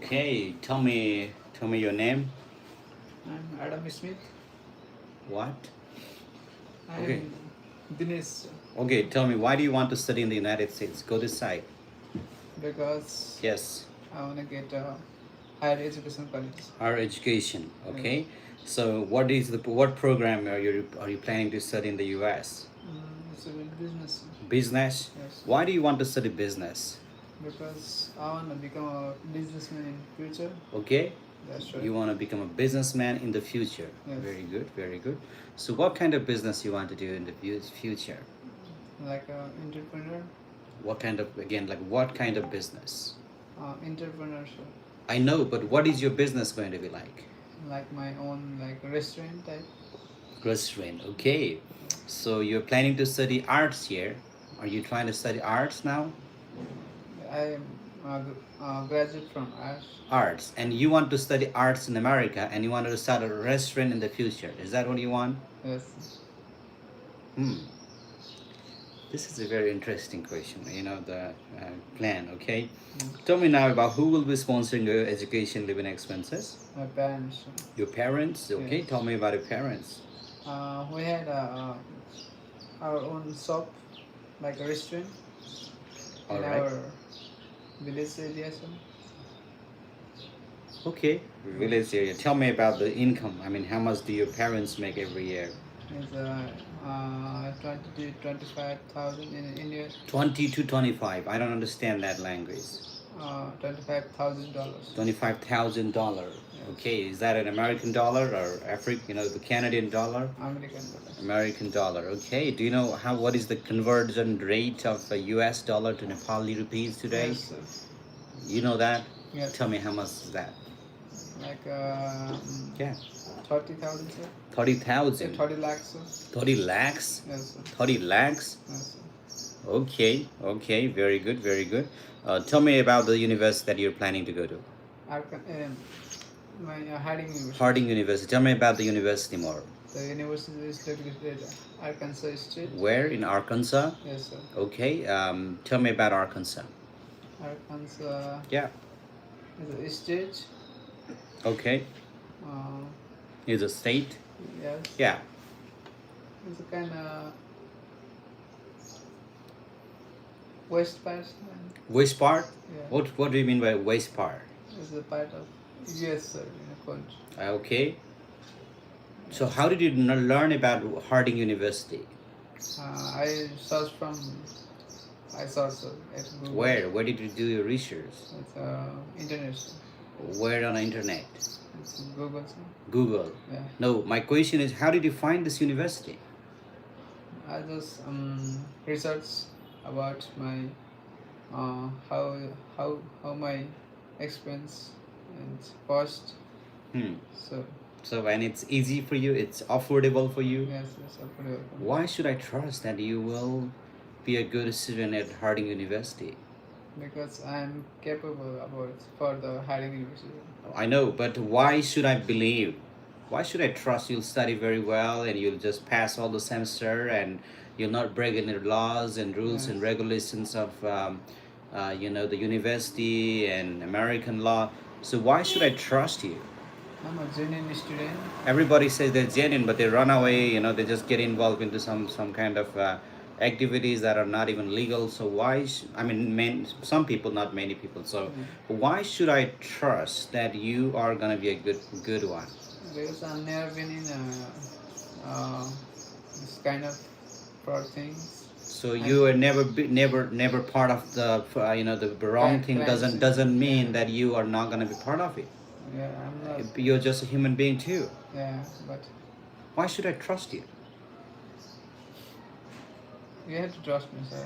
Okay, tell me your name. I'm Adam Smith. What? Okay. I'm Dinesh Okay, tell me, why do you want to study in the United States? Go this side. because Yes, I want to get a higher education college. higher education. Yes. Okay. So what program are you planning to study in the US? It's a business. Business? Yes. Why do you want to study business? Because I want to become a businessman in future. Okay? That's right. You want to become a businessman in the future. Yes. Very good, very good. So what kind of business you want to do in the future? Like a entrepreneur. What kind of, again, like what kind of business? Entrepreneurship. I know, but what is your business going to be like? Like my own like restaurant type. Restaurant, okay. So you're planning to study arts here. Are you trying to study arts now? I am a graduate from arts. Arts. And you want to study arts in America and you want to start a restaurant in the future. Is that what you want? Yes. Hmm. This is a very interesting question, the plan, okay? Tell me now about who will be sponsoring your education living expenses? My parents. Your parents? Okay, Yes. tell me about your parents. We had our own shop, like a restaurant, All in right. our village area. So Okay, village area. Tell me about the income. I mean, how much do your parents make every year? it's 20 to 25,000 in India. 20 to 25. I don't understand that language. $25,000. $25,000. Yes. Okay, is that an American dollar or the Canadian dollar? American dollars. American dollar. Okay, do you know what is the conversion rate of a US dollar to Nepali rupees today? Yes, sir. You know that? Yes. Tell me how much is that? Like Yeah. 30,000, sir. 30,000. 30 lakhs, sir. 30 lakhs? Yes, sir. 30 lakhs? Yes, sir. Okay, very good, very good. Tell me about the university that you're planning to go to. My Harding University. Harding University. Tell me about the university more. The university is located at Arkansas State. Where in Arkansas? Yes, sir. Okay. Tell me about Arkansas. Arkansas Yeah. is a state. Okay. Uh, Is a state. yes. Yeah. It's a kind of west part. West part. Yeah. What do you mean by west part? It's a part of US, sir, in a country. Okay. So how did you learn about Harding University? I searched from. I searched at Google. Where? Where did you do your research? It's internet. Sir. Where on the internet? It's Google, sir. Google. Yeah. No, my question is, how did you find this university? I just research about my how my expense and cost. Hmm. So And it's easy for you, it's affordable for you. yes, it's affordable. Why should I trust that you will be a good student at Harding University? Because I'm capable about for the Harding University. I know, but why should I believe? Why should I trust you'll study very well and you'll just pass all the semester and you'll not break any laws and rules and Yes. regulations of the university and American law? So why should I trust you? I'm a genuine student. Everybody says they're genuine, but they run away. They just get involved into some kind of activities that are not even legal. So why? Some people, not many people. So why should I trust that you are gonna be a good one? Because I've never been in this kind of fraud things. So you are never part of the the wrong thing. Doesn't mean that you are not gonna be part of it. Yeah, I'm not. You're just a human being too. Yeah, but Why should I trust you? you have to trust me, sir.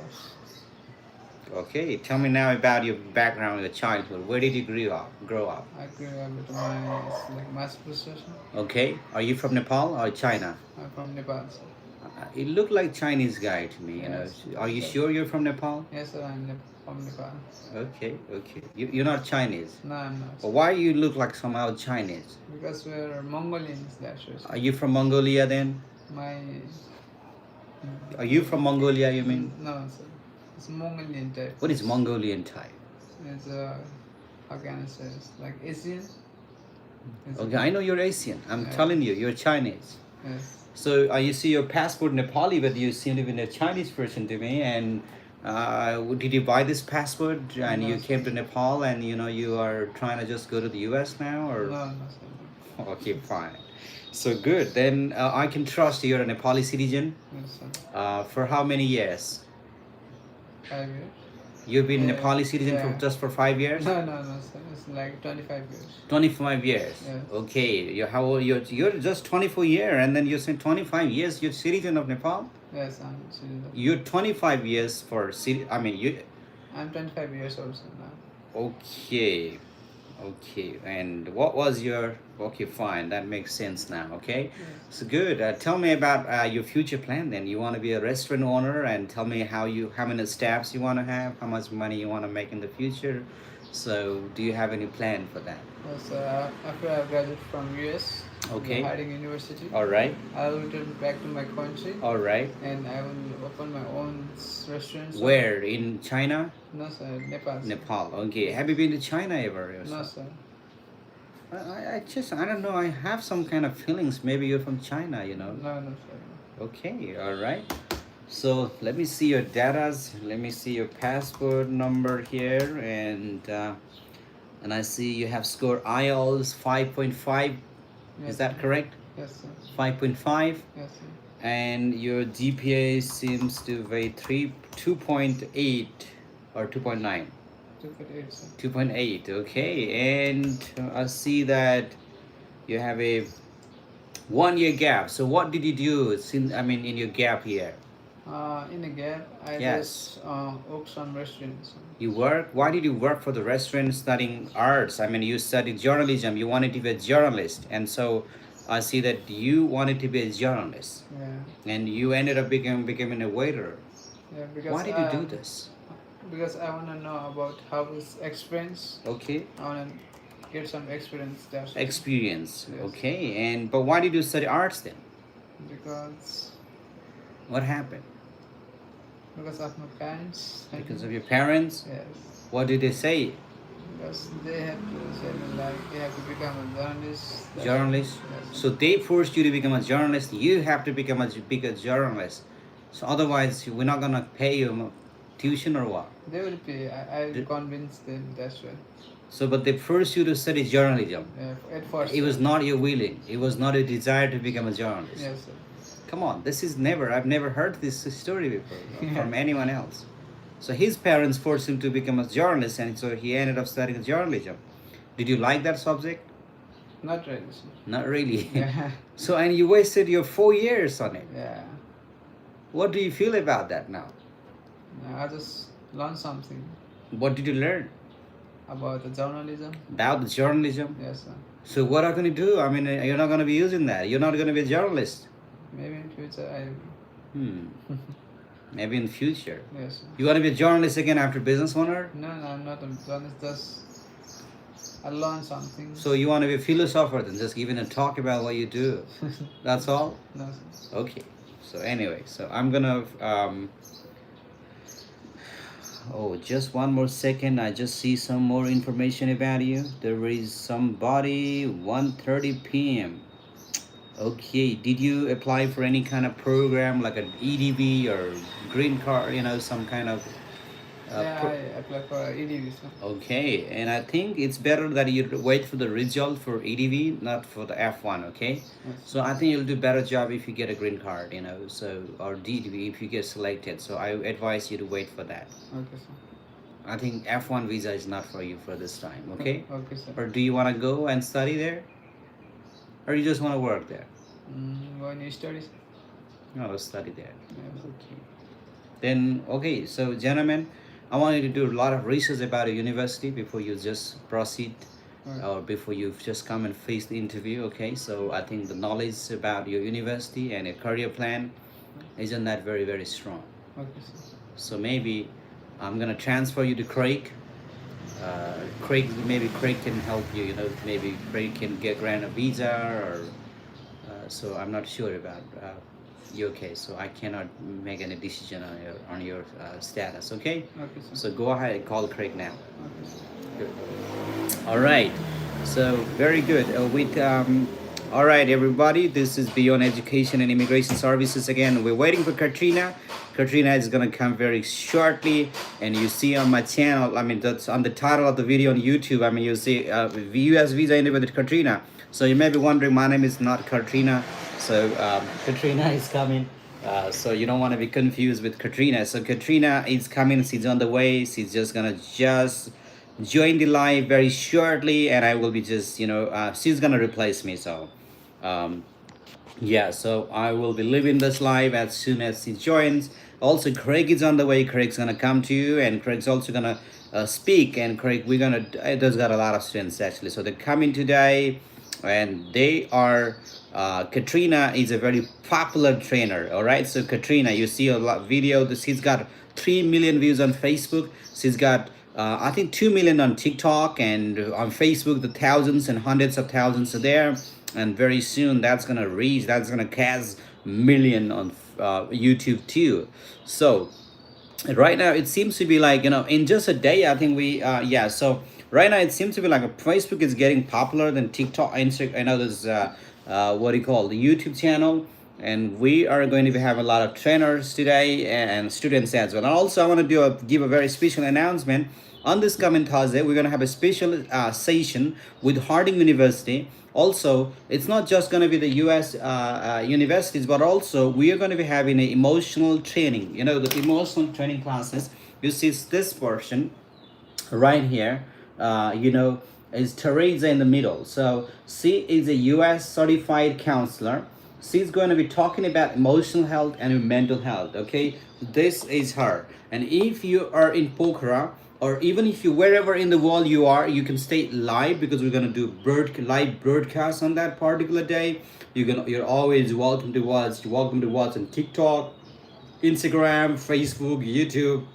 Okay, tell me now about your background, your childhood. Where did you grow up? I grew up with my like mass processing. Okay, are you from Nepal or China? I'm from Nepal, sir. You look like Chinese guy to me. Yes. Are you sure you're from Nepal? Yes, sir. From Nepal. Okay. You're not Chinese. No, I'm not. But why you look like somehow Chinese? Because we're Mongolians, that's right. Are you from Mongolia then? My. Are you from Mongolia? You mean? No, sir. It's Mongolian type. What is Mongolian type? It's how can I say this? Like Asian. Okay, I know you're Asian. I'm Yeah. telling you, you're Chinese. Yes. So you see your passport Nepali, but you seem to be a Chinese person to me. And did you buy this passport and No, you came sir. to Nepal and you are trying to just go to the US now, or? No, no, sir. Okay, fine. So good. Then I can trust you're a Nepali citizen. Yes, sir. For how many years? 5 years. You've been Yeah, Nepali citizen yeah. for just for 5 years? No, no, no, sir. It's like 25 years. 25 years. Yes. Okay. You're how old? You're just 24 years, and then you're saying 25 years. You're citizen of Nepal. Yes, I'm citizen. You're 25 years for city. I mean you. I'm 25 years old, sir, now. Okay. Okay. And what was your? Okay, fine. That makes sense now. Okay. Yes. So good. Tell me about your future plan. Then you want to be a restaurant owner, and tell me how many staffs you want to have, how much money you want to make in the future. So, do you have any plan for that? Yes, after I graduate from US, Okay. the Harding University, All right. I will return back to my country All right. and I will open my own restaurant. Where in China? No, sir, Nepal. Sir. Nepal. Okay. Have you been to China ever? No, sir. I don't know. I have some kind of feelings. Maybe you're from China. No, no, sir. Okay. All right. So let me see your datas. Let me see your passport number here, and I see you have scored IELTS 5.5. Yes, Is that sir. correct? Yes, sir. 5.5, Yes, sir. and your GPA seems to be 2.8 or 2.9. 2.8, sir. 2.8. Okay, and I see that you have a 1 year gap. So what did you do in your gap year? In a gap, I Yes. just work some restaurants. You work? Why did you work for the restaurant studying arts? I mean, you studied journalism. You wanted to be a journalist. And so I see that you wanted to be a journalist. Yeah, And you ended up becoming a waiter. yeah, because Why did you do this? Because I want to know about how is experience. Okay. I want to get some experience. That's why. Experience. Yes. Okay. But why did you study arts then? Because What happened? of my parents. Because of your parents? Yes. What did they say? Because they have to say me like you have to become a journalist. That's Journalist? Yes. So they forced you to become a journalist. You have to become a bigger journalist. So otherwise, we're not gonna pay you tuition or what? They will pay. I will convince them. That's why. So, but they forced you to study journalism. Yeah, at first. It was not your willing. It was not a desire to become a journalist. Yes, sir. Come on, I've never heard this story before from anyone else. So his parents forced him to become a journalist, and so he ended up studying journalism. Did you like that subject? Not really, sir. Not really. Yeah. So, and you wasted your 4 years on it. Yeah. What do you feel about that now? I just learned something What did you learn about the journalism. about the journalism? Yes, sir. So what are you going to do? I mean, you're not going to be using that. You're not going to be a journalist. Maybe in future I. Maybe in future. Yes, sir. You want to be a journalist again after business owner? No, no, I'm not a journalist. Just I learned something. So you want to be a philosopher then, just giving a talk about what you do. That's all? No, sir. Okay. So anyway, so I'm gonna oh, just one more second. I just see some more information about you. There is somebody 1:30 p.m. Okay, did you apply for any kind of program like an EDB or green card, some kind of Yeah, I applied for EDV, sir. Okay, and I think it's better that you wait for the result for EDV, not for the F1, okay? Yes. So I think you'll do better job if you get a green card, so or DDV if you get selected. So I advise you to wait for that. Okay, sir. I think F1 visa is not for you for this time, okay? Okay, sir. Or do you want to go and study there? Or you just want to work there? When you study, sir. No, study there. Yes. Okay. Then, okay, so gentlemen, I want you to do a lot of research about a university before you just proceed or before you just come and face the interview, okay? So I think the knowledge about your university and your career plan isn't that very, very strong. Okay, sir. So maybe I'm going to transfer you to Craig. Maybe Craig can help you, maybe Craig can grant a visa or so I'm not sure about your case, so I cannot make any decision on your status, okay? Okay, sir. So go ahead and call Craig now. Okay, sir. Good. All right. So very good. With all right, everybody. This is Beyond Education and Immigration Services again. We're waiting for Katrina. Katrina is gonna come very shortly, and you see on my channel. I mean, that's on the title of the video on YouTube. I mean, you see U.S. visa interview with Katrina. So you may be wondering, my name is not Katrina. So Katrina is coming. So you don't want to be confused with Katrina. So Katrina is coming. She's on the way. She's just gonna just join the live very shortly, and I will be just she's gonna replace me. So um, yeah, so I will be leaving this live as soon as he joins. Also, Craig is on the way. Craig's gonna come to you, and Craig's also gonna speak. And Craig, we're gonna. There's got a lot of students actually, so they're coming today, and they are. Katrina is a very popular trainer. All right, so Katrina, you see a lot video. She's got 3 million views on Facebook. She's got I think 2 million on TikTok, and on Facebook the thousands and hundreds of thousands are there, and very soon that's gonna cast million on YouTube too. So right now it seems to be like in just a day I think we yeah, so right now it seems to be like Facebook is getting popular than TikTok, Instagram. I know there's what do you call the YouTube channel, and we are going to be having a lot of trainers today and students as well. And also I want to give a very special announcement. On this coming Thursday, we're going to have a special session with Harding University. Also, it's not just going to be the US universities, but also we are going to be having an emotional training. The emotional training classes. You see this portion right here, is Teresa in the middle. So she is a US certified counselor. She's going to be talking about emotional health and mental health. Okay, this is her. And if you are in Pokhara, or even if you wherever in the world you are, you can stay live, because we're going to do live broadcast on that particular day. You're always welcome to watch on TikTok, Instagram, Facebook, YouTube,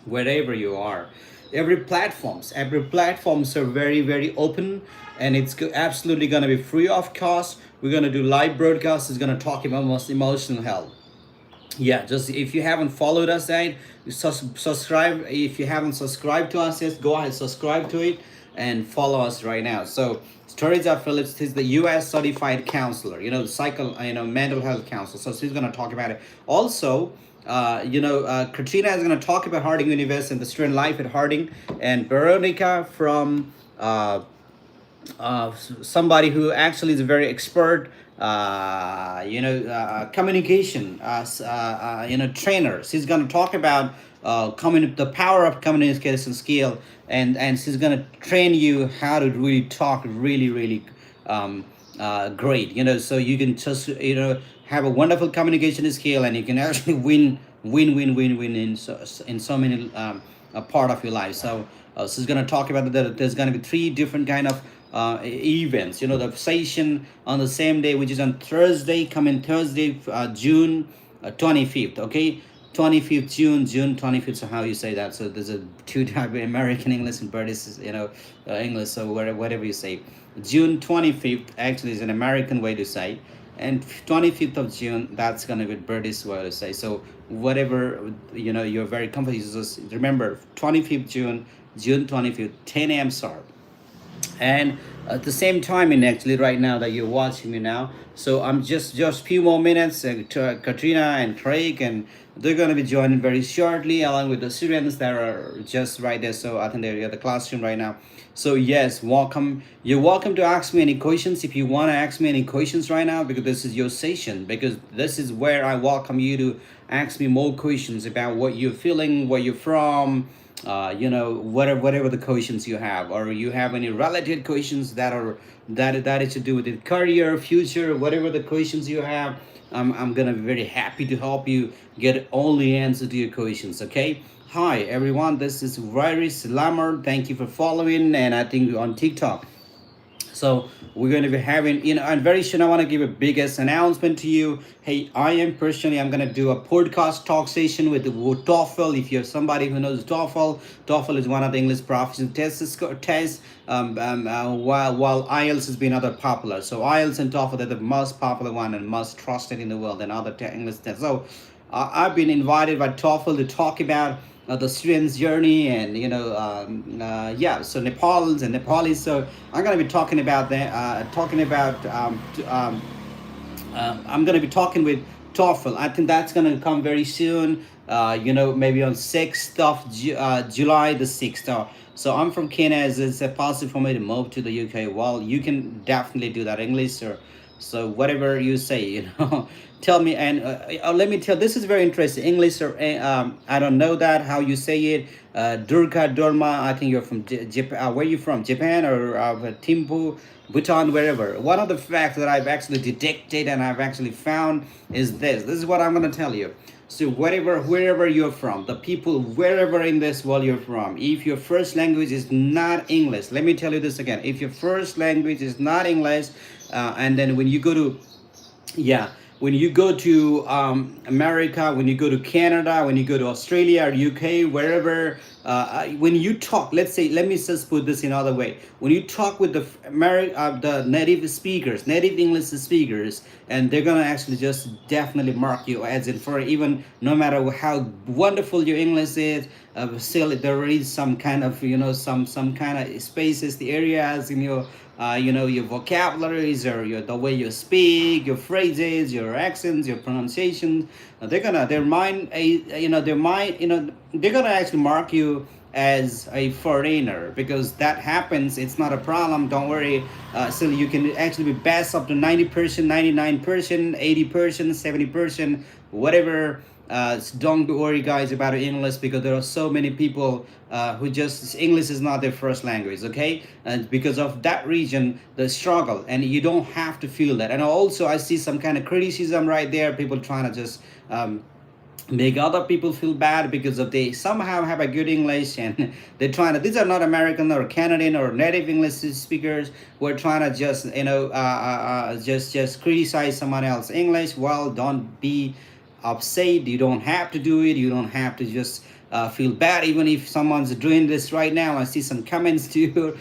wherever you are. Every platforms are very, very open, and it's absolutely going to be free of cost. We're going to do live broadcasts. It's going to talk about most emotional health. Yeah, just if you haven't followed us yet, subscribe. If you haven't subscribed to us yet, go ahead, subscribe to it and follow us right now. So Teresa Phillips is the US certified counselor, mental health counselor. So she's going to talk about it. Also, Katrina is going to talk about Harding University and the student life at Harding, and Veronica from somebody who actually is a very expert communication trainer. She's going to talk about the power of communication skill, and she's going to train you how to really talk really, really great, so you can just have a wonderful communication skill, and you can actually win in so many a part of your life. So she's going to talk about that there's going to be 3 different kind of events, the session on the same day, which is on coming Thursday, June 25th. Okay, 25th June 25th. So how you say that? So there's a 2 type of American English and British English, so whatever you say. June 25th actually is an American way to say, and 25th of June, that's gonna be British way to say. So whatever you're very comfortable, just remember 25th June 25th, 10 a.m. sharp. And at the same time, in actually right now that you're watching me now, so I'm just few more minutes, Katrina and Craig, and they're going to be joining very shortly, along with the students that are just right there. So I think they're at the classroom right now. So yes, welcome. You're welcome to ask me any questions if you want to ask me any questions right now, because this is your session, because this is where I welcome you to ask me more questions about what you're feeling, where you're from, whatever the questions you have, or you have any related questions that is to do with the career, future, whatever the questions you have. I'm gonna be very happy to help you get all the answer to your questions. Okay. Hi everyone, this is Virus Lamar. Thank you for following, and I think on TikTok. So we're going to be having, and very soon I want to give a biggest announcement to you. Hey, I'm going to do a podcast talk session with TOEFL. If you're somebody who knows TOEFL is one of the English proficiency tests, while IELTS has been other popular. So IELTS and TOEFL, they're the most popular one and most trusted in the world than other English tests. So I've been invited by TOEFL to talk about the student's journey, and yeah, so Nepal's and Nepalis. So I'm gonna be talking about that, I'm going to be talking with TOEFL. I think that's going to come very soon. Maybe on 6th of July, the 6th. So I'm from Kenya. It's possible for me to move to the UK. Well, you can definitely do that English, or so whatever you say, tell me. And let me tell. This is very interesting. English, or I don't know that how you say it. Durga Dorma. I think you're from Japan. Where are you from? Japan or Timbu? Bhutan, wherever. One of the facts that I've actually detected and I've actually found is this. This is what I'm going to tell you. So wherever you're from, the people wherever in this world you're from, if your first language is not English, let me tell you this again. If your first language is not English, and then when you go to, yeah, when you go to America, when you go to Canada, when you go to Australia or UK, wherever, when you talk, let's say, let me just put this in another way. When you talk with the native speakers, native English speakers, and they're gonna actually just definitely mark you as in, for even no matter how wonderful your English is, still there is some kind of some kind of spaces, the areas in your your vocabularies, or the way you speak, your phrases, your accents, your pronunciation. They're gonna their mind, their mind, they're gonna actually mark you as a foreigner, because that happens. It's not a problem. Don't worry. Still, you can actually be best up to 90%, 99%, 80%, 70%, whatever. Don't worry, guys, about English, because there are so many people who just English is not their first language. Okay, and because of that region, the struggle, and you don't have to feel that. And also, I see some kind of criticism right there. People trying to just make other people feel bad because of they somehow have a good English, and they're trying to. These are not American or Canadian or native English speakers who are trying to just just criticize someone else English. Well, don't be upset. You don't have to do it. You don't have to just feel bad even if someone's doing this right now. I see some comments too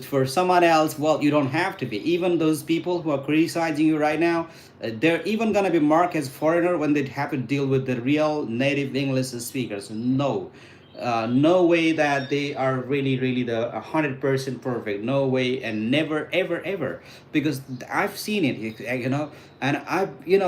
for someone else. Well, you don't have to be. Even those people who are criticizing you right now, they're even going to be marked as foreigner when they have to deal with the real native English speakers. No, no way that they are really the 100% perfect. No way, and never ever, because I've seen it, and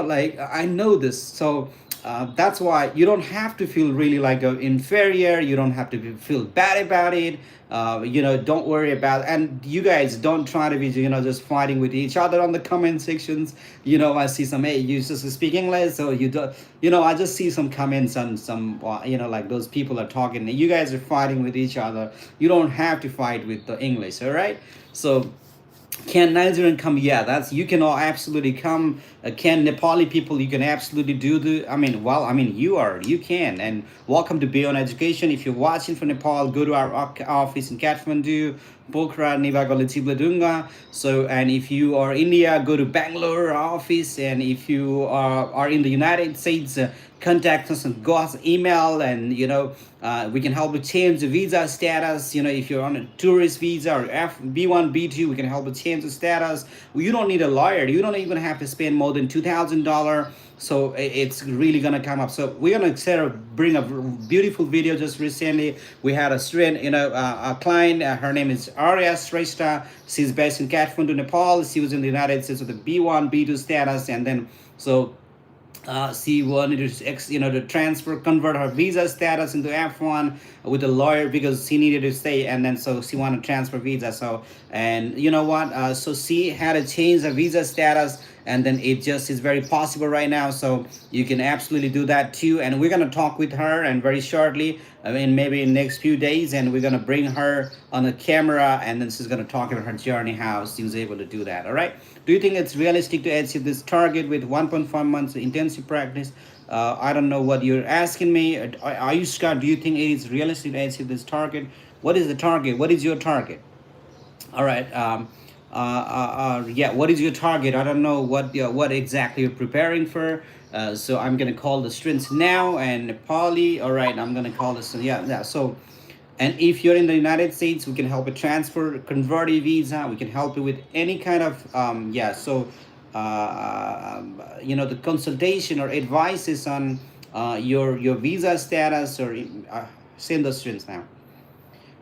like I know this. So that's why you don't have to feel really like a inferior. You don't have to feel bad about it. Don't worry about it. And you guys don't try to be just fighting with each other on the comment sections. I see some, hey, you just speak English, so you don't. I just see some comments on some like those people are talking. You guys are fighting with each other. You don't have to fight with the English. All right. So can Nigerian come? Yeah, that's you can all absolutely come. Can Nepali people? You can absolutely do the. You can. And welcome to Beyond Education. If you're watching from Nepal, go to our office in Kathmandu, Pokhara, Nivagoli, Tibladunga. So, and if you are India, go to Bangalore office. And if you are in the United States, contact us and go us email, and we can help you change the visa status. If you're on a tourist visa or B1 B2, we can help you change the status. You don't need a lawyer. You don't even have to spend more than $2,000. So it's really gonna come up. So we're gonna bring a beautiful video. Just recently we had a student, a client, her name is Arya Shrestha. She's based in Kathmandu, Nepal. She was in the United States with a B1 B2 status, and then she wanted to convert her visa status into F1 with a lawyer because she needed to stay, and then so she wanted to transfer visa. So, and you know what? So she had to change the visa status, and then it just is very possible right now. So you can absolutely do that too. And we're gonna talk with her, and very shortly, maybe in the next few days, and we're gonna bring her on the camera, and then she's gonna talk about her journey, how she was able to do that. All right. Do you think it's realistic to achieve this target with 1.5 months of intensive practice? I don't know what you're asking me. Are you, Scott? Do you think it is realistic to achieve this target? What is the target? What is your target? All right. Yeah. What is your target? I don't know what exactly you're preparing for. So I'm gonna call the students now, and Nepali. All right. I'm gonna call this. Yeah. So. And if you're in the United States, we can help you transfer, convert a visa. We can help you with any kind of, the consultation or advices on your visa status, or Same the students now.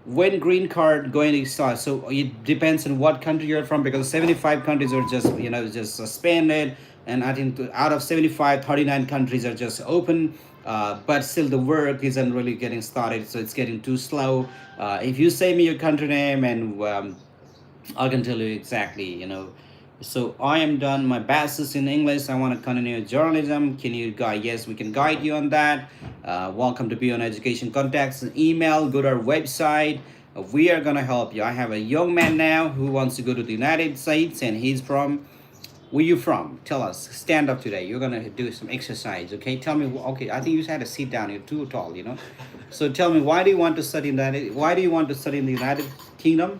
When green card going to start, so it depends on what country you're from, because 75 countries are just, just suspended, and I think out of 75, 39 countries are just open. But still the work isn't really getting started, so it's getting too slow. If you say me your country name, and I can tell you exactly, So I am done my bachelor's in English. I want to continue journalism. Can you guide? Yes, we can guide you on that. Welcome to Beyond Education. Contacts and email. Go to our website. We are gonna help you. I have a young man now who wants to go to the United States, and he's from. Where you from? Tell us. Stand up today. You're gonna do some exercise. Okay. Tell me. Okay. I think you had to sit down. You're too tall. So tell me, why do you want to study in that? Why do you want to study in the United Kingdom?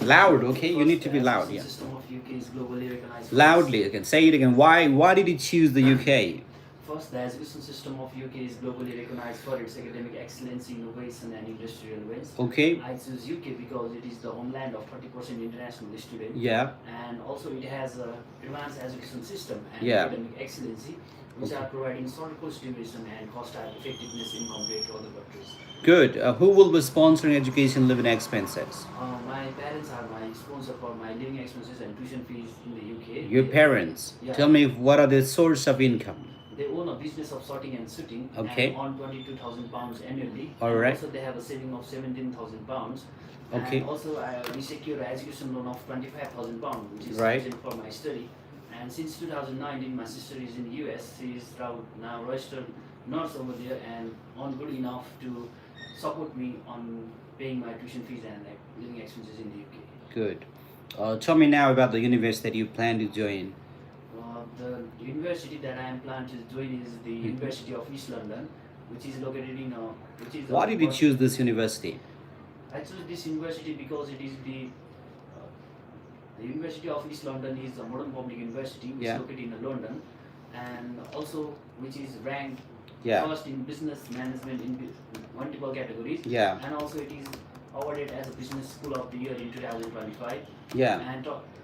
Loud, okay? You need to be loud, yeah. System of UK is globally recognized. Loudly, again. Say it again. Why did you choose the UK? First, the education system of UK is globally recognized for its academic excellence, innovation, and industrial wins. Okay. I choose UK because it is the homeland of 30% international students. Yeah. And also it has a advanced education system and Yeah. academic excellency, which are providing short course duration and cost effectiveness in compared to other countries. Good. Who will be sponsoring education living expenses? My parents are my sponsor for my living expenses and tuition fees in the UK. Your parents. Yeah. Tell me, what are the source of income? They own a business of sorting and shooting Okay. and earn £22,000 annually. All And right. Also, they have a saving of £17,000. Okay. And also, we secure an education loan of £25,000, which is Right. sufficient for my study. And since 2019, my sister is in the US. She is now registered nurse over there and on good enough to support me on paying my tuition fees and living expenses in the UK. Good. Tell me now about the university that you plan to join. The university that I am planning to join is the University of East London, which is located in which is. Why did you choose this university? I chose this university because it is the University of East London is a modern public university which Yeah. is located in London, and also which is ranked Yeah. first in business management in multiple categories. Yeah. And also it is awarded as a business school of the year in 2025. Yeah.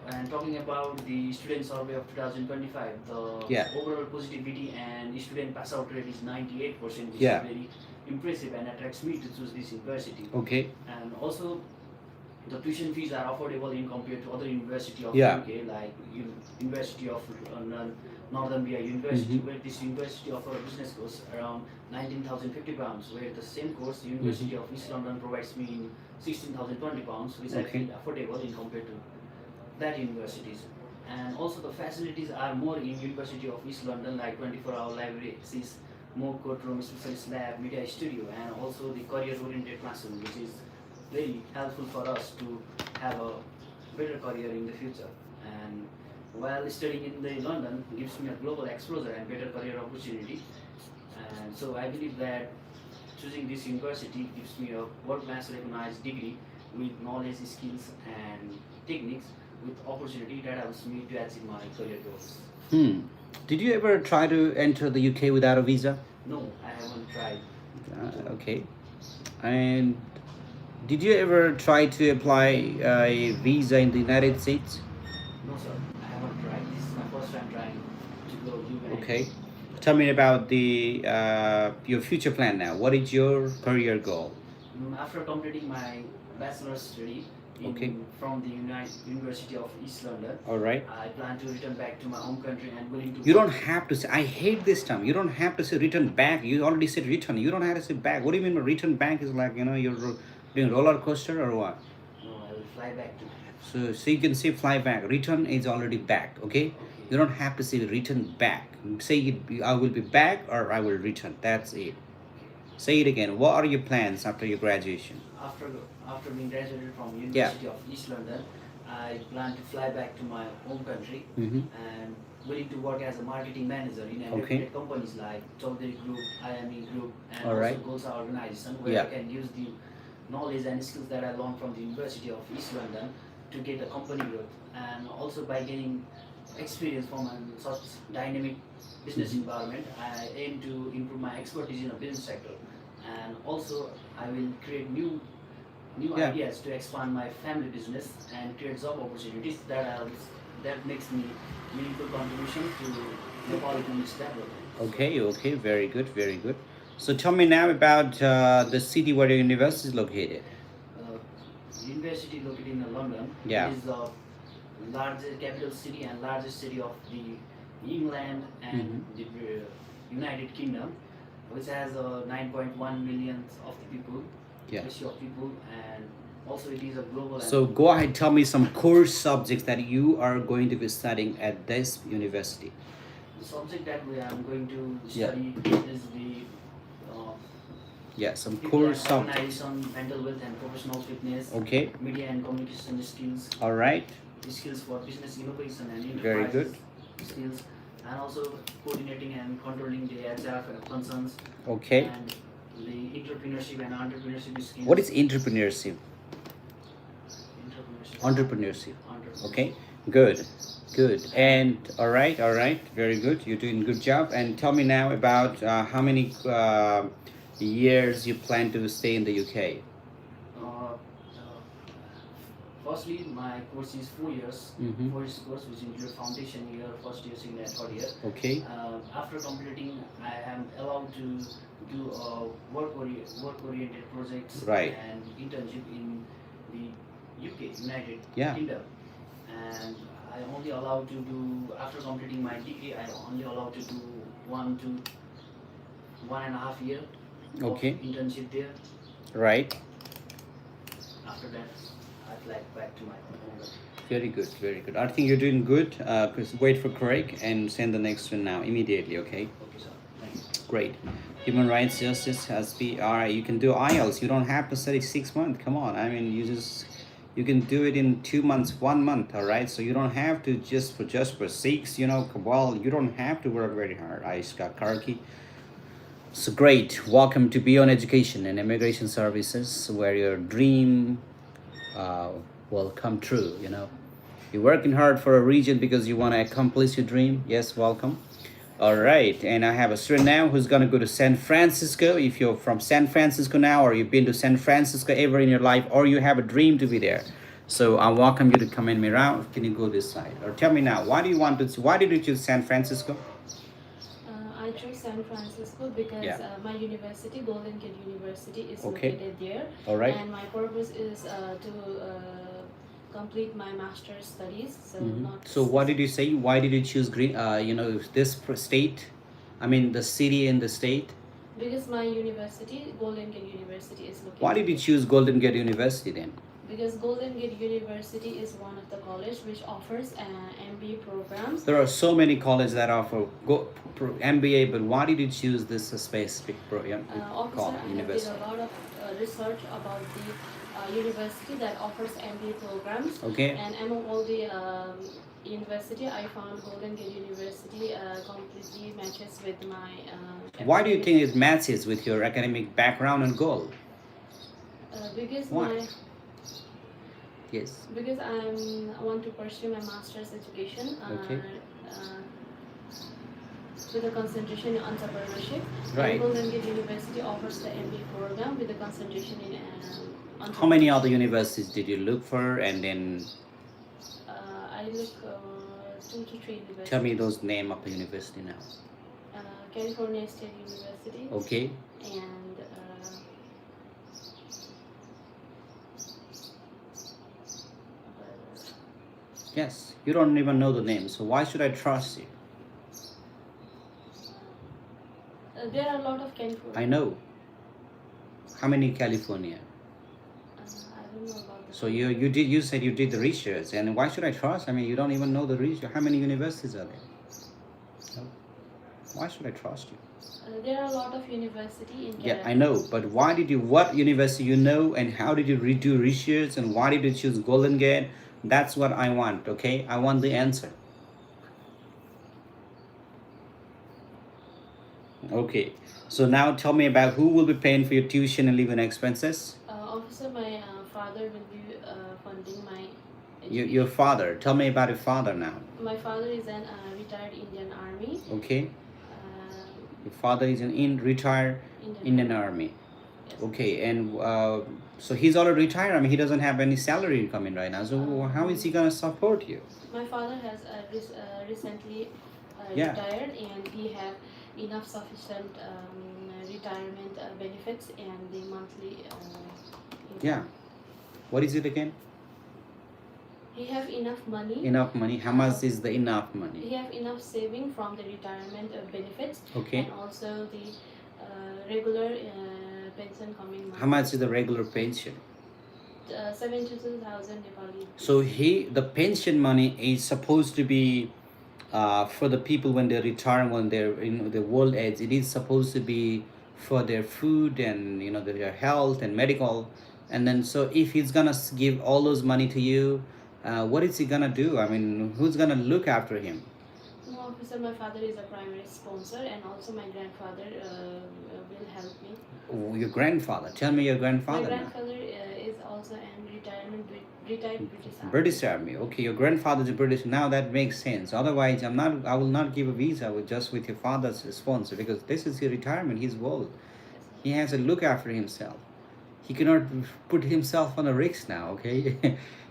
And talking about the student survey of 2025, the Yeah. overall positivity and student pass out rate is 98%, which Yeah. is very impressive and attracts me to choose this university. Okay. And also, the tuition fees are affordable in compared to other university of Yeah. UK, like University of Northern Via University, Mhm. where this university offers a business course around £19,050, where the same course, the University of East London provides me in £16,020, which I Okay. feel affordable in compared to that universities. And also the facilities are more in University of East London, like 24-hour library access, more courtroom, specialist lab, media studio, and also the career-oriented classroom, which is very helpful for us to have a better career in the future. And while studying in the London gives me a global exposure and better career opportunity. And so I believe that choosing this university gives me a world-class recognized degree with knowledge, skills, and techniques with opportunity that helps me to achieve my career goals. Did you ever try to enter the UK without a visa? No, I haven't tried. Okay. And did you ever try to apply a visa in the United States? No, sir, I haven't tried. This is my first time trying to go UK. Okay. Tell me about the your future plan now. What is your career goal? After completing my bachelor's study Okay. from the University of East London, All right. I plan to return back to my home country and willing to. You don't have to say. I hate this term. You don't have to say return back. You already said return. You don't have to say back. What do you mean by return back? Is like you're doing roller coaster or what? No, I will fly back to. So you can say fly back. Return is already back. Okay. You don't have to say return back. Say it. I will be back or I will return. That's it. Say it again. What are your plans after your graduation? After being graduated from University of East London, I plan to fly back to my home country Mm-hmm. and willing to work as a marketing manager in Okay. reputed companies like Chaudhary Group, IME Group, and All right. also Golsa Organization, where Yeah. I can use the knowledge and skills that I learned from the University of East London to get a company growth, and also by gaining experience from such dynamic business Mm-hmm. environment, I aim to improve my expertise in the business sector, and also I will create new Yeah. ideas to expand my family business and create job opportunities that makes me meaningful contribution to Nepal economic development. Okay. Okay. Very good. Very good. So tell me now about the city where your university is located. Uh, University located in London. Yeah. It is the largest capital city and largest city of the England and Mhm. the United Kingdom, which has 9.1 million of the people, Yeah. ratio of people, and also it is a global. So And go ahead, tell me some core subjects that you are going to be studying at this university. the subject that we are going to Yeah. study is the uh, Yeah, some people core and subjects. organization, mental health and professional fitness, Okay. media and communication skills, All right. skills for business innovation and Very enterprises good. skills, and also coordinating and controlling the HR concerns, Okay. and the entrepreneurship and entrepreneurship skills. What is entrepreneurship? Entrepreneurship? Entrepreneurship. Entrepreneurship. Okay. Good. Good. And all right. All right. Very good. You're doing a good job. And tell me now about how many years you plan to stay in the UK. Uh, Firstly, my course is 4 years. Mhm. 4 years course, which includes foundation year, first year, second, and third year. Okay. After completing, I am allowed to do work-oriented projects Right. and internship in the UK, United Yeah. Kingdom. And I only allowed to do, after completing my degree, I only allowed to do 1.5 year Okay. of internship there. Right. After that, I fly back to my home. Very good. Very good. I think you're doing good. Wait for Craig and send the next one now immediately. Okay. Okay, sir. Thank you. Great. Human rights justice has PR. You can do IELTS. You don't have to study 6 months. Come on. I mean, you can do it in 2 months, 1 month. All right. So you don't have to just for six. Well, you don't have to work very hard. I Scott Karki. So great. Welcome to Beyond Education and Immigration Services, where your dream uh, will come true. You're working hard for a region because you want to accomplish your dream. Yes, welcome. All right, and I have a student now who's gonna go to San Francisco. If you're from San Francisco now, or you've been to San Francisco ever in your life, or you have a dream to be there, so I welcome you to come in me around. Can you go this side, or tell me now, why did you choose San Francisco? I chose San Francisco because Yeah. my university, Golden Gate University, is Okay. located there. All right. And my purpose is to complete my master's studies. So Mhm. not. So what did you say? Why did you choose green? This state. I mean, the city and the state. Because my university, Golden Gate University, is located. Why did you choose Golden Gate University then? Because Golden Gate University is one of the college which offers MBA programs. There are so many colleges that offer MBA, but why did you choose this specific program? Officer, I did a lot of research about the university that offers MBA programs. Okay. And among all the university, I found Golden Gate University completely matches with my. Why do you academic- think it matches with your academic background and goal? Because Why? Yes. because I want to pursue my master's education. Okay. With a concentration in entrepreneurship. Right. And Golden Gate University offers the MBA program with a concentration in entrepreneurship. How many other universities did you look for, and then I look 2 to 3 universities. tell me those name of the university now? California State University. Okay. And Yes. You don't even know the name, so why should I trust you? there are a lot of California. I know. How many in California? I don't know about the. So you said you did the research, and why should I trust? I mean, you don't even know the research. How many universities are there? No. Why should I trust you? There are a lot of university in Yeah, Canada. I know, but what university you know, and how did you do research, and why did you choose Golden Gate? That's what I want, okay? I want the answer. Okay, so now tell me about who will be paying for your tuition and living expenses? Officer, my father will be funding my Your father. Tell me about your father now. My father is an retired Indian Army. Okay, Uh, your father is an retired Indian Army. Yes. Okay, and so he's already retired. I mean, he doesn't have any salary coming right now. So how is he gonna support you? My father has recently Yeah. retired, and he have enough sufficient retirement benefits and the monthly income. Yeah. What is it again? He have enough money. Enough money. How much is the enough money? He have enough saving from the retirement benefits Okay. and also the regular pension coming month. How much is the regular pension? 72,000 Nepali. So the pension money is supposed to be for the people when they retire, when they're in the old age. It is supposed to be for their food and their health and medical. And then so if he's gonna give all those money to you, what is he gonna do? I mean, who's gonna look after him? No, officer, my father is a primary sponsor and also my grandfather will help me. Oh, your grandfather. Tell me your grandfather. My now. grandfather is also an retired British Army. British Army. Okay, your grandfather's a British. Now that makes sense. Otherwise, I will not give a visa with your father's sponsor, because this is his retirement. He's old. He has to look after himself. He cannot put himself on a risk now. Okay,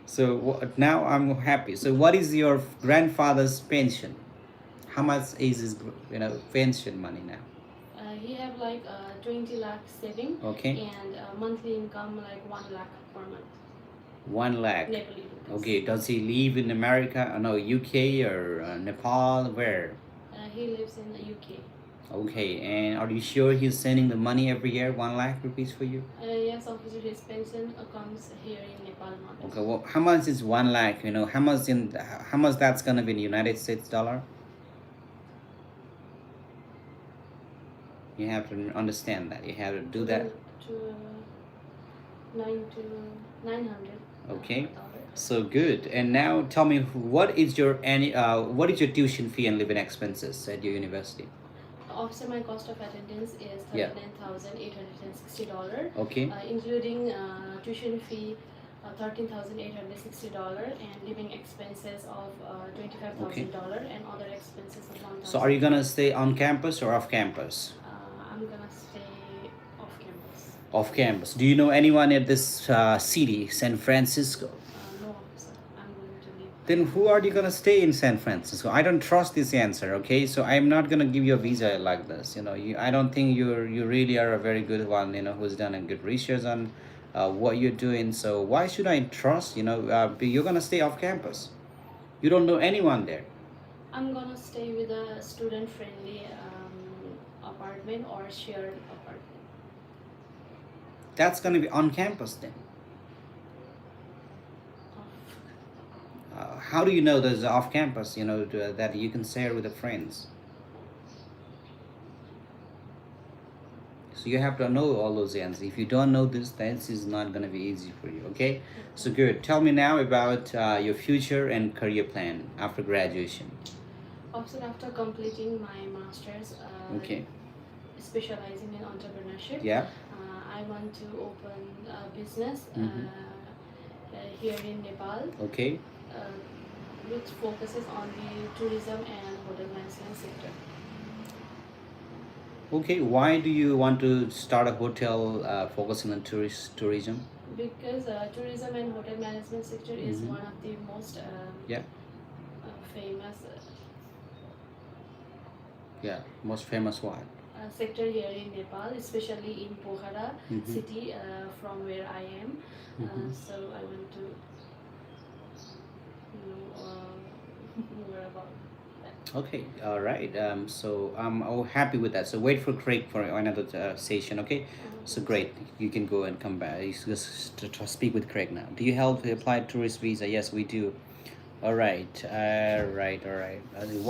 so now I'm happy. So what is your grandfather's pension? How much is his pension money now? He have like 20 lakh saving. Okay. And monthly income like 1 lakh per month. 1 lakh. Nepali rupees. Okay. Does he live in America? No, UK or Nepal? Where? He lives in the UK. Okay. And are you sure he's sending the money every year, 1 lakh rupees for you? Yes, officer, his pension comes here in Nepal not. Okay. Well, how much is 1 lakh? How much that's gonna be in United States dollar? You have to understand that. You have to do that. To 900. Okay. $. So good. And now tell me, what is your tuition fee and living expenses at your university? Officer, my cost of attendance is Yeah. $39,860. Okay. Including tuition fee $13,860 and living expenses of $25,000 and other expenses of $1,000. So are you gonna stay on campus or off campus? I'm gonna stay off campus. Off campus. Do you know anyone at this city, San Francisco? No, officer, I'm going to leave. Then who are you gonna stay in San Francisco? I don't trust this answer. Okay, so I'm not gonna give you a visa like this. I don't think you really are a very good one. Who's done a good research on what you're doing. So why should I trust? You're gonna stay off campus. You don't know anyone there. I'm gonna stay with a student-friendly apartment or shared apartment. That's gonna be on campus then. How do you know there's off campus? That you can share with the friends. So you have to know all those answers. If you don't know this is not going to be easy for you. Okay, so good. Tell me now about your future and career plan after graduation. Also, after completing my master's, Okay. specializing in entrepreneurship, Yeah. I want to open a business Mhm. here in Nepal, Okay. which focuses on the tourism and hotel management sector. Okay. Why do you want to start a hotel focusing on tourism? Because tourism and hotel management sector is Mhm. one of the most Yeah. famous Yeah. Most famous one. sector here in Nepal, especially in Pokhara Mhm. city, from where I am. Mhm. So I want to know more about that. Okay, all right. So I'm all happy with that. So wait for Craig for another session. Okay. So great. You can go and come back. You just to speak with Craig now. Do you help the applied tourist visa? Yes, we do. All right. All right.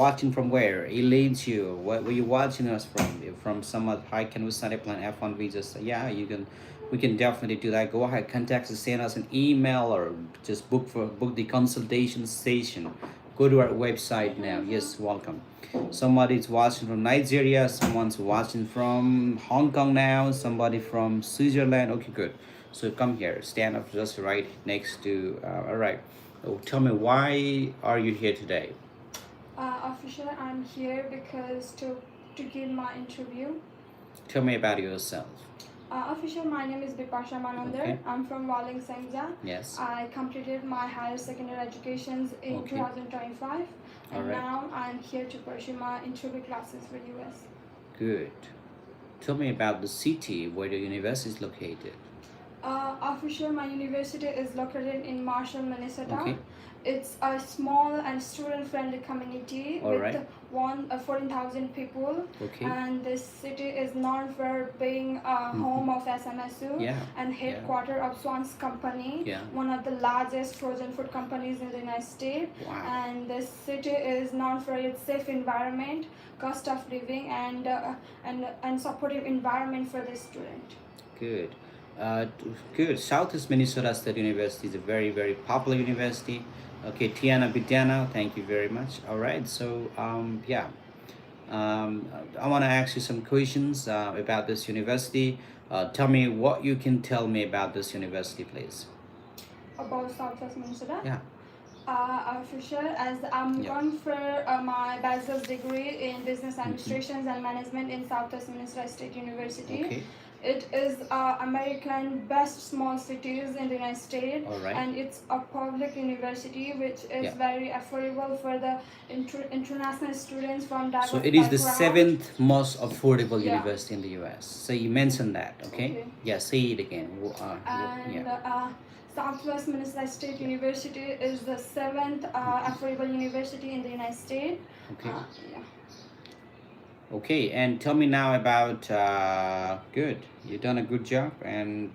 Watching from where? Elaine you. What were you watching us from? From some other high can we start applying F1 visas? Yeah, you can. We can definitely do that. Go ahead, contact us, send us an email, or just book the consultation session. Go to our website now. Yes, welcome. Somebody's watching from Nigeria. Someone's watching from Hong Kong now. Somebody from Switzerland. Okay, good. So come here. Stand up just right next to. All right. Oh, tell me, why are you here today? Officially, I'm here because to give my interview. Tell me about yourself. Official, my name is Bipasha Manandar. Okay. I'm from Walling Sangja. Yes. I completed my higher secondary education in Okay. 2025, and Alright. now I'm here to pursue my interview classes for US. Good. tell me about the city where the university is located. Officially, my university is located in Marshall, Minnesota. Okay. It's a small and student-friendly community All with right. 14,000 people, Okay. and this city is known for being a home of SMSU Yeah. and headquarter of Swan's Company, Yeah. one of the largest frozen food companies in the United States. Wow. And this city is known for its safe environment, cost of living, and supportive environment for the student. Good. Good. Southeast Minnesota State University is a very, very popular university. Okay, Tiana Bidiana, thank you very much. All right, so yeah, I want to ask you some questions about this university. Tell me what you can tell me about this university, please. About Southwest Minnesota? Yeah. For sure, as I'm Yeah. going for my bachelor's degree in business administrations and management in Southwest Minnesota State University. Okay. It is American best small cities in the United States, All right. and it's a public university which is Yeah. very affordable for the international students from diverse So it is the backgrounds. seventh most affordable Yeah. university in the U.S. So you mentioned that, okay? Okay. Yeah, say it again. And Yeah. Southwest Minnesota State University is the seventh affordable university in the United States. Okay. Yeah. Okay, and tell me now about good. You've done a good job. And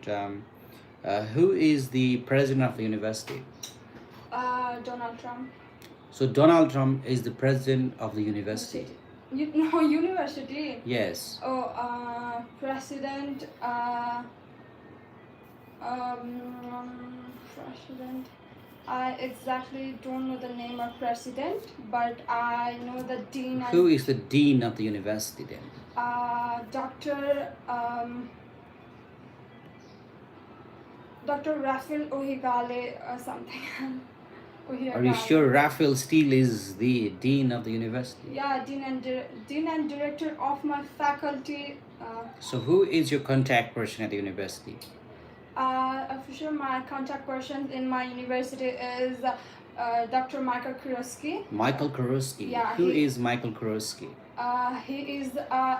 who is the president of the university? Donald Trump. So Donald Trump is the president of the university. No, university. Yes. Oh, president. President. I exactly don't know the name of president, but I know the dean. Who is the dean of the university then? Dr. Dr. Raphael Ohigale or something. Are you sure Raphael Steele is the dean of the university? Yeah, dean and director of my faculty. So who is your contact person at the university? For sure, my contact person in my university is Dr. Michael Kuroski. Michael Kuroski. Yeah, Who is Michael Kuroski? He is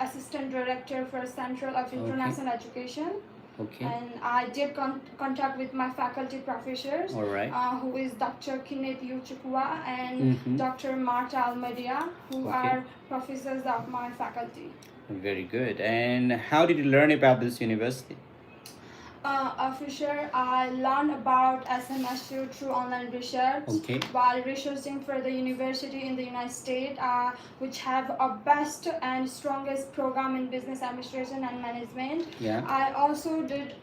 assistant director for Central of International Education. Okay. And I did contact with my faculty professors, All right. who is Dr. Kenneth Yuchukwa and Dr. Marta Almedia, who Okay. are professors of my faculty. Very good. And how did you learn about this university? For sure, I learned about SMSU through online research Okay. while researching for the university in the United States, which have a best and strongest program in business administration and management. Yeah. I also did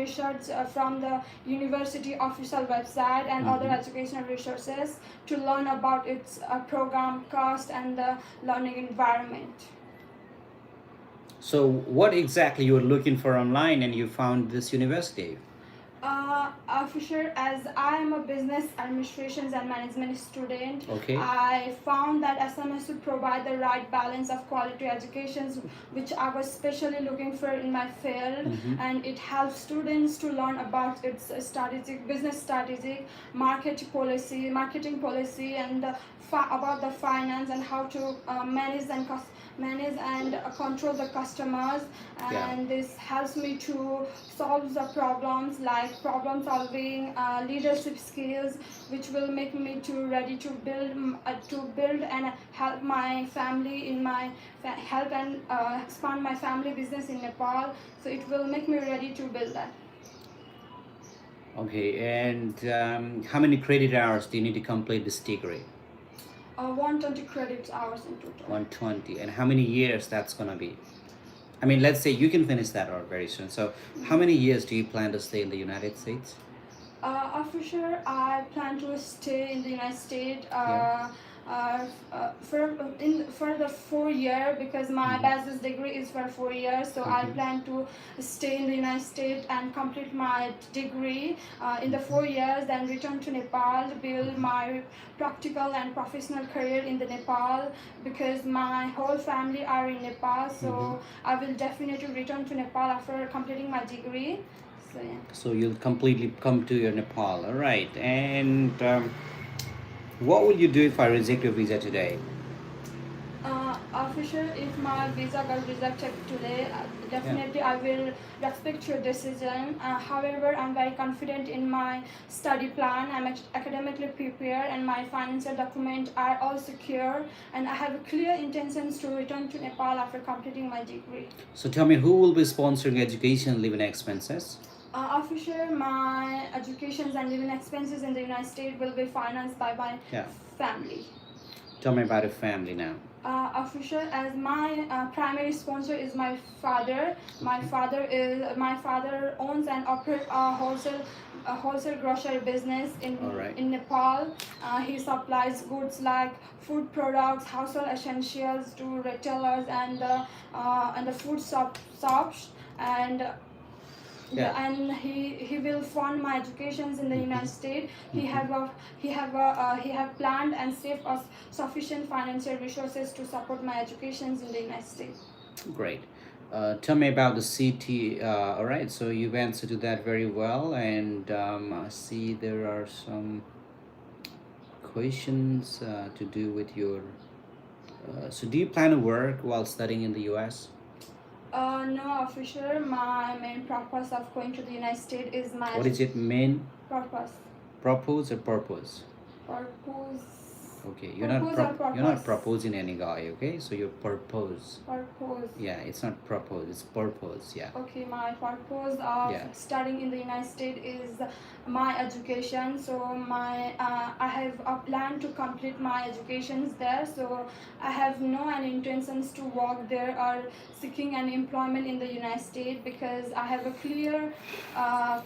research from the university official website and other educational resources to learn about its program cost and the learning environment. So what exactly you were looking for online and you found this university? For sure, as I am a business administrations and management student, Okay. I found that SMSU provide the right balance of quality educations, which I was specially looking for in my field, and it helps students to learn about its strategic business strategic, marketing policy, and about the finance and how to manage and control the customers, and this helps me to solve the problems like problem solving, leadership skills, which will make me to ready to build and help my family in my help and expand my family business in Nepal. So it will make me ready to build that. Okay, and how many credit hours do you need to complete this degree? 120 credit hours in total. 120. And how many years that's gonna be? I mean, let's say you can finish that out very soon. So how many years do you plan to stay in the United States? For sure, I plan to stay in the United States for the 4 year, because my bachelor's degree is for 4 years. So I plan to stay in the United States and complete my degree in the 4 years, then return to Nepal, build my practical and professional career in the Nepal, because my whole family are in Nepal. So I will definitely return to Nepal after completing my degree. So yeah. So you'll completely come to your Nepal. All right. And what will you do if I reject your visa today? Official, if my visa got rejected today, definitely I will respect your decision. However, I'm very confident in my study plan. I'm academically prepared, and my financial documents are all secure. And I have clear intentions to return to Nepal after completing my degree. So tell me, who will be sponsoring education and living expenses? Official, my educations and living expenses in the United States will be financed by my Yeah. family. Tell me about your family now. Official, as my primary sponsor is my father. My father owns and operates a wholesale grocery business Alright. in Nepal. He supplies goods like food products, household essentials to retailers and the food shops, and Yeah. and he will fund my educations in the United States. He have planned and saved us sufficient financial resources to support my educations in the United States. Great. Tell me about the city. All right, so you've answered to that very well, and I see there are some questions to do with your. So, do you plan to work while studying in the U.S.? No, official. My main purpose of going to the United States is my What is it? Main purpose. propose or purpose? Purpose. Okay, you're Purpose not or purpose? you're not proposing any guy. Okay, so your purpose. Purpose. Yeah, it's not propose. It's purpose. Yeah. Okay, my purpose of Yeah. studying in the United States is my education. So I have a plan to complete my educations there. So I have no any intentions to work there or seeking an employment in the United States because I have a clear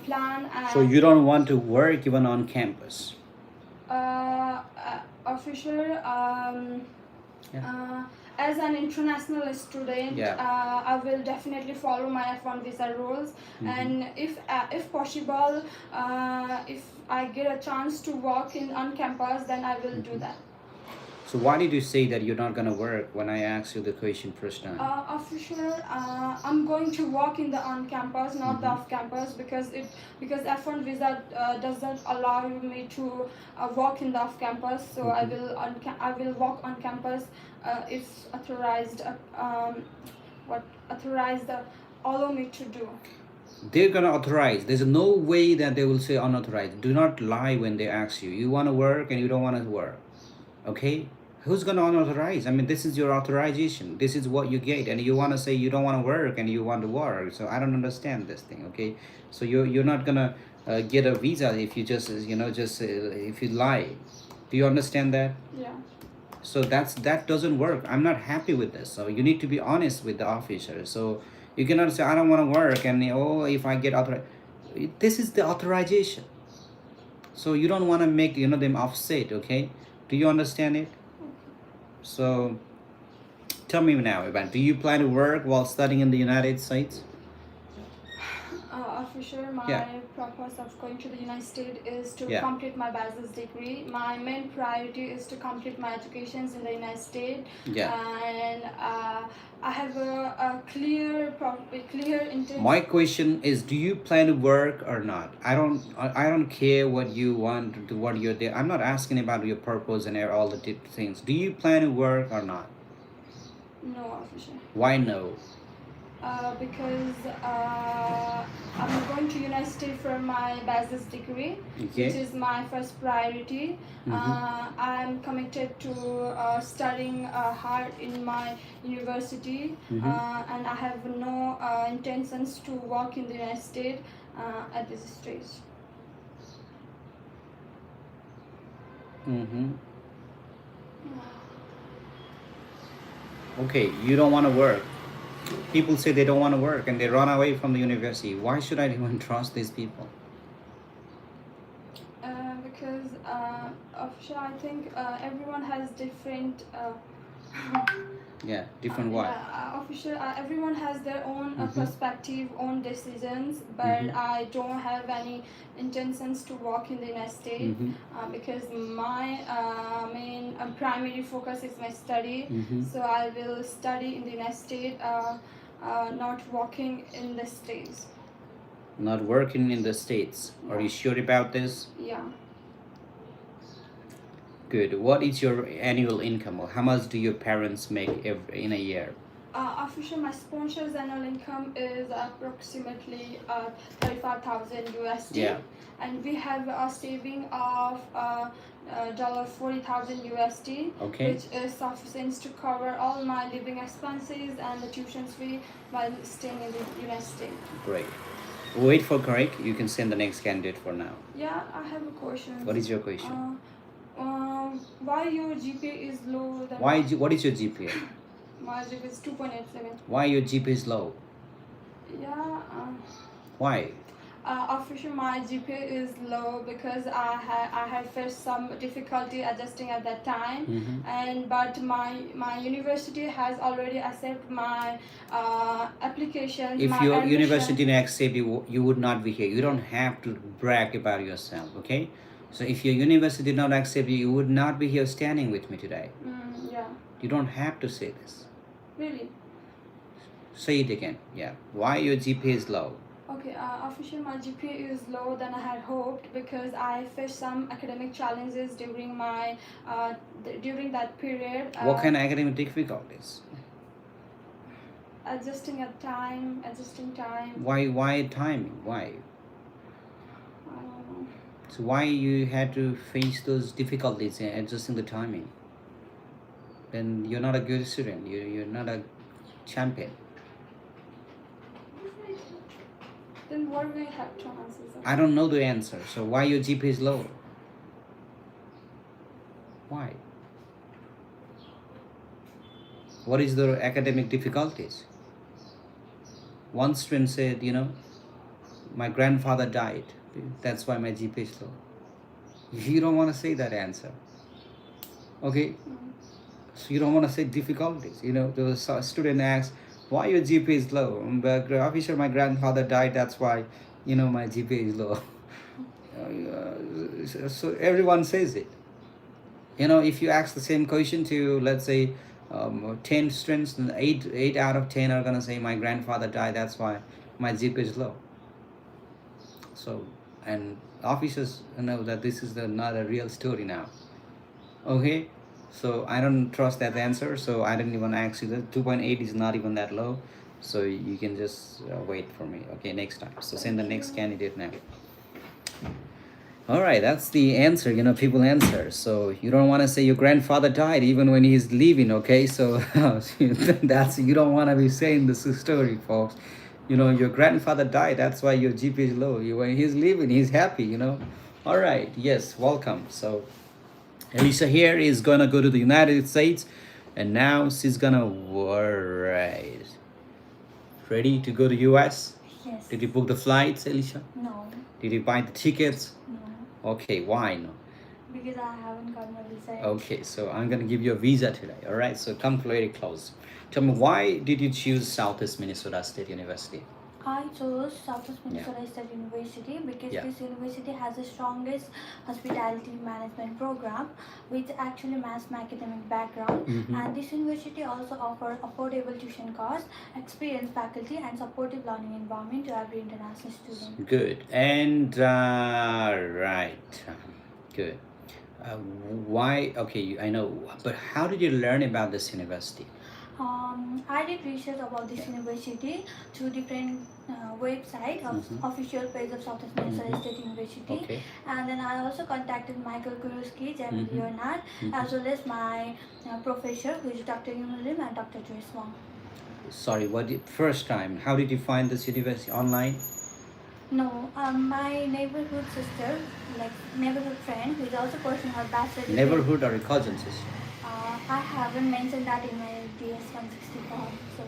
plan. And So you don't want to work even on campus. Official. Yeah. As an international student, Yeah. I will definitely follow my F1 visa rules, and if possible, if I get a chance to work on campus, then I will do that. So why did you say that you're not gonna work when I asked you the question first time? Official, I'm going to work in the on campus, not the off campus, because F1 visa doesn't allow me to work in the off campus. So I will work on campus if authorized. What authorized allow me to do. They're gonna authorize. There's no way that they will say unauthorized. Do not lie when they ask you. You wanna work and you don't wanna work. Okay? Who's gonna unauthorize? I mean, this is your authorization. This is what you get, and you wanna say you don't wanna work and you want to work. So I don't understand this thing. Okay? So you're not gonna get a visa if you just if you lie. Do you understand that? Yeah. So that doesn't work. I'm not happy with this. So you need to be honest with the officer. So you cannot say I don't want to work and if I get authorized. This is the authorization. So you don't want to make them offset. Okay? Do you understand it? So tell me now, Ivan. Do you plan to work while studying in the United States? Official, my Yeah. purpose of going to the United States is to Yeah. complete my bachelor's degree. My main priority is to complete my educations in the United States. Yeah. And I have a clear intention. My question is, do you plan to work or not? I don't care what you want, what you're there. I'm not asking about your purpose and all the things. Do you plan to work or not? No, official. Why no? Because I'm going to United States for my bachelor's degree, Okay. which is my first priority. I'm committed to studying hard in my university, and I have no intentions to work in the United States at this stage. Okay, you don't want to work. People say they don't want to work and they run away from the university. Why should I even trust these people? Because I think everyone has different. Yeah, different what? Everyone has their own perspective, own decisions, but I don't have any intentions to work in the United States because my main primary focus is my study. So I will study in the United States, not working in the States. Not working in the States. Are you sure about this? Yeah. Good. What is your annual income, or how much do your parents make in a year? Official, my sponsor's annual income is approximately 35,000 USD. Yeah. And we have a saving of $40,000 USD, Okay. which is sufficient to cover all my living expenses and the tuition fee while staying in the university. Great. Wait for Craig. You can send the next candidate for now. Yeah, I have a question. What is your question? Why your GPA is low than What is your GPA? my GPA is 2.87. Why your GPA is low? Yeah. Why? Official, my GPA is low because I had faced some difficulty adjusting at that time, but my university has already accepted my applications. If my your admission. university didn't accept you, you would not be here. You don't have to brag about yourself, okay? So if your university did not accept you, you would not be here standing with me today. Yeah. You don't have to say this. Really? Say it again. Yeah. Why your GPA is low? Okay, officially my GPA is lower than I had hoped because I faced some academic challenges during my during that period. What kind of academic difficulties? Adjusting time. Why timing? Why? I don't know. So why you had to face those difficulties in adjusting the timing? Then you're not a good student. You're not a champion. Then what do we have to answer? I don't know the answer. So why your GPA is low? Why? What is the academic difficulties? One student said, my grandfather died. That's why my GPA is low. You don't want to say that answer. Okay? So you don't want to say difficulties. The student asks, why your GPA is low? Officer, my grandfather died, that's why, my GPA is low. So everyone says it. If you ask the same question to, let's say, 10 students, 8 out of 10 are going to say, my grandfather died, that's why my GPA is low. So, and officers know that this is not a real story now. Okay? So I don't trust that answer, so I didn't even ask you that. 2.8 is not even that low, so you can just wait for me. Okay, next time. So send the next candidate now. All right, that's the answer. People answer. So you don't want to say your grandfather died even when he's leaving. Okay, so that's you don't want to be saying this story, folks. Your grandfather died. That's why your GPA is low. When he's leaving, he's happy. All right. Yes, welcome. So Elisa here is gonna go to the United States, and now she's gonna worry. Ready to go to US? Yes. Did you book the flights, Elisa? No. Did you buy the tickets? No. Okay, why no? Because I haven't got my visa yet. Okay, so I'm gonna give you a visa today. All right, so come very close. Tell me, why did you choose Southeast Minnesota State University? I chose Southwest Minnesota State University because this university has the strongest hospitality management program, which actually matches my academic background. And this university also offers affordable tuition costs, experienced faculty, and supportive learning environment to every international student. Good. And right, good. Why? Okay, I know, but how did you learn about this university? I did research about this university through different website of official page of Southwest Minnesota State University. Okay. And then I also contacted Michael Kuruski, Jeremy Leonard, as well as my professor, who is Dr. Yumulim and Dr. Joyce Wong. Sorry, first time, how did you find this university? Online? No, my neighborhood sister, like neighborhood friend, who is also pursuing her bachelor degree. Neighborhood or a cousin sister? I haven't mentioned that in my DS 164, so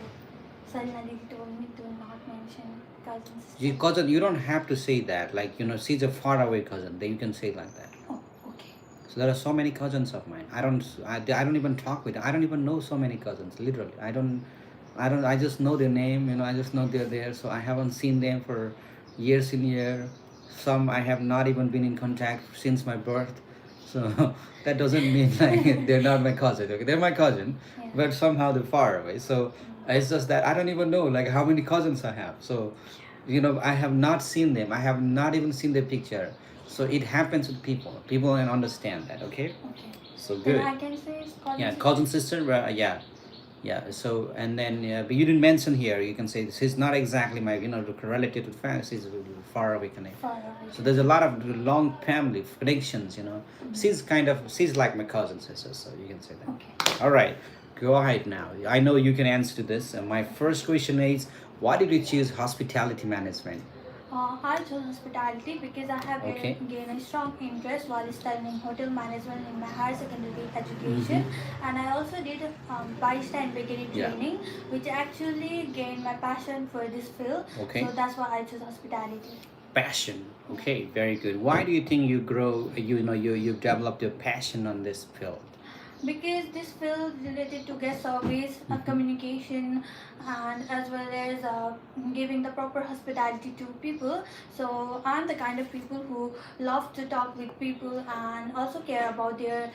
Salina told me to not mention cousins. Your cousin, you don't have to say that. Like, she's a far away cousin. Then you can say like that. Oh, okay. So there are so many cousins of mine. I don't even talk with them. I don't even know so many cousins. Literally, I just know their name. I just know they're there. So I haven't seen them for years and years. Some I have not even been in contact since my birth. So that doesn't mean like they're not my cousin. Okay, they're my cousin, but somehow they're far away. So it's just that I don't even know like how many cousins I have. So, I have not seen them. I have not even seen their picture. So it happens with people. People can understand that. Okay. Okay. So Then good. I can say it's cousin Yeah, sister. cousin sister. Yeah. So and then but you didn't mention here. You can say this is not exactly my relative to family. She's a little far away connection. Far away. So there's a lot of long family connections. She's like my cousin sister. So you can say that. Okay. All right, go ahead now. I know you can answer to this. My first question is, why did you choose hospitality management? I chose hospitality because I have Okay. gained a strong interest while studying hotel management in my higher secondary education, and I also did barista and bakery Yeah. training, which actually gained my passion for this field. Okay. So that's why I chose hospitality. Passion. Okay, very good. Why do you think you developed your passion on this field? Because this field related to guest service, communication, and as well as giving the proper hospitality to people. So I'm the kind of people who love to talk with people and also care about their.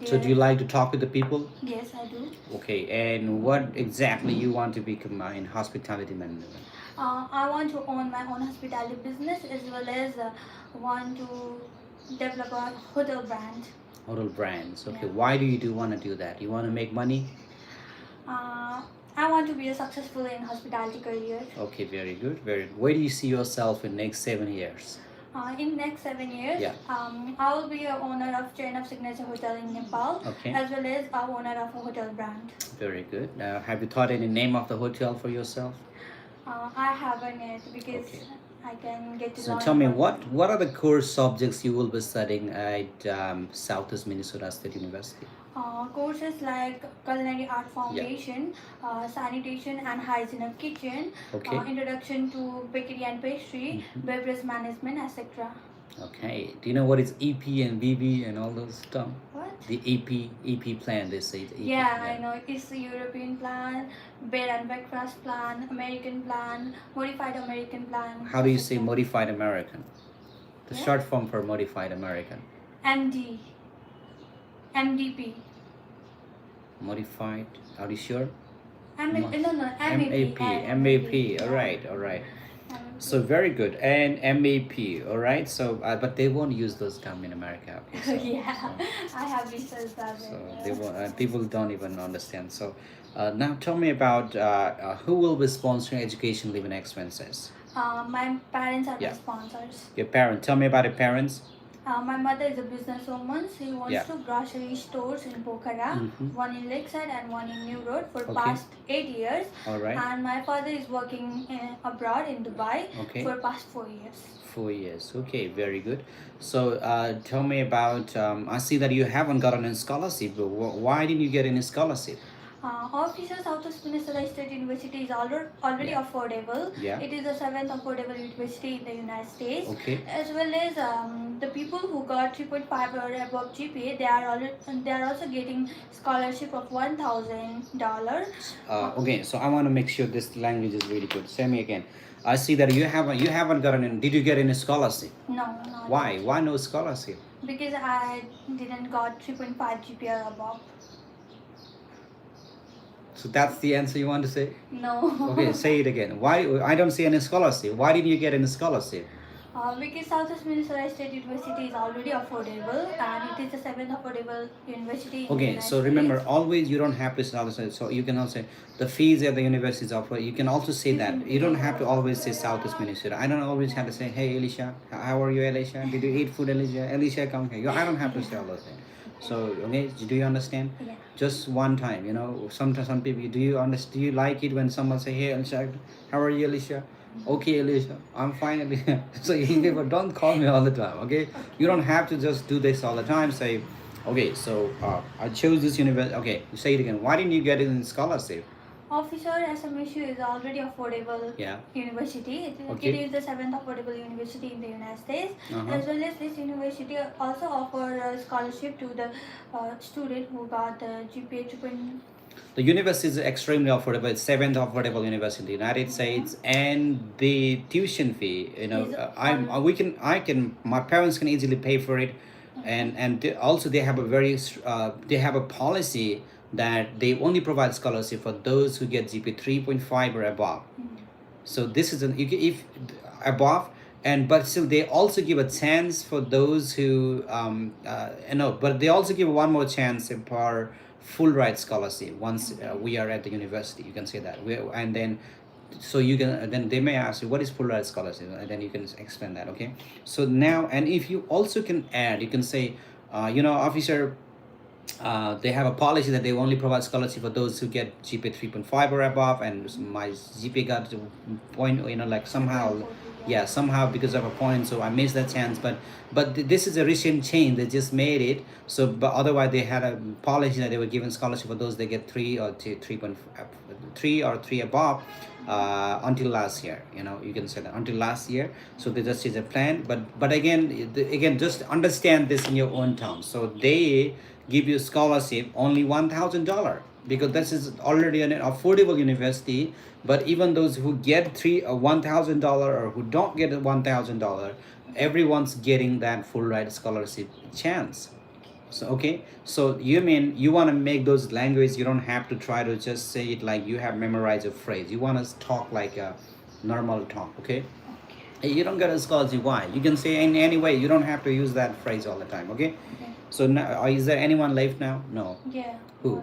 So do you like to talk with the people? Yes, I do. Okay, and what exactly you want to become in hospitality management? I want to own my own hospitality business as well as want to develop a hotel brand. Hotel brands. Okay, Yeah. why do you want to do that? You want to make money? I want to be a successful in hospitality career. Okay, very good, very good. Where do you see yourself in next 7 years? In next 7 years, Yeah. I will be a owner of chain of signature hotel in Nepal, Okay. as well as a owner of a hotel brand. Very good. Now, have you thought any name of the hotel for yourself? I haven't yet because Okay. I can get to So learn tell me, about what are the core subjects you will be studying at Southeast Minnesota State University? courses like culinary art foundation, sanitation and hygiene of kitchen, Okay. introduction to bakery and pastry, beverage management, etc. Okay. Do you know what is EP and BB and all those stuff? What? The EP plan, they say. The EP, Yeah, I know. It's the European plan, bed and breakfast plan, American plan, modified American plan. How do you etc. say modified American? The Yeah. short form for modified American. MD, MDP. Modified. Are you sure? No, MAP. MAP. All right. All right. So very good. And MAP. All right. So but they won't use those terms in America. Okay, so, yeah, I have researched that. so they won't. People don't even understand. So now tell me about who will be sponsoring education living expenses. My parents are Yeah. the sponsors. Your parents. Tell me about your parents. My mother is a businesswoman. She owns Yeah. 2 grocery stores in Pokhara, one in Lakeside and one in New Road for Okay. past 8 years. All right. And my father is working abroad in Dubai Okay. for past 4 years. 4 years. Okay, very good. So tell me about. I see that you haven't gotten a scholarship. But why didn't you get any scholarship? Official Southwest Minnesota State University is already Yeah. affordable. Yeah. It is the 7th affordable university in the United States. Okay. As well as the people who got 3.5 or above GPA, they are also getting scholarship of $1,000. Okay, so I want to make sure this language is really good. Say me again. I see that you haven't gotten any. Did you get any scholarship? No, not Why? Why no scholarship? because I didn't got 3.5 GPA or above. So that's the answer you want to say? No. Okay, say it again. Why? I don't see any scholarship. Why didn't you get any scholarship? Because Southwest Minnesota State University is already affordable and it is the 7th affordable university in the Okay, United so remember, States. always you don't have to say. So you can also say the fees at the university is offered. You can also say that. You don't have to always say Southeast Minnesota. I don't always have to say, hey Alicia, how are you, Alicia? Did you eat food, Alicia? Alicia, come here. I don't have to say all those things. So okay, do you understand? Yeah. Just one time, Sometimes some people, do you understand? Do you like it when someone say, hey Alicia, how are you, Alicia? Okay, Alicia, I'm fine, Alicia. So you people don't call me all the time, okay? You don't have to just do this all the time. Say, okay, so I chose this university. Okay, say it again. Why didn't you get it in scholarship? Officer SMSU is already affordable Yeah. university. Okay. It is the 7th affordable university in the United States. Uh-huh. As well as this university also offers a scholarship to the student who got the GPA 2.0. The university is extremely affordable. It's 7th affordable university in the United States, and the tuition fee. My parents can easily pay for it, and they have a they have a policy that they only provide scholarship for those who get GPA 3.5 or above. So this is if above, and but still they also give a chance for those who but they also give one more chance for full ride scholarship once we are at the university, you can say that and then so you can then they may ask you what is full ride scholarship, and then you can explain that. Okay, so now, and if you also can add, you can say officer, they have a policy that they only provide scholarship for those who get GPA 3.5 or above, and my GPA got to point, like somehow, yeah, somehow because of a point, so I missed that chance. But this is a recent change, they just made it. So but otherwise they had a policy that they were giving scholarship for those they get 3 or 3 or 3 above, until last year, you can say that until last year. So they just is a plan, but again just understand this in your own terms. So they give you scholarship only $1,000 because this is already an affordable university. But even those who get $1,000 or who don't get $1,000, everyone's getting that full ride scholarship chance. So okay, so you mean you want to make those language, you don't have to try to just say it like you have memorized a phrase, you want to talk like a normal talk. Okay, you don't get a scholarship, why? You can say in any way, you don't have to use that phrase all the time. Okay, so now, is there anyone left now? No. Yeah. Who?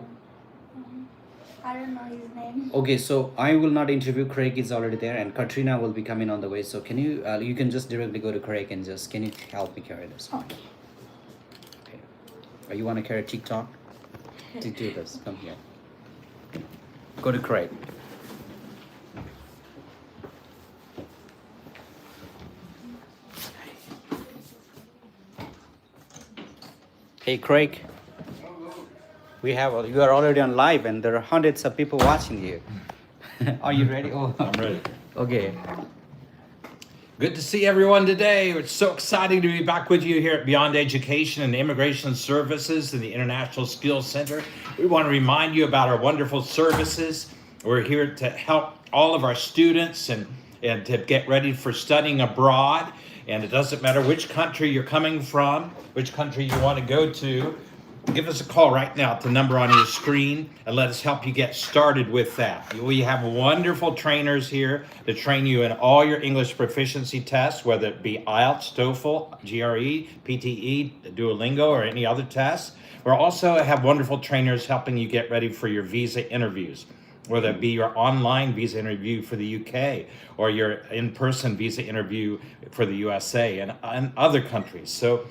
I don't know his name. Okay, so I will not interview Craig, is already there, and Katrina will be coming on the way. So can you you can just directly go to Craig and just, can you help me carry this? Okay. Okay. Or you want to carry TikTok? To do this, come here. Go to Craig. Hey Craig, you are already on live and there are hundreds of people watching you. Are you ready? Oh, I'm ready. okay. Good to see everyone today. It's so exciting to be back with you here at Beyond Education and Immigration Services in the International Skills Center. We want to remind you about our wonderful services. We're here to help all of our students and to get ready for studying abroad. And it doesn't matter which country you're coming from, which country you want to go to. Give us a call right now at the number on your screen and let us help you get started with that. We have wonderful trainers here to train you in all your English proficiency tests, whether it be IELTS, TOEFL, GRE, PTE, Duolingo, or any other tests. We also have wonderful trainers helping you get ready for your visa interviews, whether it be your online visa interview for the UK or your in-person visa interview for the USA and other countries. So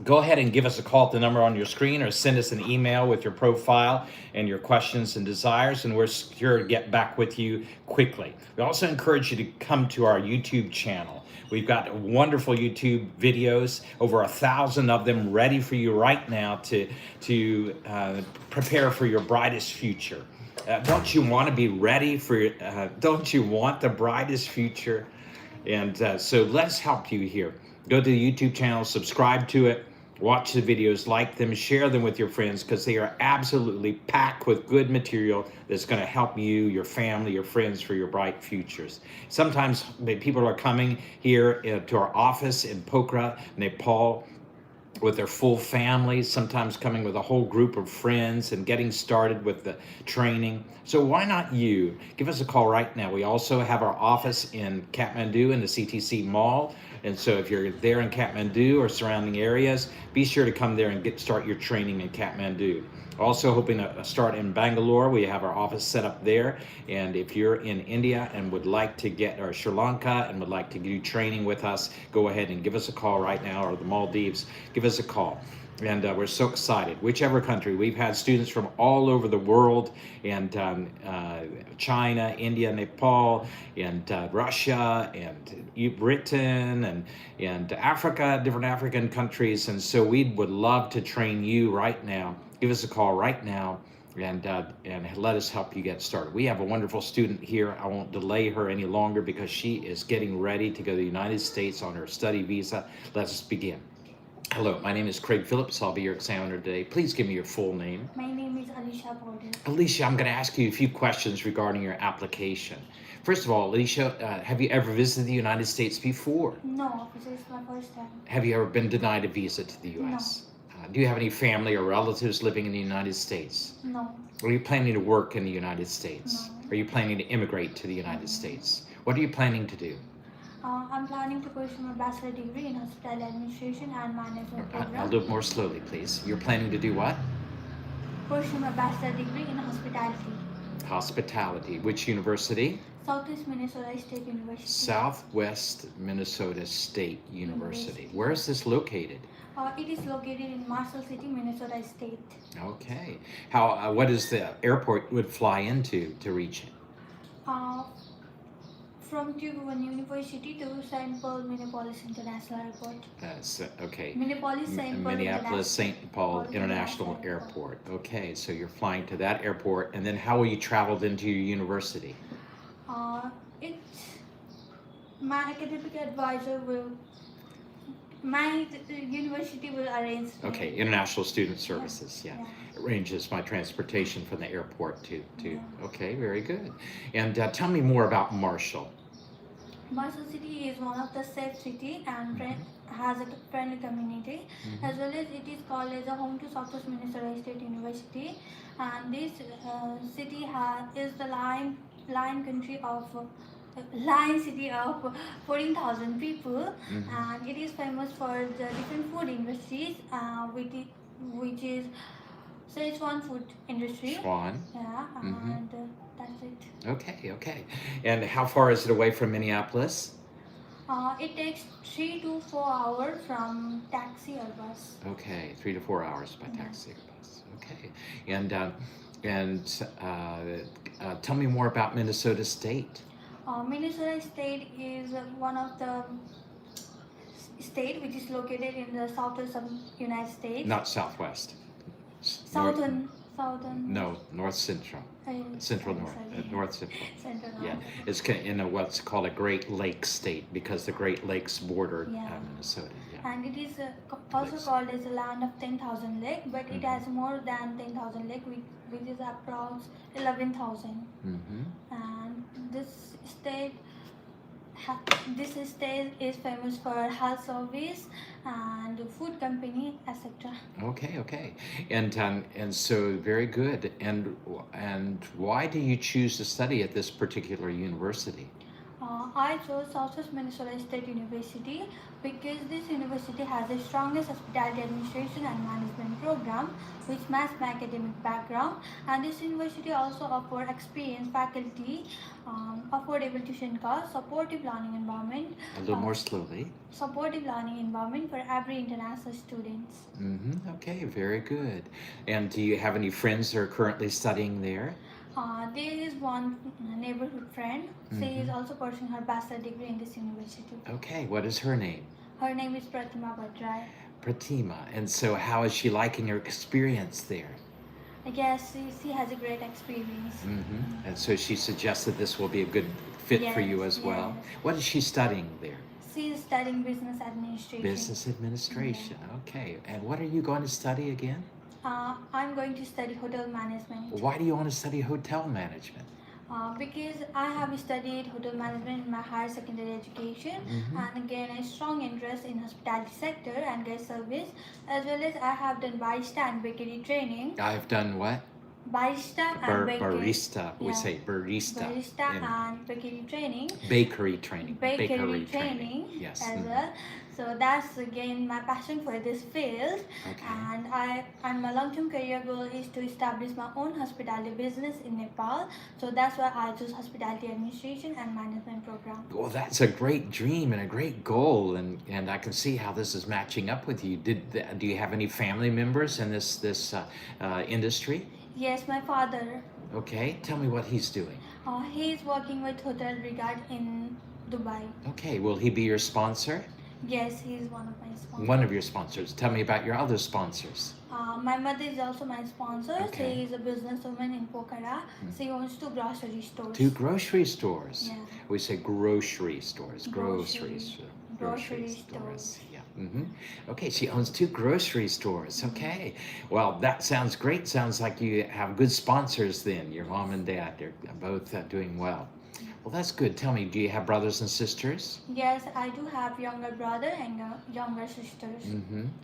go ahead and give us a call at the number on your screen or send us an email with your profile and your questions and desires, and we're sure to get back with you quickly. We also encourage you to come to our YouTube channel. We've got wonderful YouTube videos, over 1,000 of them ready for you right now to prepare for your brightest future. Don't you want to be ready for, don't you want the brightest future? And so let's help you here. Go to the YouTube channel, subscribe to it, watch the videos, like them, share them with your friends, because they are absolutely packed with good material that's going to help you, your family, your friends for your bright futures. Sometimes people are coming here to our office in Pokhara, Nepal, with their full families, sometimes coming with a whole group of friends and getting started with the training. So why not you? Give us a call right now. We also have our office in Kathmandu in the CTC Mall. And so if you're there in Kathmandu or surrounding areas, be sure to come there and start your training in Kathmandu. Also hoping to start in Bangalore. We have our office set up there. And if you're in India and would like to get, or Sri Lanka and would like to do training with us, go ahead and give us a call right now, or the Maldives, give us a call. And we're so excited. Whichever country, we've had students from all over the world, and China, India, Nepal, and Russia, and Britain, and Africa, different African countries. And so we would love to train you right now. Give us a call right now and let us help you get started. We have a wonderful student here. I won't delay her any longer because she is getting ready to go to the United States on her study visa. Let's begin. Hello, my name is Craig Phillips. I'll be your examiner today. Please give me your full name. My name is Alicia Borden. Alicia, I'm going to ask you a few questions regarding your application. First of all, Alicia, have you ever visited the United States before? No, this is my first time. Have you ever been denied a visa to the U.S.? Do you have any family or relatives living in the United States? No. Are you planning to work in the United States? No. Are you planning to immigrate to the United States? What are you planning to do? I'm planning to pursue my bachelor degree in hospitality administration and management A program. little more slowly, please. You're planning to do what? Pursue my bachelor degree in hospitality. Hospitality. Which university? Southeast Minnesota State University. Southwest Minnesota State University. Where is this located? It is located in Marshall City, Minnesota State. Okay. How? What is the airport would fly into to reach it? From Tubman University to St. Paul Minneapolis International Airport. Okay. Minneapolis St. Paul International Airport. Okay, so you're flying to that airport, and then how will you travel into your university? My academic advisor will. My university will arrange. Okay, International Student Services. Yeah. Arranges my transportation from the airport to. Okay, very good. And tell me more about Marshall. Marshall City is one of the safe city and has a friendly community, as well as it is called as a home to Southwest Minnesota State University. And this city is the lion city of 14,000 people, and it is famous for the different food industries, which is Szechuan food industry. Schwan. Yeah, and that's it. Okay. And how far is it away from Minneapolis? It takes 3 to 4 hours from taxi or bus. Okay, 3 to 4 hours by taxi or bus. Okay, and tell me more about Minnesota State. Minnesota State is one of the state which is located in the southwest of United States. Not Southwest. Southern. No, North Central. Central North. North Central. Central Yeah, North. it's in what's called a Great Lakes state because the Great Lakes border Minnesota. Yeah. And it is also called as a land of 10,000 lake, but it has more than 10,000 lake, which is approx 11,000. And this state is famous for health service and food company, etc. Okay, and so very good. And why do you choose to study at this particular university? I chose Southwest Minnesota State University because this university has the strongest hospitality administration and management program with mass academic background, and this university also offers experienced faculty, affordable tuition costs, supportive learning environment. A little more slowly. Supportive learning environment for every international students. Okay, very good. And do you have any friends that are currently studying there? There is one neighborhood friend. She is also pursuing her bachelor degree in this university. Okay, what is her name? Her name is Pratima Bhattrai. Pratima. And so how is she liking her experience there? I guess she has a great experience. And so she suggested this will be a good fit for you as well. What is she studying there? She is studying business administration. Business administration. Okay. And what are you going to study again? I'm going to study hotel management. Why do you want to study hotel management? Because I have studied hotel management in my higher secondary education, and again a strong interest in hospitality sector and guest service, as well as I have done barista and bakery training. I've done what? Barista and bakery. Barista. We say barista. Barista and bakery training. Bakery training. Bakery training. Yes. As well. So that's again my passion for this field. Okay. And my long-term career goal is to establish my own hospitality business in Nepal. So that's why I chose hospitality administration and management program. Well, that's a great dream and a great goal, and I can see how this is matching up with you. Do you have any family members in this industry? Yes, my father. Okay, tell me what he's doing. He is working with Hotel Regard in Dubai. Okay, will he be your sponsor? Yes, he is one of my sponsors. One of your sponsors. Tell me about your other sponsors. My mother is also my sponsor. Okay. She is a businesswoman in Pokhara. She owns 2 grocery stores. 2 grocery stores. Yeah. We say grocery stores. Grocery Grocery stores. Yeah. Okay, she owns 2 grocery stores. Okay. Well, that sounds great. Sounds like you have good sponsors then. Your mom and dad, they're both doing well. Well, that's good. Tell me, do you have brothers and sisters? Yes, I do have younger brother and younger sisters.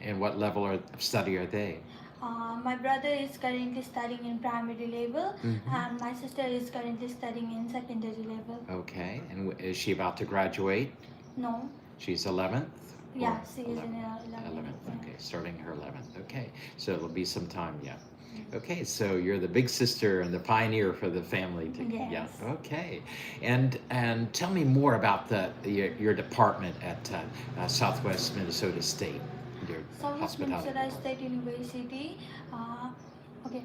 And what level of study are they? My brother is currently studying in primary level, and my sister is currently studying in secondary level. Okay. And is she about to graduate? No. She's 11th? Yeah, Or she is in 11th. 11th. Okay, starting her 11th. Okay, so it'll be some time yet. Okay, so you're the big sister and the pioneer for the family. Yes. Yeah. Okay, and tell me more about your department at Southwest Minnesota State. Your Southwest hospitality. Minnesota State University. Okay,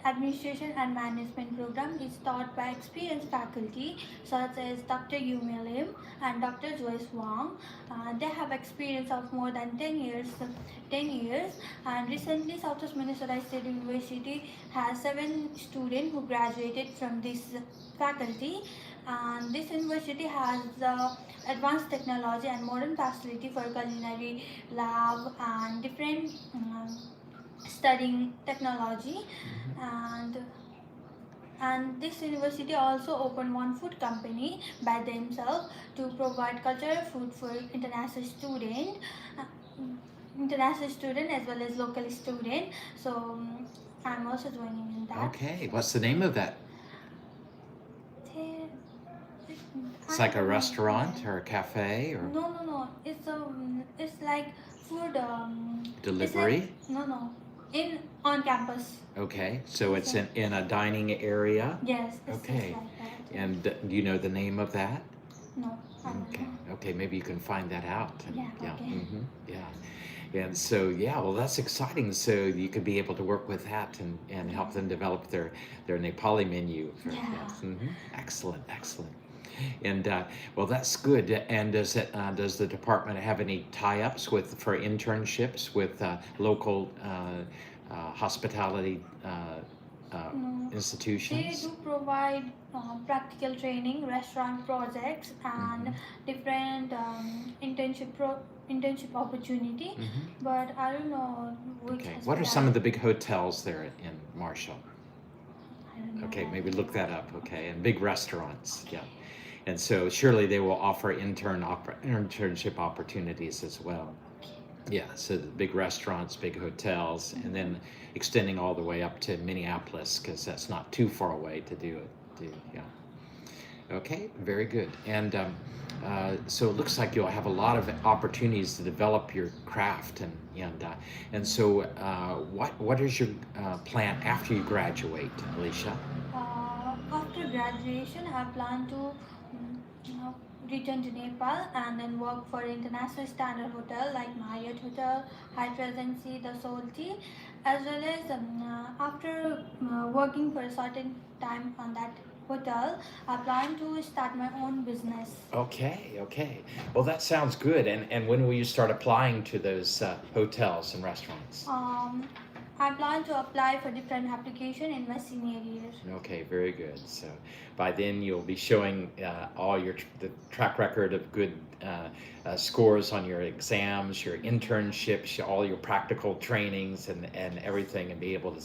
Administration and Management program is taught by experienced faculty such as Dr. Yu Lim and Dr. Joyce Wang. They have experience of more than 10 years. And recently Southwest Minnesota State University has 7 students who graduated from this faculty. And this university has advanced technology and modern facility for culinary lab and different studying technology. And this university also opened one food company by themselves to provide cultural food for uh, international student as well as local student. So I'm also joining in that. Okay, what's the name of that? They- It's I like a don't know. restaurant or a cafe or No. It's like food. delivery? It's like, no. On campus. Okay, so it's in a dining area. Yes. It's Okay. like that. And do you know the name of that? No. I don't Okay. know. Okay, maybe you can find that out. And, Yeah, okay. Yeah. And so, yeah, well, that's exciting. So you could be able to work with that and help them develop their Nepali menu. Yeah. Yes. Excellent. And well, that's good. And does the department have any tie-ups for internships with local hospitality No. They institutions? do provide practical training, restaurant projects, and different internship opportunity. But I don't know which. Okay. What are some of the big hotels there in Marshall? I don't know. Okay, maybe look that up. Okay, and big restaurants. Yeah. And so surely they will offer internship opportunities as well. Yeah, so the big restaurants, big hotels, and then extending all the way up to Minneapolis because that's not too far away to do it. Yeah. Okay, very good. And so it looks like you'll have a lot of opportunities to develop your craft, and so what is your plan after you graduate, Alicia? After graduation, I plan to return to Nepal and then work for international standard hotel like Marriott Hotel, High Regency, the Solti, as well as after working for a certain time on that hotel, I plan to start my own business. Okay. Well, that sounds good. And when will you start applying to those hotels and restaurants? I plan to apply for different application in my senior year. Okay, very good. So by then you'll be showing all the track record of good scores on your exams, your internships, all your practical trainings and everything, and be able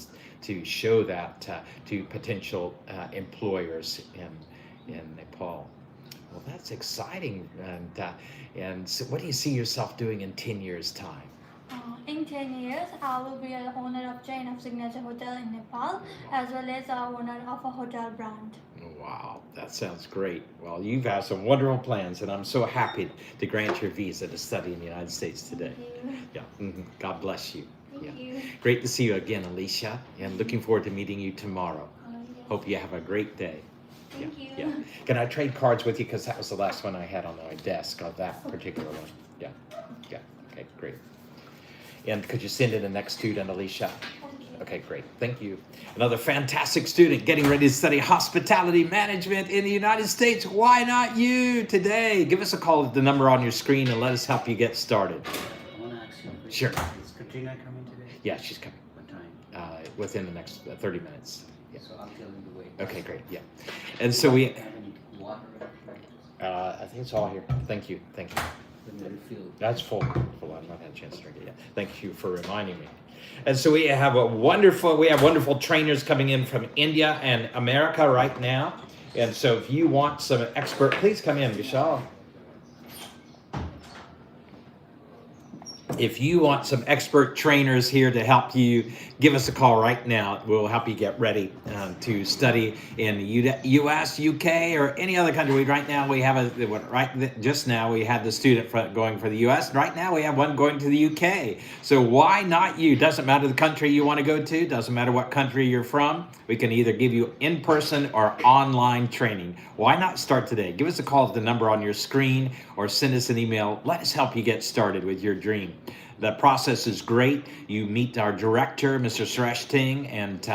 to show that to potential employers in Nepal. Well, that's exciting. And so what do you see yourself doing in 10 years' time? In 10 years, I will be an owner of chain of Signature Hotel in Nepal, as well as a owner of a hotel brand. Wow, that sounds great. Well, you've had some wonderful plans, and I'm so happy to grant your visa to study in the United States today. Thank you. Yeah, God bless you. Thank you. Great to see you again, Alicia, and looking forward to meeting you tomorrow. Yes. Hope you have a great day. Thank you. Yeah. Can I trade cards with you? Because that was the last one I had on my desk, of that particular one. Yeah. Okay, great. And could you send in the next student, Alicia? Okay, great. Thank you. Another fantastic student getting ready to study hospitality management in the United States. Why not you today? Give us a call at the number on your screen and let us help you get started. I want to ask you a question. Sure. Is Katrina coming today? Yeah, she's coming What time? within the next 30 minutes. Yeah. So I'll tell him to wait. Okay, great. Yeah. And so we, Have any water? I think it's all here. Thank you. When they refill. That's full. I've not had a chance to drink it yet. Thank you for reminding me. And so we have wonderful trainers coming in from India and America right now. And so if you want some expert, please come in, Vishal. if you want some expert trainers here to help you, give us a call right now. We'll help you get ready to study in the U.S., U.K., or any other country. Right now we have just now we had the student going for the U.S. Right now we have one going to the U.K. So why not you? Doesn't matter the country you want to go to. Doesn't matter what country you're from. We can either give you in-person or online training. Why not start today? Give us a call at the number on your screen or send us an email. Let us help you get started with your dream. The process is great. You meet our director, Mr. Suresh Ting, and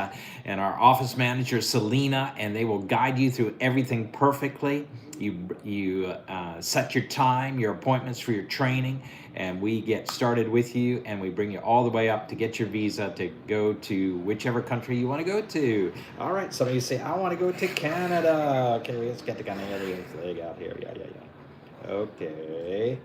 our office manager, Selena, and they will guide you through everything perfectly. You set your time, your appointments for your training, and we get started with you, and we bring you all the way up to get your visa to go to whichever country you want to go to. All right, some of you say, I want to go to Canada. Okay, let's get the Canadian flag out here. Yeah. Okay.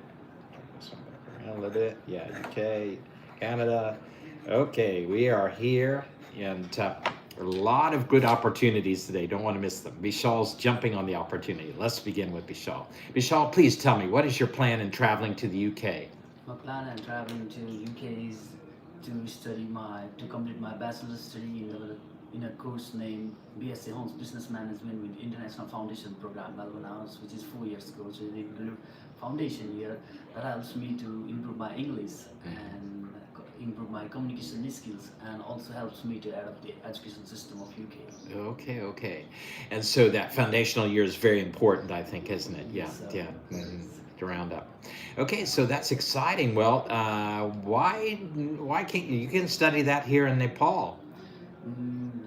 A little bit, yeah, UK, Canada. Okay, we are here, and a lot of good opportunities today. Don't want to miss them. Vishal's jumping on the opportunity. Let's begin with Vishal. Vishal, please tell me, what is your plan in traveling to the UK? My plan in traveling to UK is to complete my bachelor's study in a course named BSc Homes Business Management with International Foundation Program, Melbourne House, which is 4 years course. So they include foundation year that helps me to improve my English and improve my communication skills, and also helps me to adapt the education system of UK. Okay. And so that foundational year is very important, I think, isn't it? Yeah. To round up. Okay, so that's exciting. Well, why can't you can study that here in Nepal?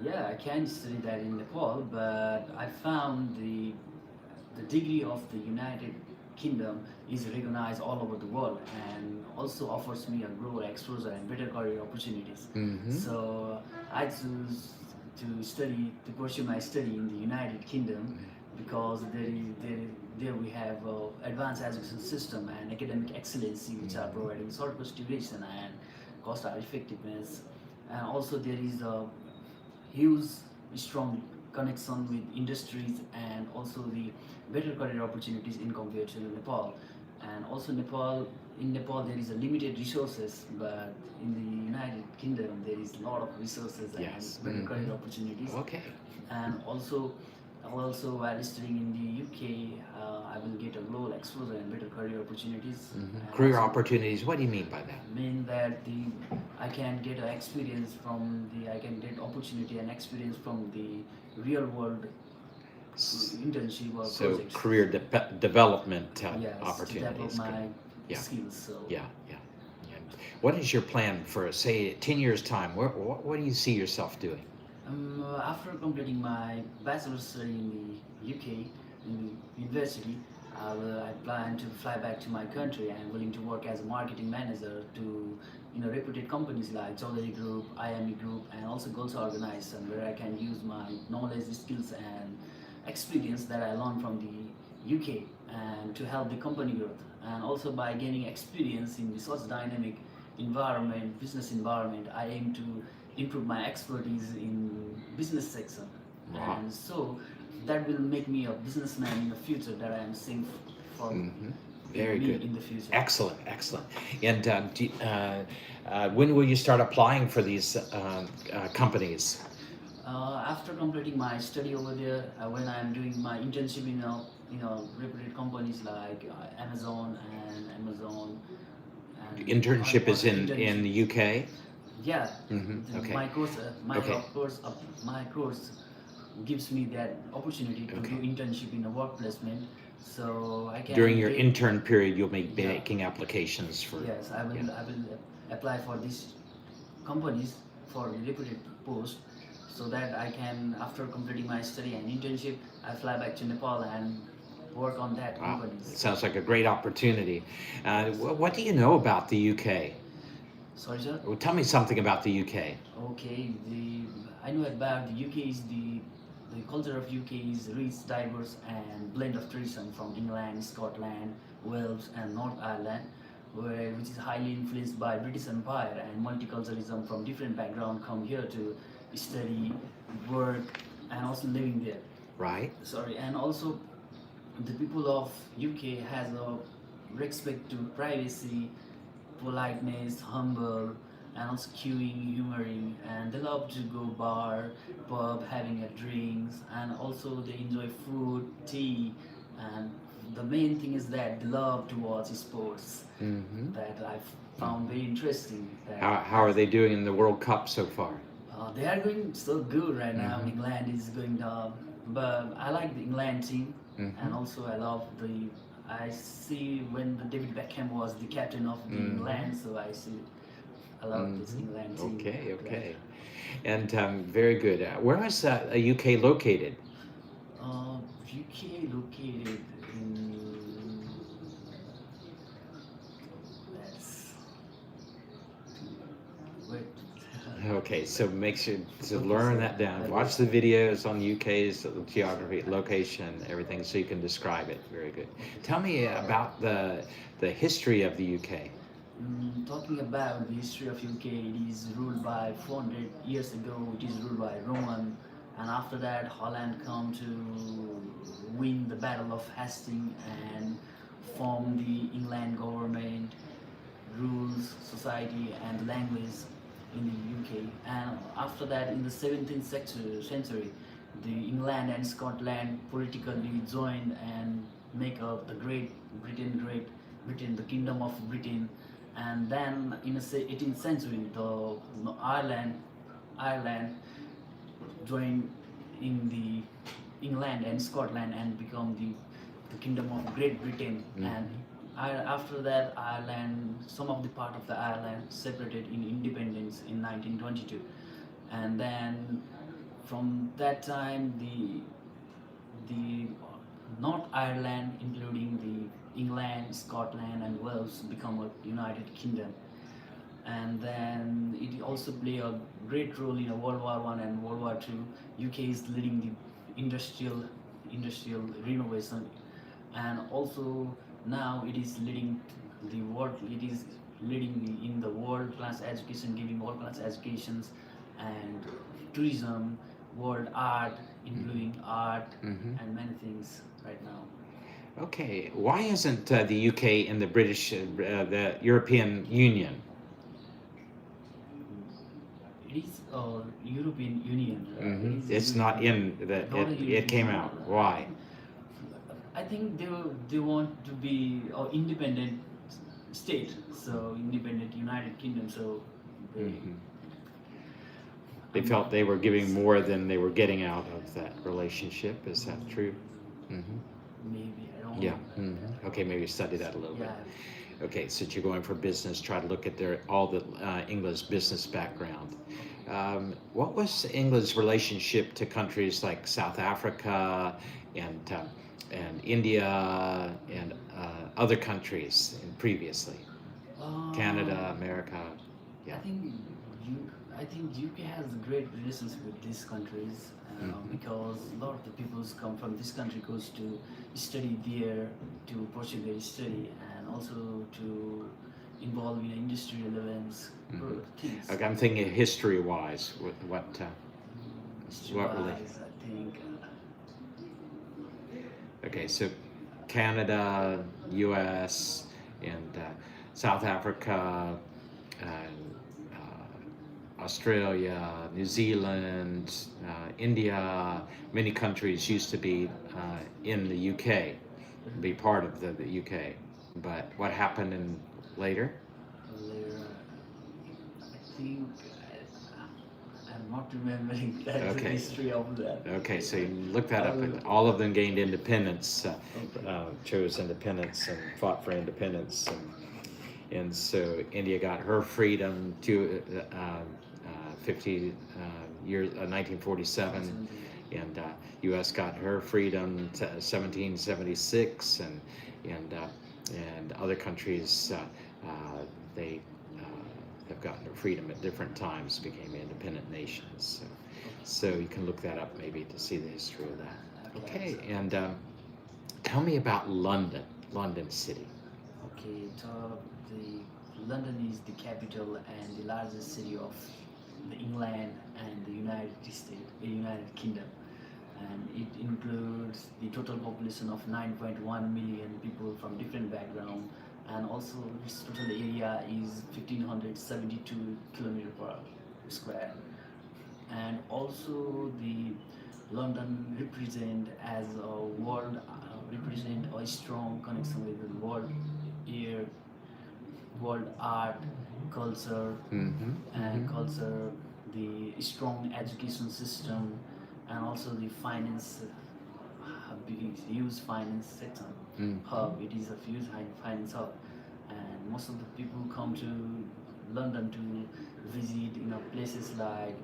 Yeah, I can study that in Nepal, but I found the degree of the United Kingdom is recognized all over the world and also offers me a global exposure and better career opportunities. So I choose to pursue my study in the United Kingdom because there we have advanced education system and academic excellency, which are providing short course duration and cost effectiveness, and also there is a huge strong connection with industries and also the better career opportunities in compared to Nepal. And also in Nepal there is a limited resources, but in the United Kingdom there is a lot of resources and better career opportunities. Okay. And also while studying in the UK, I will get a global exposure and better career opportunities. Career opportunities, what do you mean by that? Mean that I can get opportunity and experience from the real world internship or So projects. career development Yes, opportunities. to develop my Yeah. skills. So Yeah. What is your plan for, say, 10 years' time? What do you see yourself doing? after completing my bachelor's study in the UK in university, I plan to fly back to my country and willing to work as a marketing manager to reputed companies like Chaudhary Group, IME Group, and also Gulf Organization, where I can use my knowledge, skills, and experience that I learned from the UK and to help the company growth. And also by gaining experience in such dynamic business environment, I aim to improve my expertise in business section. And so that will make me a businessman in the future that I am seeing for Very me good. in the future. Excellent. And when will you start applying for these companies? After completing my study over there, when I am doing my internship in reputed companies like Amazon. And Internship is in the UK? Yeah. Okay. My course gives me that opportunity to do internship in a work placement, so I can. During your intern period, you'll be making applications for. Yes, I will apply for these companies for the reputed post, so that I can, after completing my study and internship, I fly back to Nepal and work on that companies. It sounds like a great opportunity. What do you know about the UK? Sorry, sir? Well, tell me something about the UK. Okay, I know about the UK is the culture of UK is rich, diverse, and blend of tradition from England, Scotland, Wales, and North Ireland, which is highly influenced by British Empire, and multiculturalism from different backgrounds come here to study, work, and also living there. Right. Sorry, and also the people of UK has a respect to privacy politeness, humble, and also queuing, humoring, and they love to go bar, pub, having a drinks, and also they enjoy food, tea, and the main thing is that they love to watch sports. Hmm. That I found very interesting. That How are they doing in the World Cup so far? they are going so good right now. Mhm. England is going down, but I like the England team, and Mhm. also I love the. I see when the David Beckham was the captain of the Mhm. England, so I love this Mhm. England team. Okay, okay. And very good. Where is UK located? UK located in. Let's wait. Okay, so make sure to Okay, learn so that down. I Watch the videos on UK's geography, location, everything, so you can describe it. Very good. Tell me about the history of the UK. Talking about the history of UK, it is ruled by 400 years ago. It is ruled by Roman, and after that, Holland come to win the Battle of Hastings and form the England government, rules, society, and language in the UK. And after that, in the 17th century, the England and Scotland politically joined and make up the Great Britain, the Kingdom of Britain. And then in the 18th century, the Ireland joined in the England and Scotland and become the Kingdom of Great Britain. And after that, Ireland, some of the part of the Ireland separated in independence in 1922, and then from that time the North Ireland, including the England, Scotland, and Wales, become a United Kingdom. And then it also play a great role in World War One and World War Two. UK is leading the industrial renovation, and also now it is leading the world. It is leading in the world class education, giving world class educations and tourism, world art, including art Mhm. and many things right now. Okay, why isn't the UK in the the European Union? It is European Union. Hmm. It is It's not European, in the. not a It came European out. Union. Why? I think they want to be independent state, so independent United Kingdom. So they. Mhm. They I'm felt not- they were giving more than they were getting out of that relationship. Is that true? Hmm. Maybe I don't Yeah. know. Hmm. Okay, maybe study that a little Yeah. bit. Okay, since you're going for business, try to look at all the England's business background. What was England's relationship to countries like South Africa and India and other countries previously? Canada, America. I Yeah. think you. I think UK has a great relations with these countries because a lot of the people who come from this country goes to study there to pursue their study and also to involve in industry relevance things. Okay, I'm thinking history-wise. What really? History-wise, I think. Okay, so Canada, U.S., and South Africa, and Australia, New Zealand, India, many countries used to be in the UK, be part of the UK. But what happened later? Later, I think I'm not remembering that the Okay. history of that. Okay, so you look that up. And all of them gained independence, chose independence, and fought for independence. And so India got her freedom to 50 years, 1947, and U.S. got her freedom to 1776, and other countries they have gotten their freedom at different times, became independent nations. So you can look that up maybe to see the history of that. Okay, and tell me about London City. Okay, so the London is the capital and the largest city of the England and the United Kingdom, and it includes the total population of 9.1 million people from different backgrounds, and also its total area is 1572 kilometer per square. And also the London represent a strong connection with the world air, world art, culture, Mm-hmm. and culture, the strong education system, and also the finance, huge finance sector Mm. hub. It is a huge finance hub, and most of the people come to London to visit, places like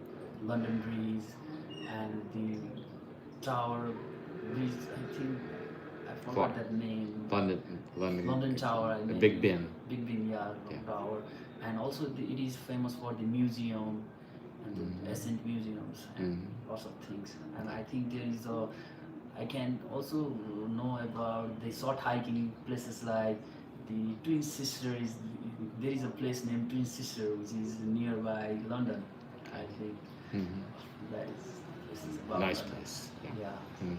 London Bridge and the Tower Bridge. I think I forgot Clock. that name. London. London Tower. The Big Ben. Big Ben, yeah, Yeah. Tower, and also it is famous for the museum and the Mhm. ancient museums and Mhm. lots of things. And I think there is a. I can also know about the short hiking places like the Twin Sisters. There is a place named Twin Sister which is nearby London. I think Mhm. that is this is about Nice London. place. Yeah. Mhm.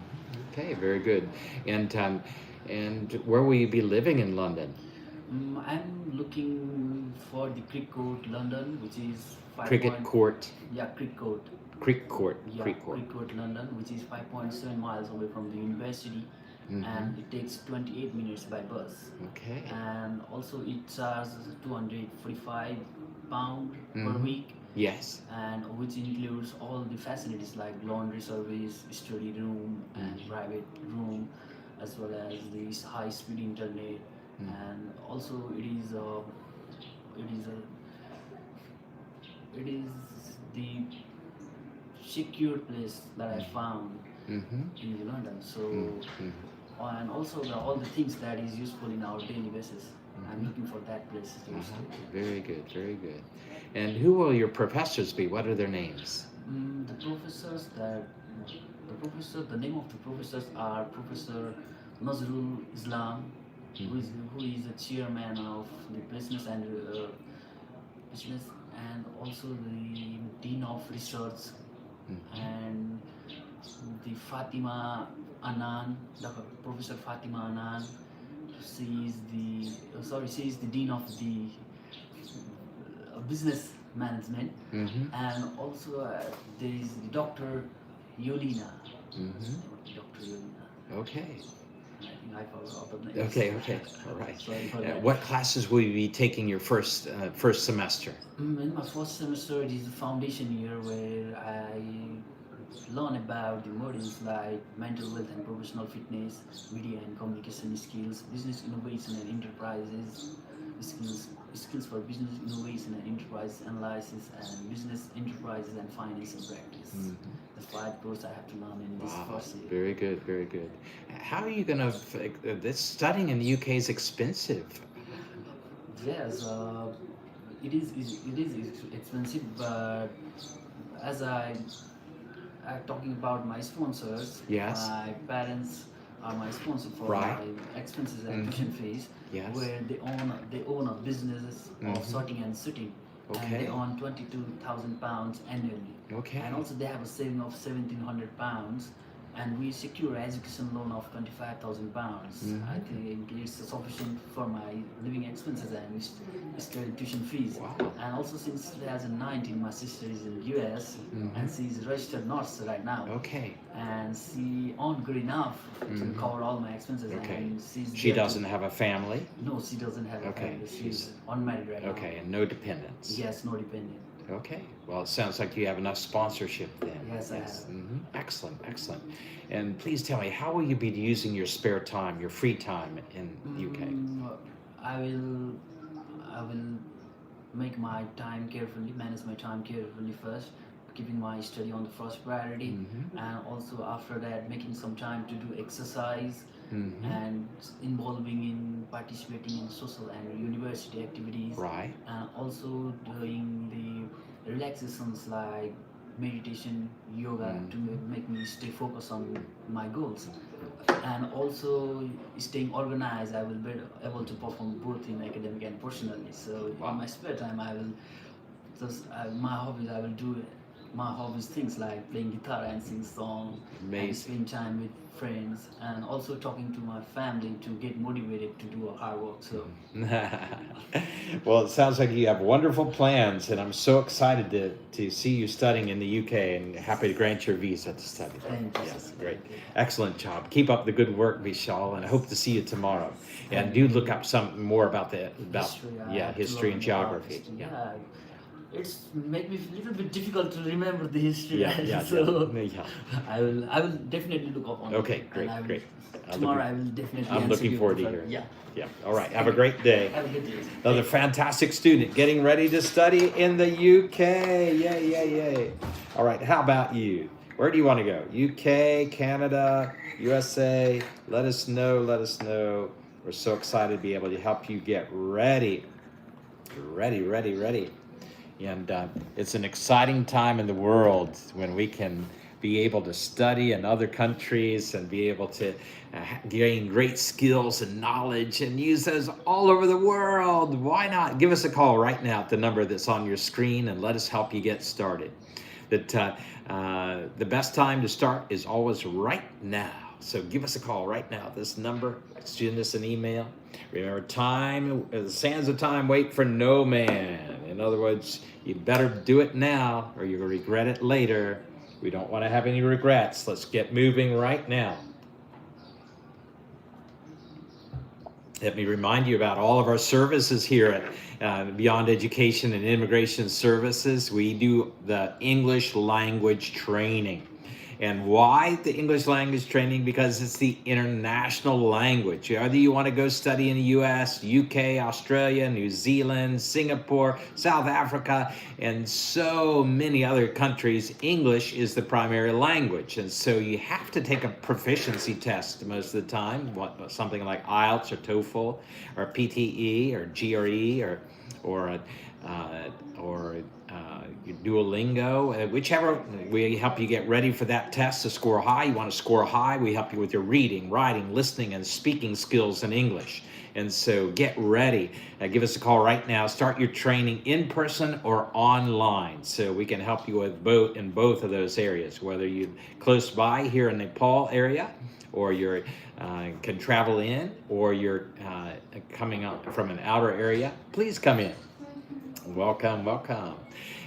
Okay, very good. And where will you be living in London? I'm looking for the Creek Court, London, which is Cricket Court. Yeah, Creek Court. Creek Court. Yeah, Creek Court. Creek Court, London, which is 5.7 miles away from the university, Mhm. and it takes 28 minutes by bus. Okay. And also it charges £245 per Mhm. week, Yes. and which includes all the facilities like laundry service, study room, and private room, as well as the high-speed internet. And also it is the secure place that I found Mm-hmm. in London. So Mm-hmm. and also all the things that is useful in our daily basis. I'm looking for that place to stay. Very good. Very good. And who will your professors be? What are their names? The professors the name of the professors are Professor Nazrul Islam, who is the chairman of the business, and also the dean of research, and the Professor Fatima Anand. She is the dean of the business management, Mm-hmm. and also there is the Dr. Yolina. Mm-hmm. Dr. Yolina. Okay. I think I forgot the names. Okay. All right. Sorry for that. What classes will you be taking your first semester? In my first semester, it is the foundation year where I learn about the modules like mental health and professional fitness, media and communication skills, business innovation and enterprises skills for business innovation and enterprise analysis, and business enterprises and finance and practice. The 5 courses I have to learn in this first year. Very good. Very good. How are you going to? This studying in the UK is expensive. Yes, it is expensive, but as I'm talking about my sponsors, Yes. my parents are my sponsor for Right. my expenses and tuition fees, Yes. where they own a business of sorting and sooting, and Okay. they earn £22,000 annually. Okay. And also they have a saving of £1,700, and we secure education loan of £25,000. I think it's sufficient for my living expenses and study tuition fees. Wow. And also since 2019, my sister is in US, and she's a registered nurse right now. Okay. And she earned good enough to cover all my expenses. Okay. And She there doesn't have a family. No, she doesn't have a Okay. family. She's unmarried right now. Okay, and no dependents. Yes, no dependent. Okay. Well, it sounds like you have enough sponsorship then. Yes, I have. Mhm. Excellent. Excellent. And please tell me, how will you be using your spare time, your free time in UK? I will make my time carefully, manage my time carefully first, keeping my study on the first priority, and also after that making some time to do exercise and involving in participating in social and university activities, Right. and also doing the relaxations like meditation, yoga to make me stay focused on my goals. And also staying organized, I will be able to perform both in academic and personally. So in my spare time, I will my hobbies, I will do my hobbies, things like playing guitar and sing song, and Amazing. spend time with friends, and also talking to my family to get motivated to do a hard work. So Well, it sounds like you have wonderful plans, and I'm so excited to see you studying in the UK, and happy to grant your visa to study there. thank you. Yes, Sir. great. Thank you. Excellent job. Keep up the good work, Vishal, and I hope to see you tomorrow. And do look up something more about History, I yeah, have to history learn and about geography. history. Yeah. Yeah, it's make me a little bit difficult to remember the history. Yeah, So yeah. I will definitely look up on it. Okay, great, and I will, great. Tomorrow I will definitely. I'm answer looking you forward to the- hearing. Yeah. Yeah. All right. Have a great day. Have a good day. Another fantastic student getting ready to study in the UK. Yay, yay, yay. All right. How about you? Where do you want to go? UK, Canada, USA? Let us know. Let us know. We're so excited to be able to help you get ready. Ready, ready, ready. And it's an exciting time in the world when we can be able to study in other countries and be able to gain great skills and knowledge and use those all over the world. Why not? Give us a call right now at the number that's on your screen and let us help you get started. The best time to start is always right now. So give us a call right now. This number, send us an email. Remember, time, the sands of time wait for no man. In other words, you better do it now or you'll regret it later. We don't want to have any regrets. Let's get moving right now. Let me remind you about all of our services here at Beyond Education and Immigration Services. We do the English language training. And why the English language training? Because it's the international language. Whether you want to go study in the US, UK, Australia, New Zealand, Singapore, South Africa, and so many other countries, English is the primary language. And so you have to take a proficiency test most of the time, something like IELTS or TOEFL or PTE or GRE or Duolingo, whichever. We help you get ready for that test to score high. You want to score high, we help you with your reading, writing, listening, and speaking skills in English. And so get ready. Give us a call right now. Start your training in person or online, so we can help you with both of those areas, whether you're close by here in Nepal area, or you're can travel in, or you're coming up from an outer area. Please come in. Welcome, welcome.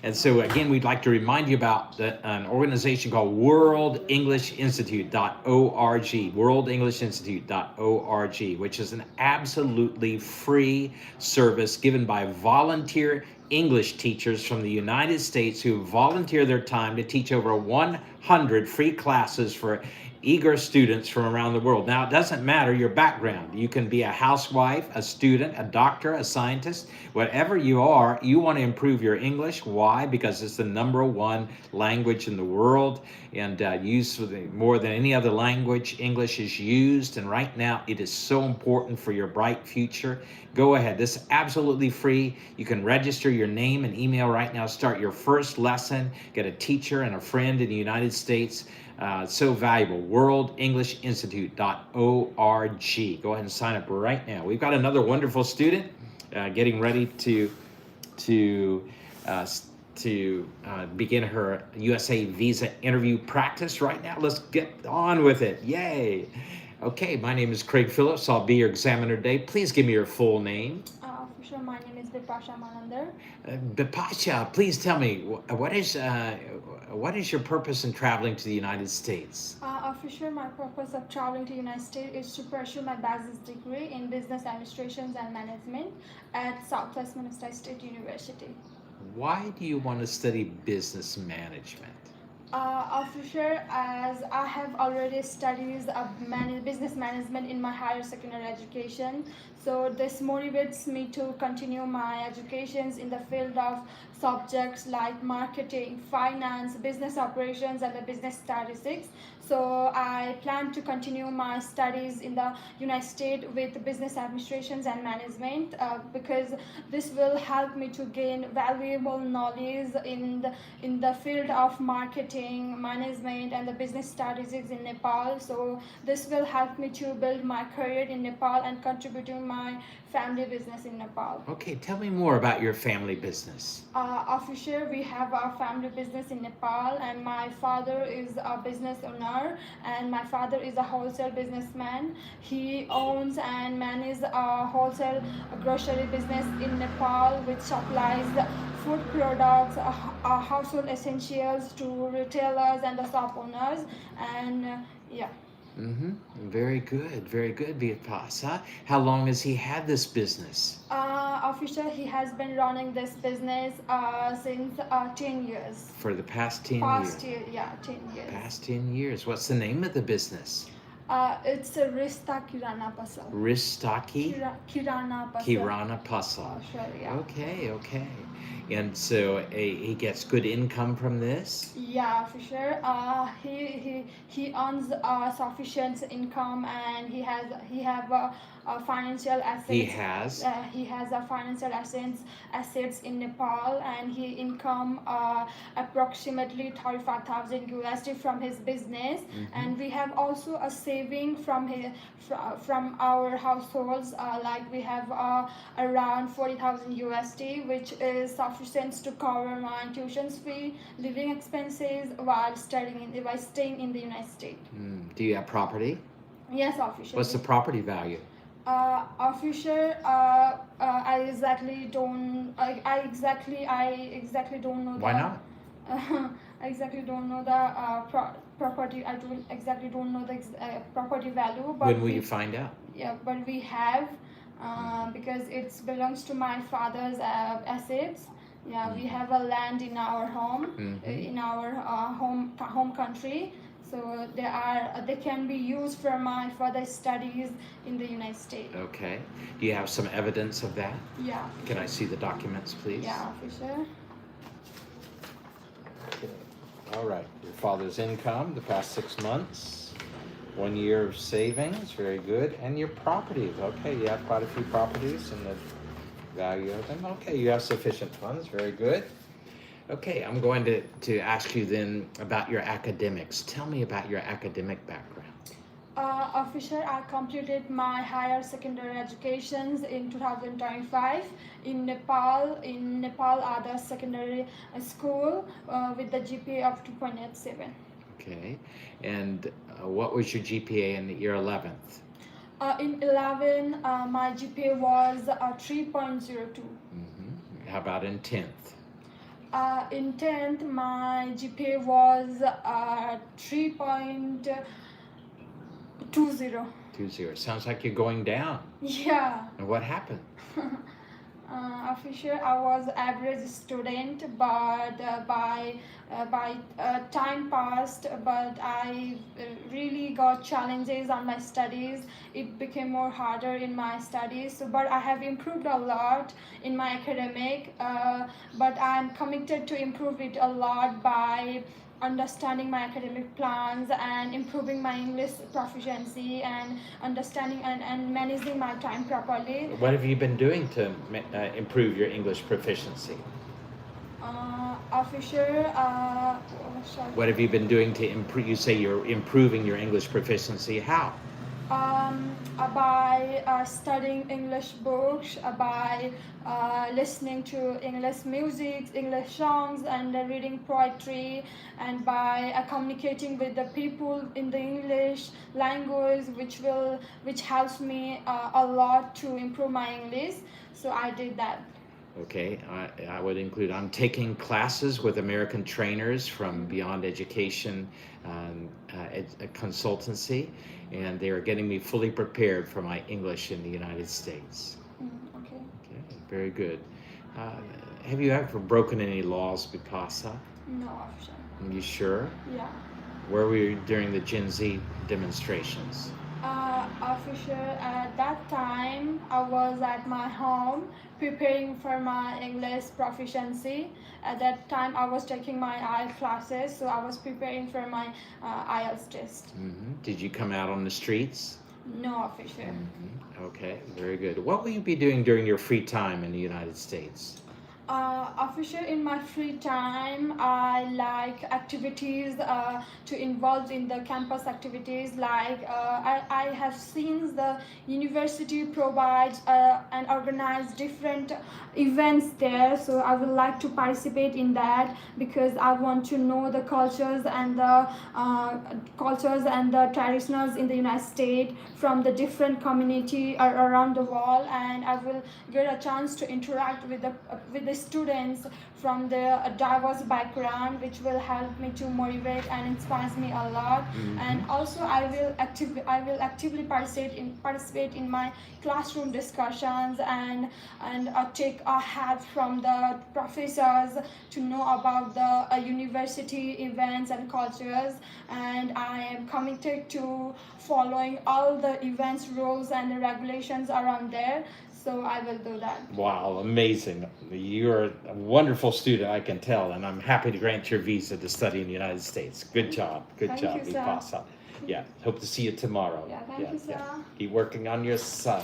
And so again, we'd like to remind you about an organization called worldenglishinstitute.org, worldenglishinstitute.org, which is an absolutely free service given by volunteer English teachers from the United States who volunteer their time to teach over 100 free classes for eager students from around the world. Now, it doesn't matter your background. You can be a housewife, a student, a doctor, a scientist, whatever you are, you want to improve your English. Why? Because it's the #1 language in the world, and used more than any other language. English is used, and right now it is so important for your bright future. Go ahead. This is absolutely free. You can register your name and email right now. Start your first lesson. Get a teacher and a friend in the United States. So valuable. worldenglishinstitute.org. Go ahead and sign up right now. We've got another wonderful student getting ready to begin her USA visa interview practice right now. Let's get on with it. Yay. Okay, my name is Craig Phillips. I'll be your examiner today. Please give me your full name. For sure, my name is Bipasha Manandar. Bipasha, please tell me, what is your purpose in traveling to the United States? For sure, my purpose of traveling to the United States is to pursue my bachelor's degree in business administration and management at Southwest Minnesota State University. Why do you want to study business management? For sure, as I have already studied business management in my higher secondary education, so this motivates me to continue my educations in the field of subjects like marketing, finance, business operations, and the business statistics. So I plan to continue my studies in the United States with business administrations and management because this will help me to gain valuable knowledge in the field of marketing, management, and the business statistics in Nepal. So this will help me to build my career in Nepal and contributing my family business in Nepal. Okay, tell me more about your family business. Official, we have a family business in Nepal, and my father is a business owner, and my father is a wholesale businessman. He owns and manages a wholesale grocery business in Nepal, which supplies the food products, household essentials to retailers and the shop owners, and yeah. Mm-hmm. Very good, Vietpasa. How long has he had this business? Official, he has been running this business since 10 years. For the past 10 Past years. year, yeah, 10 years. Past 10 years. What's the name of the business? It's a Rista Kirana Pasal. Ristaki Kirana Pasal. Kirana Pasal. Sure, yeah. Okay. And so he gets good income from this? Yeah, for sure. He earns sufficient income, and he have financial assets. He has a financial assets in Nepal, and he income approximately 35,000 USD from his business. And we have also a saving from our households. Like we have around 40,000 USD, which is sufficient to cover my tuition fee, living expenses while staying in the United States. Do you have property? Yes, officially. What's the property value? Official, I exactly don't know. Why not? I exactly don't know the property. I don't exactly don't know the property value. But When will you find out? Yeah, but we have because it belongs to my father's assets. Yeah, we have a land in our home, in our home country. So they can be used for my further studies in the United States. Okay. Do you have some evidence of that? Yeah. Can I see the documents, please? Yeah, for sure. Okay. All right. Your father's income the past 6 months, 1 year of savings, very good, and your properties. Okay, you have quite a few properties and the value of them. Okay, you have sufficient funds, very good. Okay, I'm going to ask you then about your academics. Tell me about your academic background. Official, I completed my higher secondary educations in 2025 in Nepal other secondary school with the GPA of 2.87. Okay, and what was your GPA in year 11th? In 11, my GPA was 3.02. How about in 10th? In 10th, my GPA was 3.20. 20. Sounds like you're going down. Yeah. And what happened? Official, I was average student, but by time passed, but I really got challenges on my studies. It became more harder in my studies. So, but I have improved a lot in my academic. But I'm committed to improve it a lot by understanding my academic plans and improving my English proficiency and understanding and managing my time properly. What have you been doing to improve your English proficiency? What have you been doing to improve? You say you're improving your English proficiency. How? By studying English books, by listening to English music, English songs, and reading poetry, and by communicating with the people in the English language, which helps me a lot to improve my English. So I did that. Okay, I would include, I'm taking classes with American trainers from Beyond Education Consultancy, and they are getting me fully prepared for my English in the United States. Okay. Okay, very good. Have you ever broken any laws, Bipasa? No, officer. Are you sure? Yeah. Where were you during the Gen Z demonstrations? Officer, at that time I was at my home preparing for my English proficiency. At that time I was taking my IELTS classes, so I was preparing for my IELTS test. Did you come out on the streets? No, officer. Okay, very good. What will you be doing during your free time in the United States? Official in my free time, I like activities to involve in the campus activities. Like I have seen the university provides and organize different events there, so I would like to participate in that because I want to know the cultures and the traditionals in the United States from the different community around the world, and I will get a chance to interact with the students from the diverse background, which will help me to motivate and inspires me a lot. And also I will actively participate in my classroom discussions and take a help from the professors to know about the university events and cultures, and I am committed to following all the events rules and the regulations around there, so I will do that. Wow, amazing. You're a wonderful student, I can tell, and I'm happy to grant your visa to study in the United States. Good job. Good Thank job. you, sir. Ipasa. Yeah, hope to see you tomorrow. Yeah, thank you, sir. Keep working on your sa.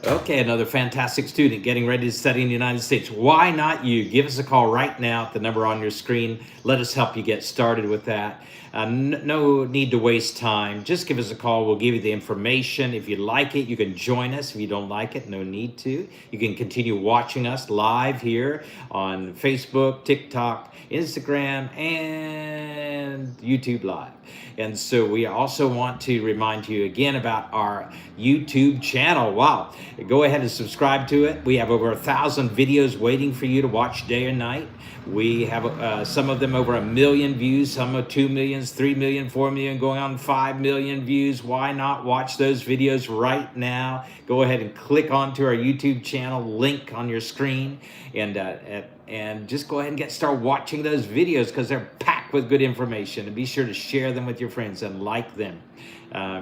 Okay, another fantastic student getting ready to study in the United States. Why not you? Give us a call right now at the number on your screen. Let us help you get started with that. No need to waste time. Just give us a call. We'll give you the information. If you like it, you can join us. If you don't like it, no need to. You can continue watching us live here on Facebook, TikTok, Instagram, and YouTube Live. And so we also want to remind you again about our YouTube channel. Wow. Go ahead and subscribe to it. We have over 1,000 videos waiting for you to watch day and night. We have some of them over 1 million views, some are 2 million, 3 million, 4 million, going on 5 million views. Why not watch those videos right now? Go ahead and click onto our YouTube channel link on your screen and just go ahead and start watching those videos because they're packed with good information. And be sure to share them with your friends and like them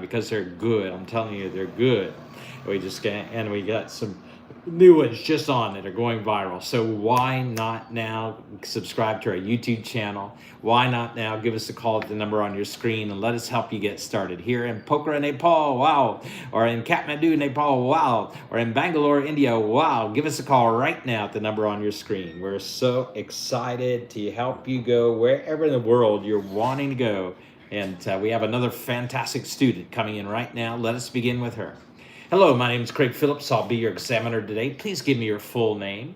because they're good. I'm telling you, they're good. We got some new ones just on that are going viral. So why not now subscribe to our YouTube channel? Why not now give us a call at the number on your screen and let us help you get started here in Pokhara, Nepal, wow, or in Kathmandu, Nepal, wow, or in Bangalore, India, wow. Give us a call right now at the number on your screen. We're so excited to help you go wherever in the world you're wanting to go. And we have another fantastic student coming in right now. Let us begin with her. Hello, my name is Craig Phillips. I'll be your examiner today. Please give me your full name.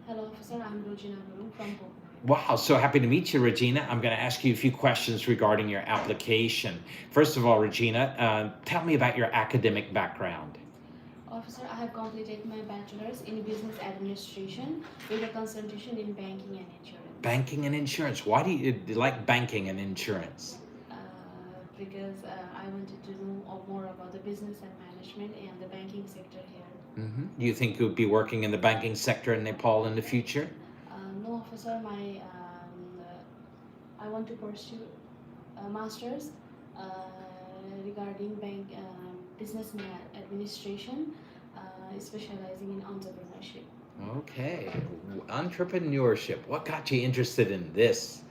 Hello, Officer. I'm Regina from Pokhara. Wow, so happy to meet you, Regina. I'm going to ask you a few questions regarding your application. First of all, Regina, tell me about your academic background. Officer, I have completed my bachelor's in business administration with a concentration in banking and insurance. Banking and insurance. Why do you like banking and insurance? Because I wanted to know more about the business and management and the banking sector here. Do you think you'll be working in the banking sector in Nepal in the future? No, Officer. I want to pursue a master's regarding business administration, specializing in entrepreneurship. Okay, entrepreneurship. What got you interested in this,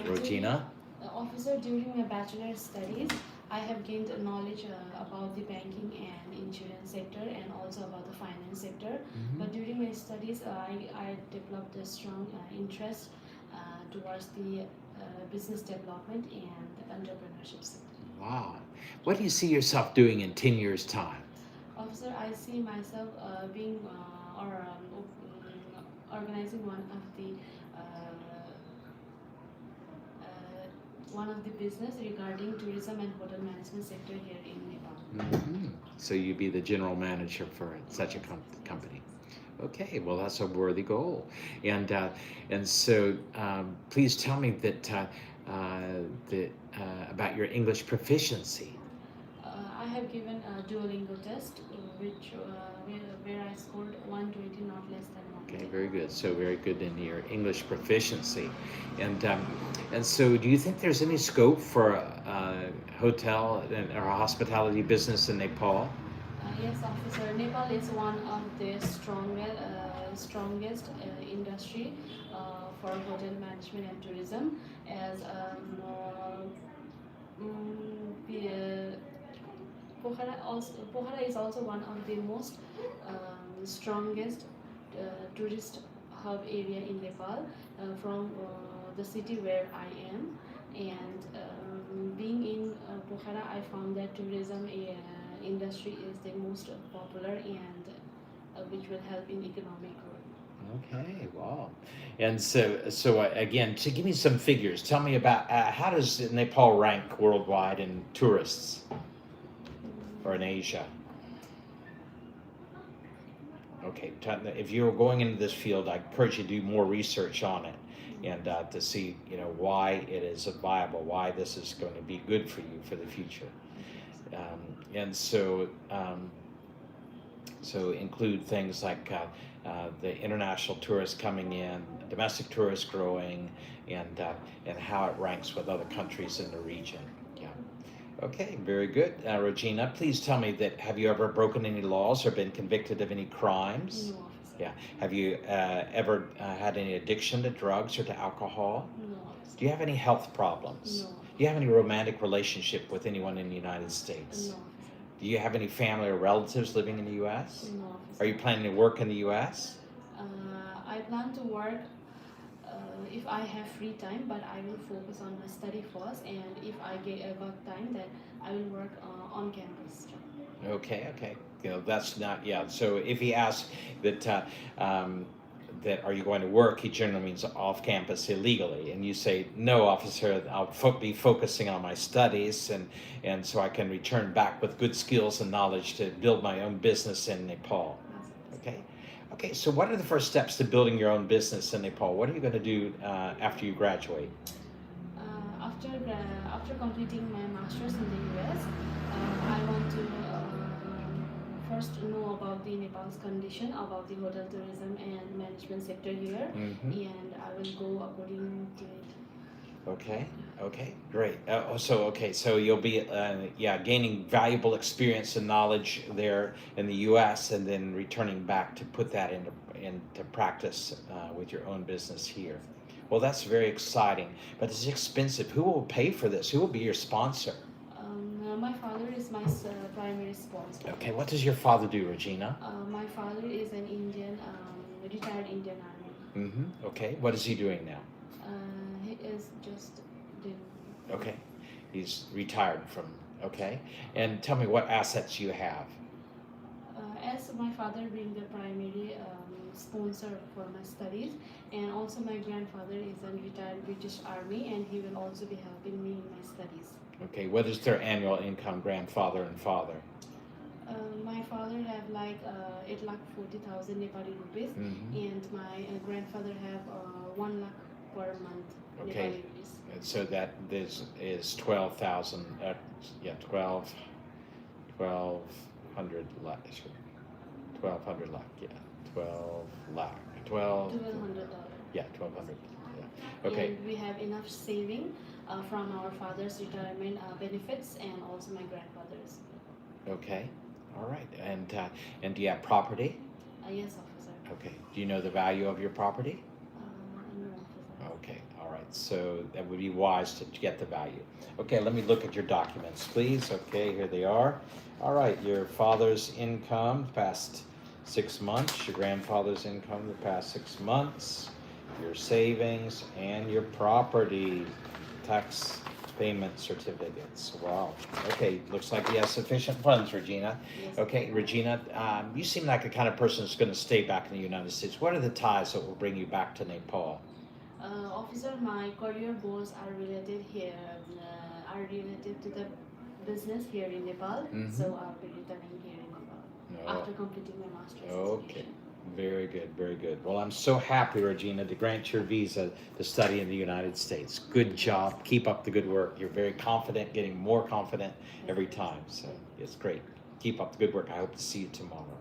Regina? Officer, during my bachelor studies, I have gained knowledge about the banking and insurance sector and also about the finance sector. But during my studies, I developed a strong interest towards the business development and the entrepreneurship sector. Wow. What do you see yourself doing in 10 years' time? Officer, I see myself being organizing one of the business regarding tourism and hotel management sector here in Nepal. So you'd be the general manager for such a company. Okay, well that's a worthy goal, and so please tell me about your English proficiency. I have given a Duolingo test, where I scored 120, not less than 120. Okay, very good. So very good in your English proficiency, and so do you think there's any scope for a hotel or a hospitality business in Nepal? Yes, Officer. Nepal is one of the strongest industry for hotel management and tourism, as Pokhara is also one of the most strongest tourist hub area in Nepal from the city where I am. And being in Pokhara, I found that tourism industry is the most popular and which will help in economic growth. Okay, wow. And so again, to give me some figures, tell me about how does Nepal rank worldwide in tourists or in Asia? Okay, if you're going into this field, I encourage you to do more research on it and to see, why it is viable, why this is going to be good for you for the future. And so include things like the international tourists coming in, domestic tourists growing, and how it ranks with other countries in the region. Yeah. Okay, very good. Regina, please tell me have you ever broken any laws or been convicted of any crimes? No, officer. Yeah. Have you ever had any addiction to drugs or to alcohol? No, officer. Do you have any health problems? No. Do you have any romantic relationship with anyone in the United States? No, officer. Do you have any family or relatives living in the U.S.? No, officer. Are you planning to work in the U.S.? I plan to work if I have free time, but I will focus on my study first, and if I got time, then I will work on campus job. Okay. That's not, yeah. So if he asks that are you going to work, he generally means off campus illegally, and you say, no, officer, I'll be focusing on my studies, and so I can return back with good skills and knowledge to build my own business in Nepal. Okay, so what are the first steps to building your own business in Nepal? What are you going to do after you graduate? After completing my master's in the US, I want to first know about the Nepal's condition, about the hotel tourism and management sector here, and I will go according to it. Okay, great. So you'll be gaining valuable experience and knowledge there in the U.S. and then returning back to put that into practice with your own business here. Well, that's very exciting, but it's expensive. Who will pay for this? Who will be your sponsor? My father is my primary sponsor. Okay, what does your father do, Regina? My father is an Indian, retired Indian Army. Okay, what is he doing now? He is just doing. Okay, he's retired from. Okay, and tell me what assets you have. As my father being the primary sponsor for my studies, and also my grandfather is a retired British Army, and he will also be helping me in my studies. Okay, what is their annual income, grandfather and father? My father have like 8,40,000 Nepali rupees, and my grandfather have 1 lakh per month. Okay, Nepali rupees. and so that this is 12,000. 1,200 lakh. 1,200 lakh. Yeah, 12 lakh. 1,200. Yeah, 1,200. Yeah. Okay. And we have enough saving from our father's retirement benefits and also my grandfather's. Okay. All right. And do you have property? Yes, officer. Okay. Do you know the value of your property? No, officer. Okay. All right. So that would be wise to get the value. Okay. Let me look at your documents, please. Okay. Here they are. All right. Your father's income the past 6 months. Your grandfather's income the past 6 months. Your savings and your property tax payment certificates. Wow. Okay, looks like you have sufficient funds, Regina. Yes. Okay, Regina, you seem like the kind of person that's going to stay back in the United States. What are the ties that will bring you back to Nepal? Officer, my career goals are related to the business here in Nepal. So I'll be returning here in Nepal after completing my master's. Okay. education. Very good, very good. Well, I'm so happy, Regina, to grant your visa to study in the United States. Good job. Keep up the good work. You're very confident, getting more confident every time. So it's great. Keep up the good work. I hope to see you tomorrow.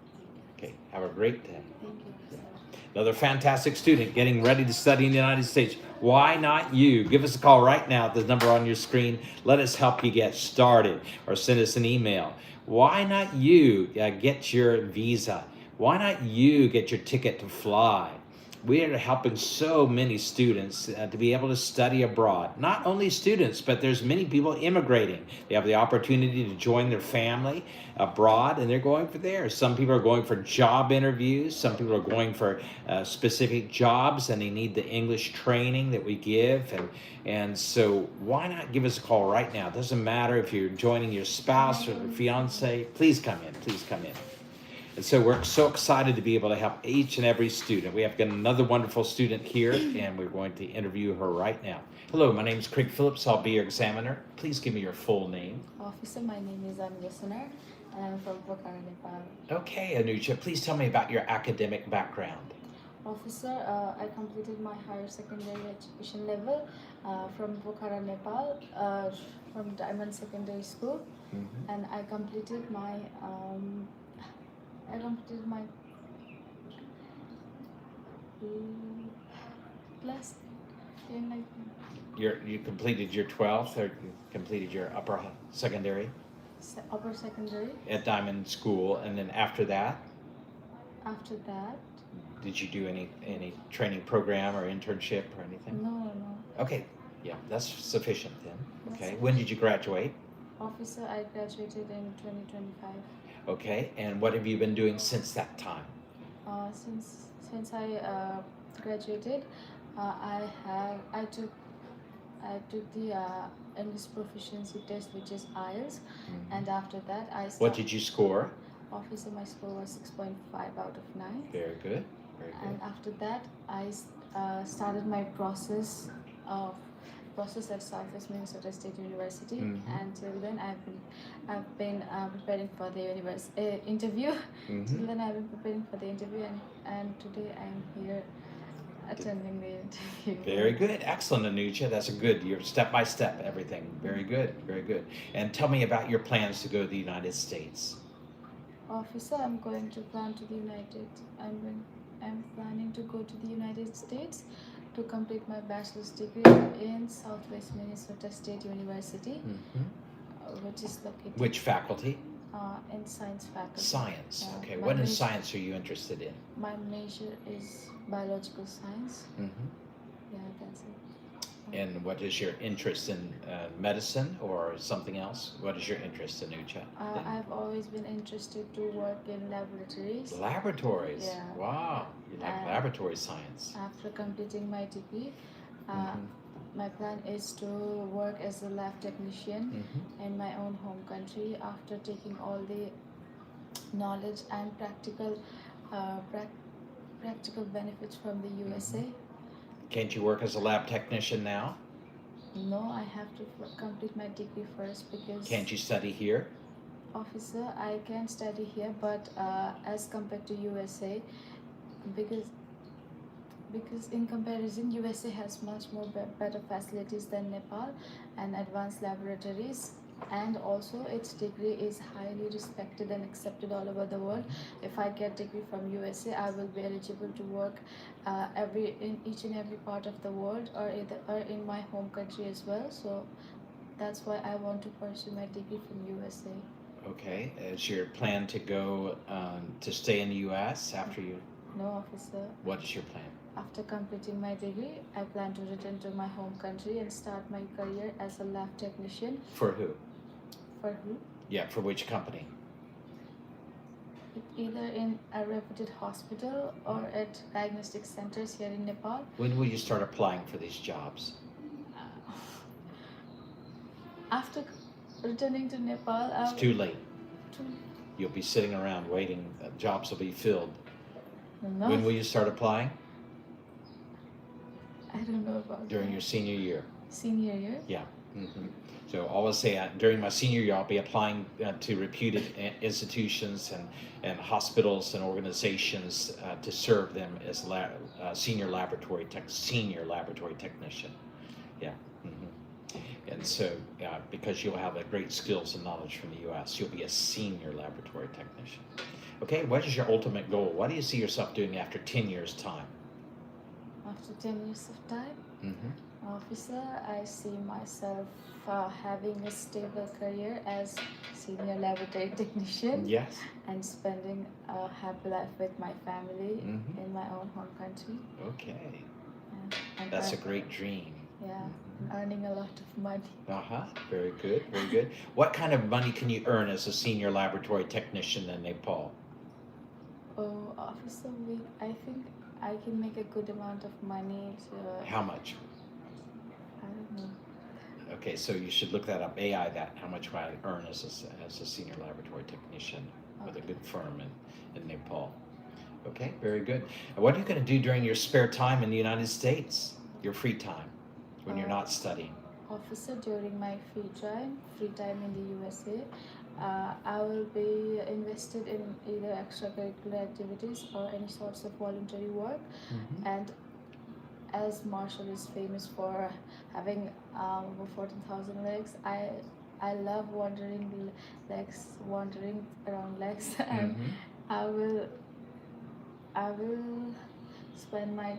Okay, have a great day. Thank you, officer. Another fantastic student getting ready to study in the United States. Why not you? Give us a call right now at the number on your screen. Let us help you get started or send us an email. Why not you get your visa? Why not you get your ticket to fly? We are helping so many students to be able to study abroad. Not only students, but there's many people immigrating. They have the opportunity to join their family abroad, and they're going for there. Some people are going for job interviews. Some people are going for specific jobs, and they need the English training that we give. And so why not give us a call right now? It doesn't matter if you're joining your spouse or your fiance. Please come in. Please come in. And so we're so excited to be able to help each and every student. We have got another wonderful student here, and we're going to interview her right now. Hello, my name is Craig Phillips. I'll be your examiner. Please give me your full name. Officer, my name is Anusana, and I'm from Pokhara, Nepal. Okay, Anuja, please tell me about your academic background. Officer, I completed my higher secondary education level from Pokhara, Nepal, from Diamond Secondary School, and I completed my plus 10, I think. You completed your 12th, or you completed your upper secondary Upper secondary. at Diamond School, and then after that, After that, did you do any training program or internship or anything? no. Okay, yeah, that's sufficient then. That's Okay, when did you graduate? Officer, I graduated in 2025. Okay, and what have you been doing since that time? Since I graduated, I took the English proficiency test, which is IELTS, and after that I started. What did you score? Officer, my score was 6.5 out of 9. Very good, very And good. after that, I started my process at Southwest Minnesota State University. And till then, I've been preparing for the interview. Till then, I've been preparing for the interview, and today I'm here attending the interview. Very good, excellent, Anuja. That's a good. You're step by step everything. Very good, very good. And tell me about your plans to go to the United States. Officer, I'm planning to go to the United States to complete my bachelor's degree in Southwest Minnesota State University, which is located Which faculty? in science faculty. Science. Okay. my What in major- science are you interested in? My major is biological science. Yeah, that's it. And what is your interest in medicine or something else? What is your interest in Anuja? I've always been interested to work in laboratories. Laboratories. Yeah. Wow. You like laboratory science. After completing my degree, my plan is to work as a lab technician in my own home country after taking all the knowledge and practical benefits from the USA. Can't you work as a lab technician now? No, I have to complete my degree first because. Can't you study here? Officer, I can study here, but as compared to USA, because in comparison, USA has much more better facilities than Nepal and advanced laboratories, and also its degree is highly respected and accepted all over the world. If I get degree from USA, I will be eligible to work in each and every part of the world, or in my home country as well. So that's why I want to pursue my degree from USA. Okay. Is your plan to go to stay in the U.S. after you? No, officer. What is your plan? After completing my degree, I plan to return to my home country and start my career as a lab technician. For who? For who? Yeah, for which company? Either in a reputed hospital or at diagnostic centers here in Nepal. When will you start applying for these jobs? After returning to Nepal, It's too late. You'll be sitting around waiting. Jobs will be filled. No, When will you start applying? I don't know about During that. your senior year. Senior year. Yeah. So I always say during my senior year, I'll be applying to reputed institutions and hospitals and organizations to serve them as senior laboratory technician. Yeah. And so, because you'll have great skills and knowledge from the U.S., you'll be a senior laboratory technician. Okay, what is your ultimate goal? What do you see yourself doing after 10 years' time? After 10 years of time, Mm-hmm. officer, I see myself having a stable career as senior laboratory technician Yes. and spending a happy life with my family Mhm. in my own home country. Okay. And That's a earn- great dream. yeah, and earning a lot of money. Uh-huh. Very good. Very good. What kind of money can you earn as a senior laboratory technician in Nepal? Oh, officer, I think I can make a good amount of money to, How much? I don't know. Okay, so you should look that up. AI that how much I earn as a senior laboratory technician with a good firm in Nepal. Okay, very good. And what are you going to do during your spare time in the United States? Your free time when you're not studying? Officer, during my free time in the USA, I will be invested in either extracurricular activities or any sorts of voluntary work. Mhm. And as Marshall is famous for having over 14,000 legs, I love wandering around legs, and Mhm. I will spend my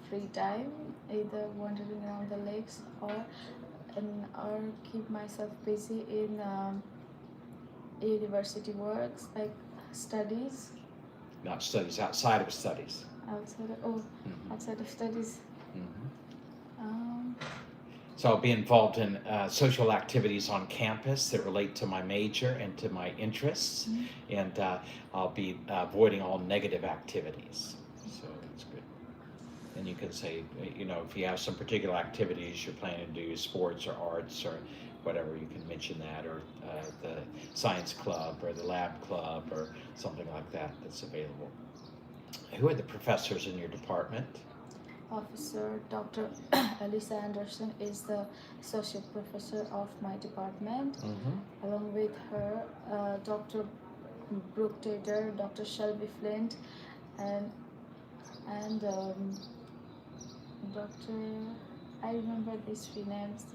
free time either wandering around the lakes or keep myself busy in university works like studies Not studies, outside of studies. outside of studies. Mhm. Um, So I'll be involved in social activities on campus that relate to my major and to my interests, and I'll be avoiding all negative activities. So that's good. And you can say, you know, if you have some particular activities you're planning to do, sports or arts or whatever, you can mention that, or the science club or the lab club or something like that that's available. Who are the professors in your department? Officer Dr. Elisa Anderson is the associate professor of my department. Mm-hmm. Along with her, Dr. Brooke Tater, Dr. Shelby Flint, and Dr. I remember these three names.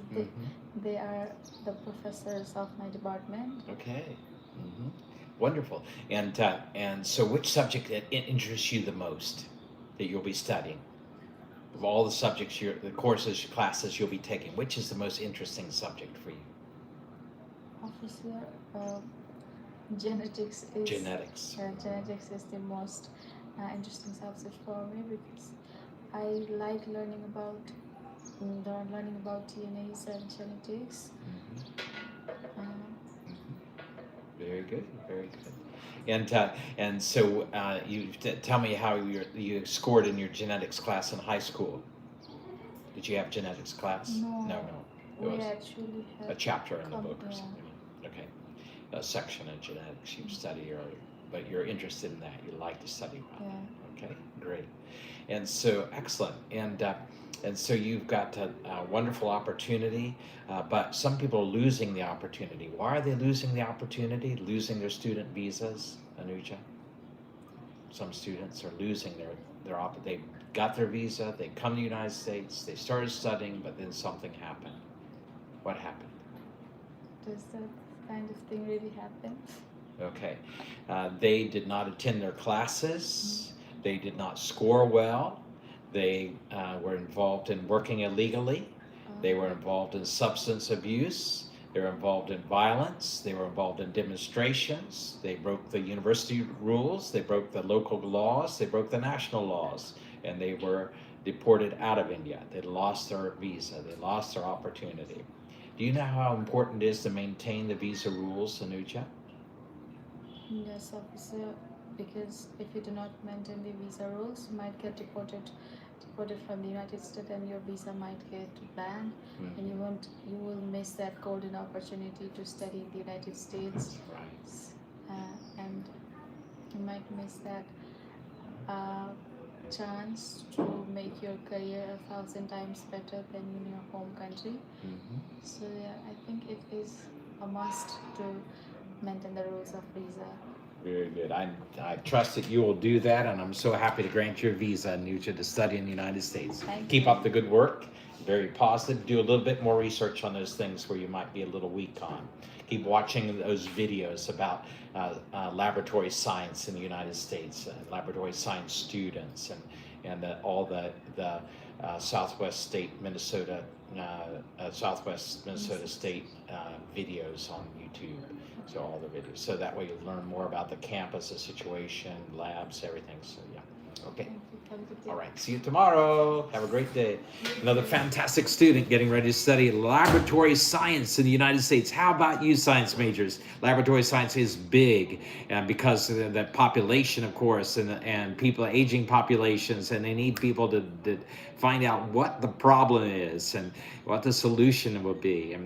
They are the professors of my department. Okay. Mm-hmm. Wonderful. And so which subject interests you the most that you'll be studying? Of all the subjects, the courses, classes you'll be taking, which is the most interesting subject for you? Officer, genetics is Genetics. genetics is the most interesting subject for me because I like learning about DNAs and genetics. Mm-hmm. Um, Very good. Very good. And so you tell me how you scored in your genetics class in high school. Did you have genetics class? No. It we was actually had a chapter in the book or yeah. something. Okay. A section in genetics you study earlier, but you're interested in that. You like to study about Yeah. that. Okay, great. And so excellent. And so you've got a wonderful opportunity, but some people are losing the opportunity. Why are they losing the opportunity? Losing their student visas, Anuja? Some students are losing they got their visa, they come to the United States, they started studying, but then something happened. What happened? Does that kind of thing really happen? Okay. They did not attend their classes. They did not score well. They were involved in working illegally. They were involved in substance abuse. They were involved in violence. They were involved in demonstrations. They broke the university rules. They broke the local laws. They broke the national laws. And they were deported out of India. They lost their visa. They lost their opportunity. Do you know how important it is to maintain the visa rules, Anuja? Yes, officer, because if you do not maintain the visa rules, you might get deported from the United States, and your visa might get banned, and you will miss that golden opportunity to study in the United States, Right. And you might miss that chance to make your career 1,000 times better than in your home country. Mm-hmm. So yeah, I think it is a must to maintain the rules of visa. Very good. I trust that you will do that, and I'm so happy to grant you a visa, Anuja, to study in the United States. Keep up the good work. Very positive. Do a little bit more research on those things where you might be a little weak on. Keep watching those videos about laboratory science in the United States, laboratory science students, and all the Southwest Minnesota State videos on YouTube. So all the videos. So that way you'll learn more about the campus, the situation, labs, everything. So yeah. Okay. Have a good day. All right. See you tomorrow. Have a great day. Another fantastic student getting ready to study laboratory science in the United States. How about you, science majors? Laboratory science is big, and because of the population, of course, and people, aging populations, and they need people to find out what the problem is and what the solution will be.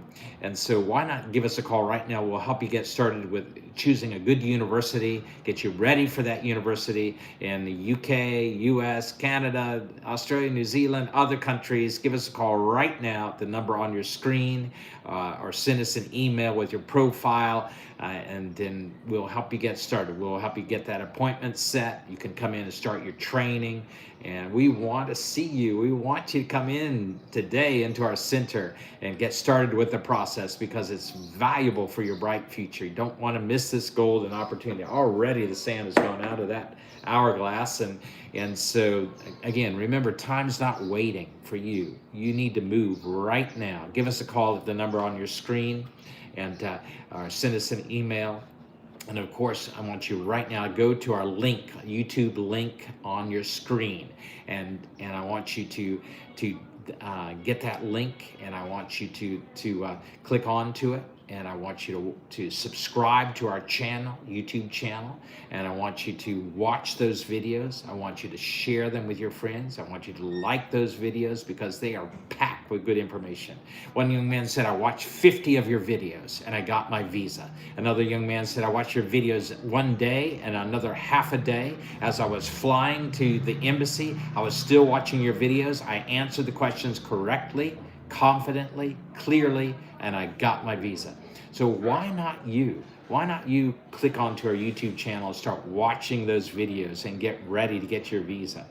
And so why not give us a call right now? We'll help you get started with choosing a good university, get you ready for that university in the UK, US, Canada, Australia, New Zealand, other countries. Give us a call right now at the number on your screen, or send us an email with your profile, and then we'll help you get started. We'll help you get that appointment set. You can come in and start your training, and we want to see you. We want you to come in today into our center and get started with the process, because it's valuable for your bright future. You don't want to miss this golden opportunity. Already the sand has gone out of that hourglass, and so again, remember, time's not waiting for you. You need to move right now. Give us a call at the number on your screen, and or send us an email. And of course, I want you right now to go to our link, YouTube link on your screen, and I want you to get that link, and I want you to click onto it, and I want you to subscribe to our channel, YouTube channel, and I want you to watch those videos. I want you to share them with your friends. I want you to like those videos, because they are packed with good information. One young man said, I watched 50 of your videos and I got my visa. Another young man said, I watched your videos one day and another half a day. As I was flying to the embassy, I was still watching your videos. I answered the questions correctly, confidently, clearly, and I got my visa. So why not you? Why not you click onto our YouTube channel and start watching those videos and get ready to get your visa?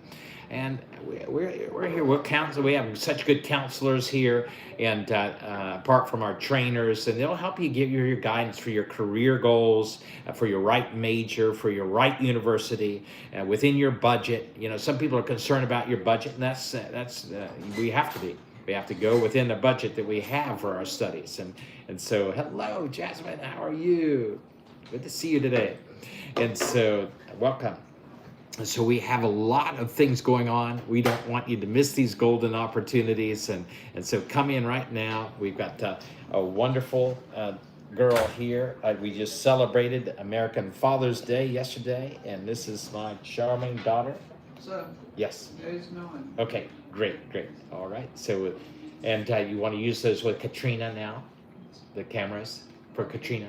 And we're here. We have such good counselors here, and apart from our trainers, and they'll help you give you your guidance for your career goals, for your right major, for your right university, within your budget. You know, some people are concerned about your budget, and that's we have to be. We have to go within the budget that we have for our studies. And so, hello, Jasmine, how are you? Good to see you today. And so, welcome. And so we have a lot of things going on. We don't want you to miss these golden opportunities. And so come in right now. We've got a wonderful girl here. We just celebrated American Father's Day yesterday. And this is my charming daughter. Sir, Yes. there is no one. Okay, great. All right. So, and you want to use those with Katrina now? The cameras for Katrina?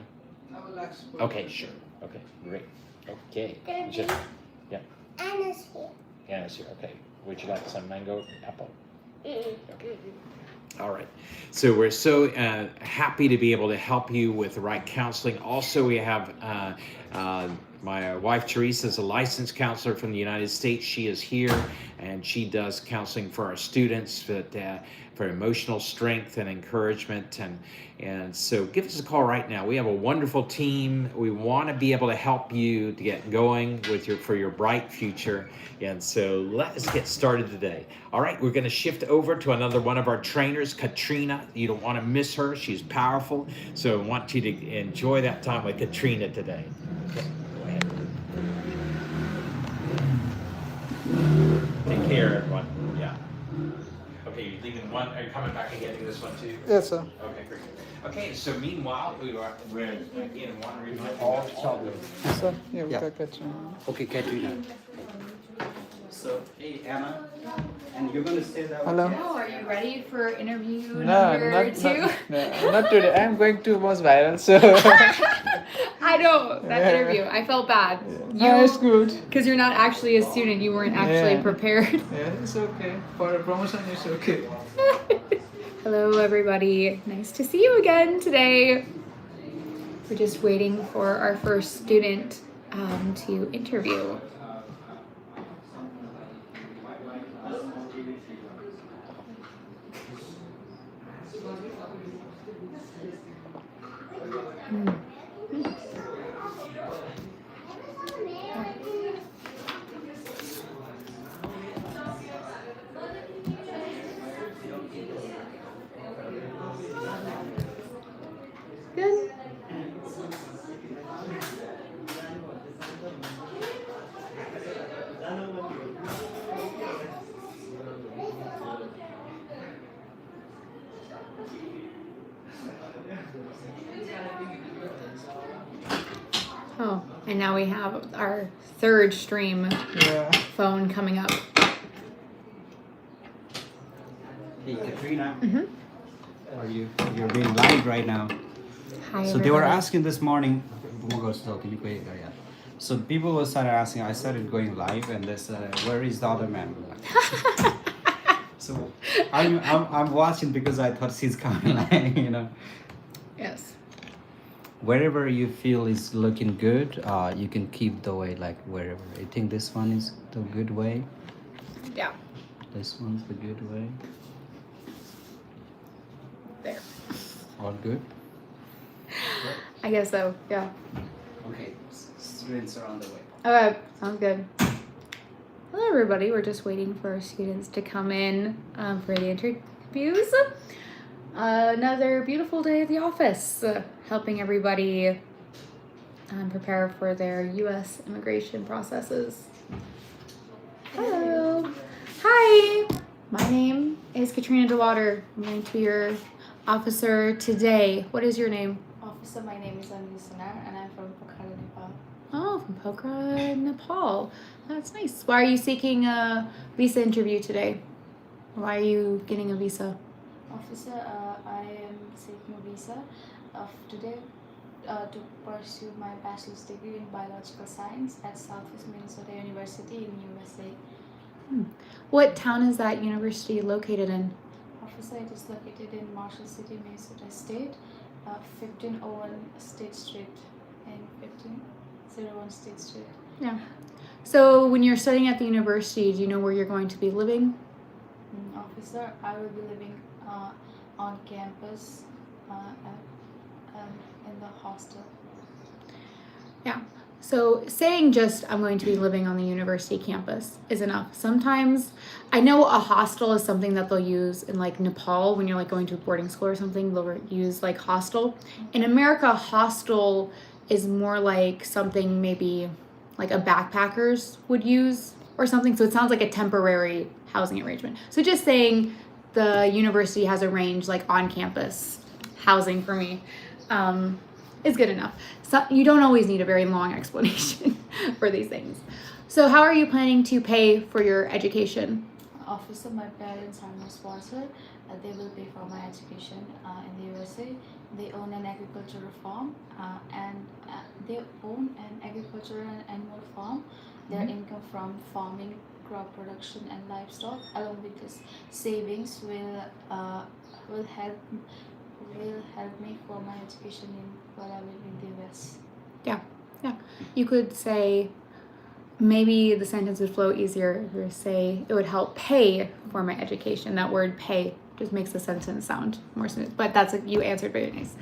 I will ask for Okay, sure. Okay, great. Okay. Just, yeah. Anna's here. Anna's here. Okay. Would you like some mango apple? Okay. All right. So we're so happy to be able to help you with the right counseling. Also, we have my wife Teresa is a licensed counselor from the United States. She is here, and she does counseling for our students, but for emotional strength and encouragement. And so give us a call right now. We have a wonderful team. We want to be able to help you to get going with for your bright future. And so let's get started today. All right, we're going to shift over to another one of our trainers, Katrina. You don't want to miss her. She's powerful. So I want you to enjoy that time with Katrina today. Okay, go ahead. Take care, everyone. Yeah. Okay, you're leaving one. Are you coming back and getting this one too? Yes, sir. Okay, great. Okay, so meanwhile, we're again want to remind you All about all solved. Sir, yeah, we Yeah. got Katrina. Okay, Katrina. So, hey, Anna, and you're going to say that. Hello. Oh, are you ready for interview No, number two? not today. I'm going to most viral, so. I know that Yeah. interview. I felt bad. No, it's good. Because you're not actually a student. You weren't actually Yeah. prepared. Yeah, it's okay. For a promotion, it's okay. Hello, everybody. Nice to see you again today. We're just waiting for our first student to interview. And now we have our third stream Yeah. phone coming up. Hey, Katrina. Mhm. You're being live right now. Hi, So they were everybody. asking this morning. So people were started asking. I started going live, and they said, "Where is the other man?" So I'm watching because I thought she's coming, like, Yes. Wherever you feel is looking good, you can keep the way, like wherever. I think this one is the good way. Yeah. This one's the good way. There. All good. I guess so. Yeah. Okay, students are on the way. Okay. Sounds good. Hello, everybody. We're just waiting for our students to come in for the interviews. Another beautiful day at the office, helping everybody prepare for their U.S. immigration processes. Hello. Hi. My name is Katrina DeWater. I'm going to be your officer today. What is your name? Officer, my name is Anvisana and I'm from Pokhara, Nepal. Oh, from Pokhara, Nepal. That's nice. Why are you seeking a visa interview today? Why are you getting a visa? Officer, I am seeking a visa today to pursue my bachelor's degree in biological science at Southwest Minnesota University in USA. What town is that university located in? Officer, it is located in Marshall City, Minnesota State, 1501 State Street and 1501 State Street. Yeah. So when you're studying at the university, do you know where you're going to be living? Officer, I will be living on campus in the hostel. Yeah. So saying just I'm going to be living on the university campus is enough. Sometimes I know a hostel is something that they'll use in like Nepal when you're like going to a boarding school or something, they'll use like hostel. In America, hostel is more like something maybe like a backpackers would use or something. So it sounds like a temporary housing arrangement. So just saying the university has arranged like on campus housing for me is good enough. So you don't always need a very long explanation for these things. So how are you planning to pay for your education? Officer, my parents are my sponsor. They will pay for my education in the USA. They own an agricultural farm and they own an agricultural and animal farm. Their income from farming, crop production and livestock along with this savings will help me for my education while I live in the US. Yeah. You could say, maybe the sentence would flow easier if you say it would help pay for my education. That word pay just makes the sentence sound more smooth, but you answered very nice.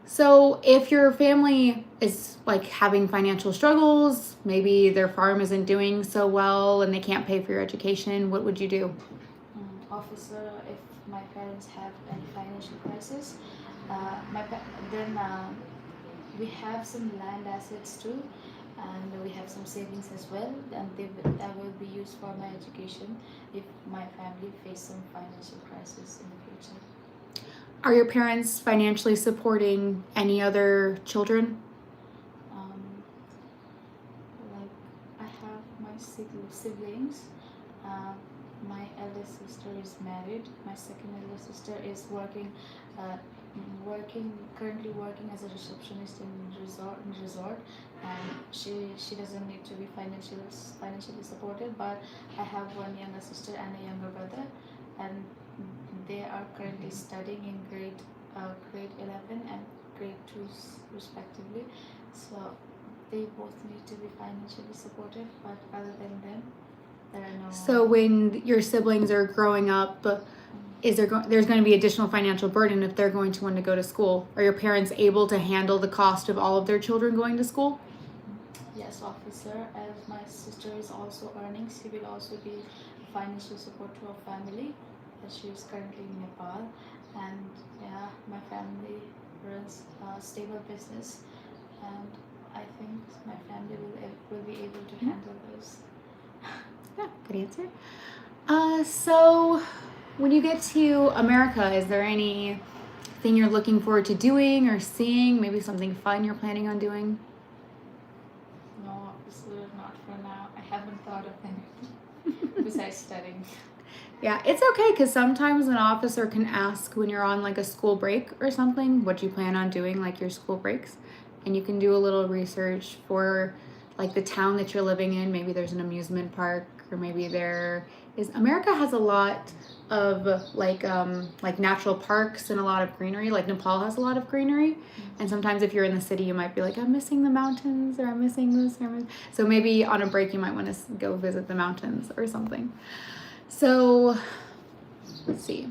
So if your family is like having financial struggles, maybe their farm isn't doing so well and they can't pay for your education, what would you do? Officer, if my parents have any financial crisis, then we have some land assets too, and we have some savings as well, and that will be used for my education if my family face some financial crisis in the future. Are your parents financially supporting any other children? Like I have my siblings. My eldest sister is married. My second eldest sister is currently working as a receptionist in resort, and she doesn't need to be financially supported. But I have one younger sister and a younger brother, and they are currently studying in grade 11 and grade 2 respectively. So they both need to be financially supported. But other than them, there are no. So when your siblings are growing up, there's going to be additional financial burden if they're going to want to go to school. Are your parents able to handle the cost of all of their children going to school? Yes, officer. As my sister is also earning, she will also be financial support to her family. As she is currently in Nepal, and yeah, my family runs a stable business, and I think my family will be able to handle those. Yeah, good answer. So when you get to America, is there anything you're looking forward to doing or seeing? Maybe something fun you're planning on doing? thought of anything besides studying. Yeah, it's okay because sometimes an officer can ask when you're on like a school break or something, what you plan on doing, like your school breaks. And you can do a little research for like the town that you're living in. Maybe there's an amusement park, or maybe there is. America has a lot of like natural parks and a lot of greenery. Like Nepal has a lot of greenery. And sometimes if you're in the city, you might be like, I'm missing the mountains, or I'm missing this. So maybe on a break, you might want to go visit the mountains or something. So, let's see.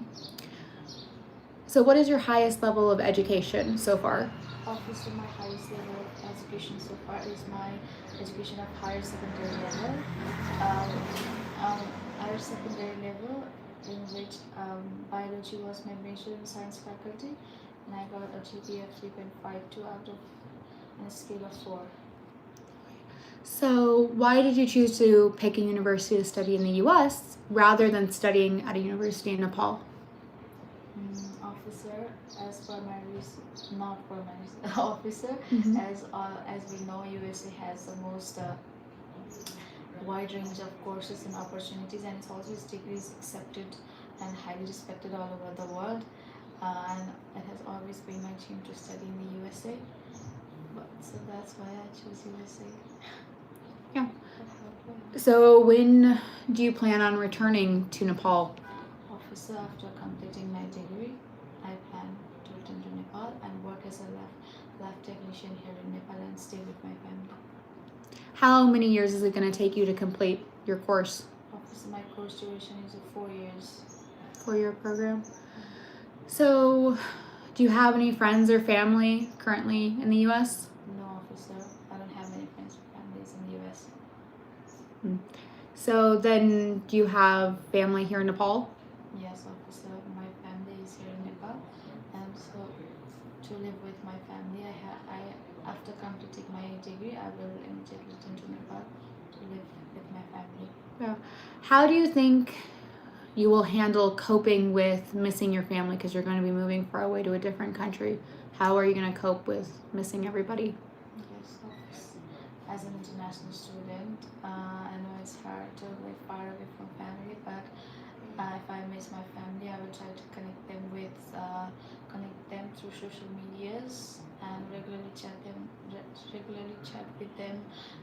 So what is your highest level of education so far? Obviously, my highest level of education so far is my education of higher secondary level. Higher secondary level in which biology was my major in science faculty, and I got a GPA of 3.52 out of on a scale of 4. So why did you choose to pick a university to study in the US rather than studying at a university in Nepal? Officer, as per my reason, not for my reason, officer, as we know, USA has the most wide range of courses and opportunities, and it's also its degrees accepted and highly respected all over the world. And it has always been my dream to study in the USA. So that's why I chose USA. Yeah. So when do you plan on returning to Nepal? Officer, after completing my degree, I plan to return to Nepal and work as a lab technician here in Nepal and stay with my family. How many years is it going to take you to complete your course? Officer, my course duration is 4 years. 4-year program. So do you have any friends or family currently in the US? No, officer. I don't have any friends or families in the US. So then do you have family here in Nepal? Yes, officer. My family is here in Nepal, and so to live with my family, I after completing my degree, I will immediately return to Nepal to live with my family. Yeah. How do you think you will handle coping with missing your family because you're going to be moving far away to a different country? How are you going to cope with missing everybody? Yes, officer. As an international student, I know it's hard to live far away from family, but if I miss my family, I will try to connect them through social medias and regularly chat with them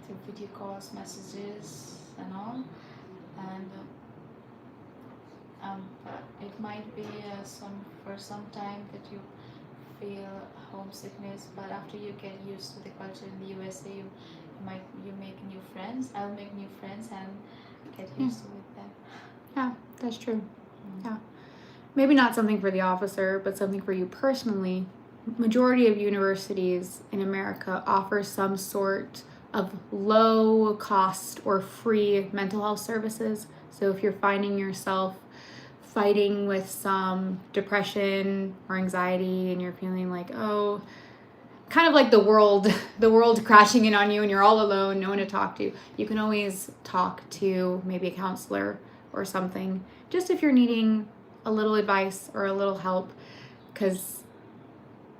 through video calls, messages, and all. And it might be for some time that you feel homesickness, but after you get used to the culture in the USA, you make new friends. I'll make new friends and get used to with them. Yeah, that's true. Yeah. Maybe not something for the officer, but something for you personally. Majority of universities in America offer some sort of low cost or free mental health services. So if you're finding yourself fighting with some depression or anxiety and you're feeling like, oh, kind of like the world crashing in on you and you're all alone, no one to talk to, you can always talk to maybe a counselor or something, just if you're needing a little advice or a little help, because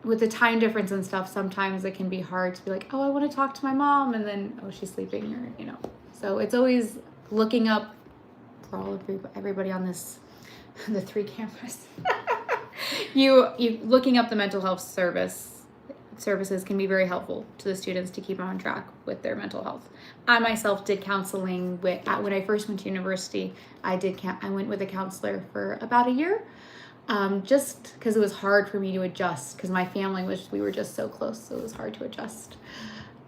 with the time difference and stuff, sometimes it can be hard to be like, oh, I want to talk to my mom, and then, oh, she's sleeping, or, so it's always looking up for everybody on the 3 cameras. you looking up the mental health services can be very helpful to the students to keep on track with their mental health. I myself did counseling when I first went to university. I went with a counselor for about a year, just because it was hard for me to adjust, because my family we were just so close, so it was hard to adjust.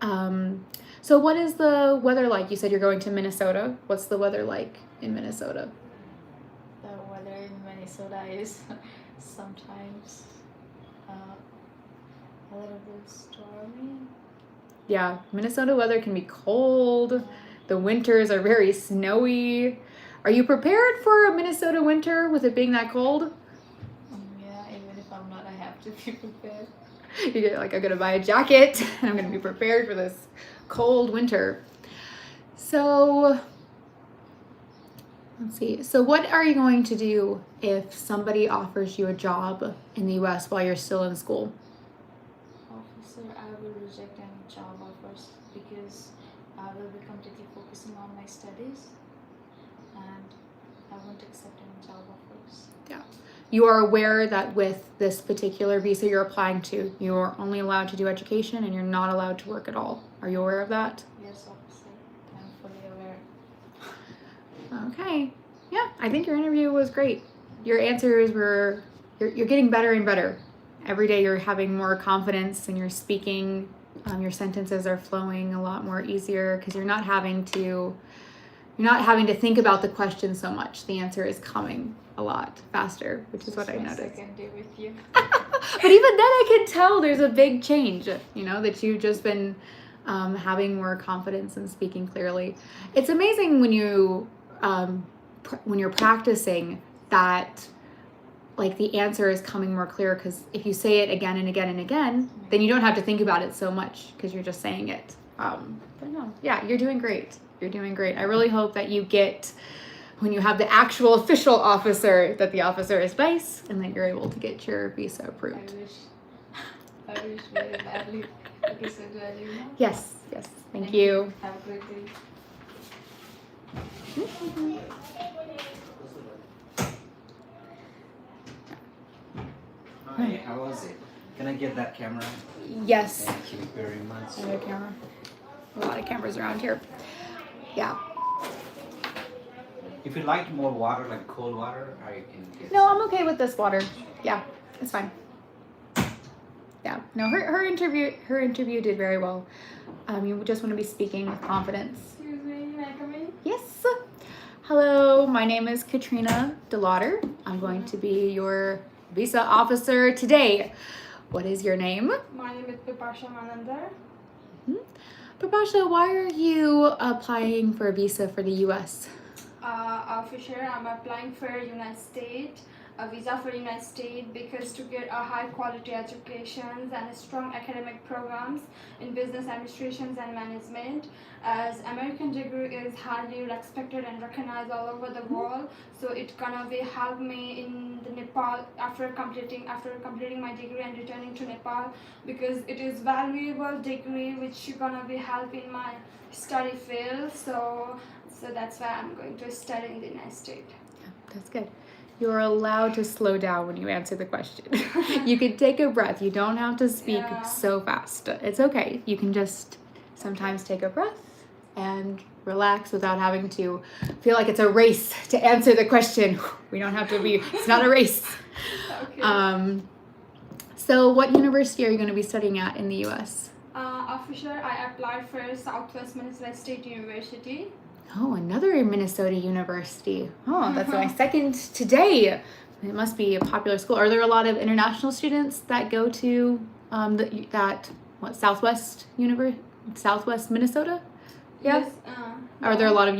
So what is the weather like? You said you're going to Minnesota. What's the weather like in Minnesota? The weather in Minnesota is sometimes a little bit stormy. Yeah, Minnesota weather can be cold. The winters are very snowy. Are you prepared for a Minnesota winter with it being that cold? Yeah, even if I'm not, I have to be prepared. You get like, I'm gonna buy a jacket and I'm gonna be prepared for this cold winter. So let's see. So what are you going to do if somebody offers you a job in the US while you're still in school? Officer, I will reject any job offers because I will be completely focused focusing on my studies, and I won't accept any job offers. You are aware that with this particular visa you're applying to, you're only allowed to do education and you're not allowed to work at all. Are you aware of that? Yes, officer, I'm fully aware. Okay. Yeah, I think your interview was great. Your answers were, you're getting better and better. Every day you're having more confidence and you're speaking, your sentences are flowing a lot more easier because you're not having to think about the question so much. The answer is coming a lot faster, which is what I noticed. Second day with you. But even then I can tell there's a big change, that you've just been having more confidence and speaking clearly. It's amazing when you're practicing that, like, the answer is coming more clear, because if you say it again and again and again, then you don't have to think about it so much because you're just saying it. But no, yeah, you're doing great. You're doing great. I really hope that you get, when you have the actual official officer, that the officer is nice and that you're able to get your visa approved. I wish very badly. Okay, so do I leave now? Yes, thank you. Have a great day. Hi, how was it? Can I get that camera? Yes. Thank you very much. Another camera. A lot of cameras around here. Yeah. If you like more water, like cold water, I can get No, I'm okay with this water. Yeah, it's fine. Yeah. No, her interview did very well. You just want to be speaking with confidence. Excuse me, may I come in? Yes. Hello, my name is Katrina DeLauder. I'm going to be your visa officer today. What is your name? My name is Pipasha Manandar. Prabhasha, why are you applying for a visa for the U.S.? Officer, I'm applying for United States, a visa for United States, because to get a high quality education and strong academic programs in business administrations and management, as American degree is highly respected and recognized all over the world. So it gonna be help me in the Nepal after completing my degree and returning to Nepal, because it is valuable degree which gonna be help in my study field. So that's why I'm going to study in the United States. Yeah, that's good. You're allowed to slow down when you answer the question. You can take a breath. You don't have to speak so fast. It's okay. You can just sometimes take a breath and relax without having to feel like it's a race to answer the question. We don't have to be, it's not a race. Okay. So what university are you going to be studying at in the U.S.? Officer, I applied for Southwest Minnesota State University. Oh, another Minnesota university. Oh, that's my second today. It must be a popular school. Are there a lot of international students that go to Southwest Minnesota? Yeah. Yes. Are there a lot of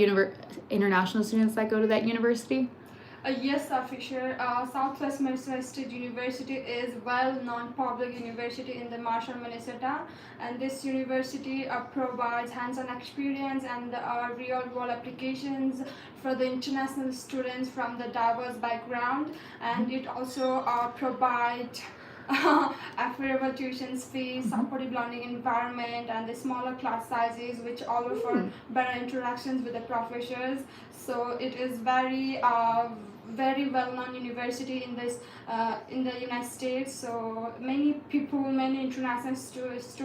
international students that go to that university? Yes, officer. Southwest Minnesota State University is well-known public university in the Marshall, Minnesota, and this university provides hands-on experience and real-world applications for the international students from the diverse background, and it also provides affordable tuition fees, supportive learning environment, and the smaller class sizes, which allow for better interactions with the professors. So it is very well-known university in this in the United States. So many international students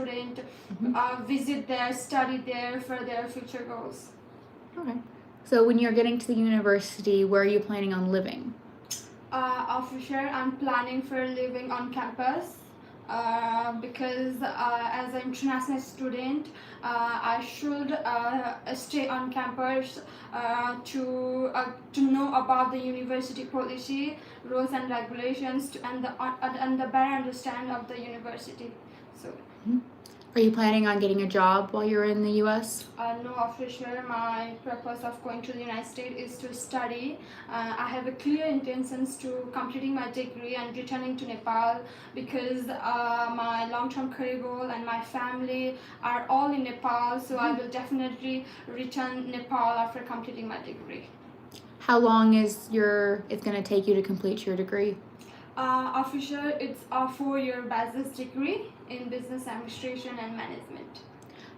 visit there, study there for their future goals. Okay. So when you're getting to the university, where are you planning on living? Officer, I'm planning for living on campus. Because as an international student, I should stay on campus to know about the university policy, rules and regulations, and the better understanding of the university. So. Are you planning on getting a job while you're in the U.S.? No, officer. My purpose of going to the United States is to study. I have a clear intentions to completing my degree and returning to Nepal, because my long-term career goal and my family are all in Nepal. So I will definitely return Nepal after completing my degree. How long is it's going to take you to complete your degree? Officer, it's a 4-year bachelor's degree in business administration and management.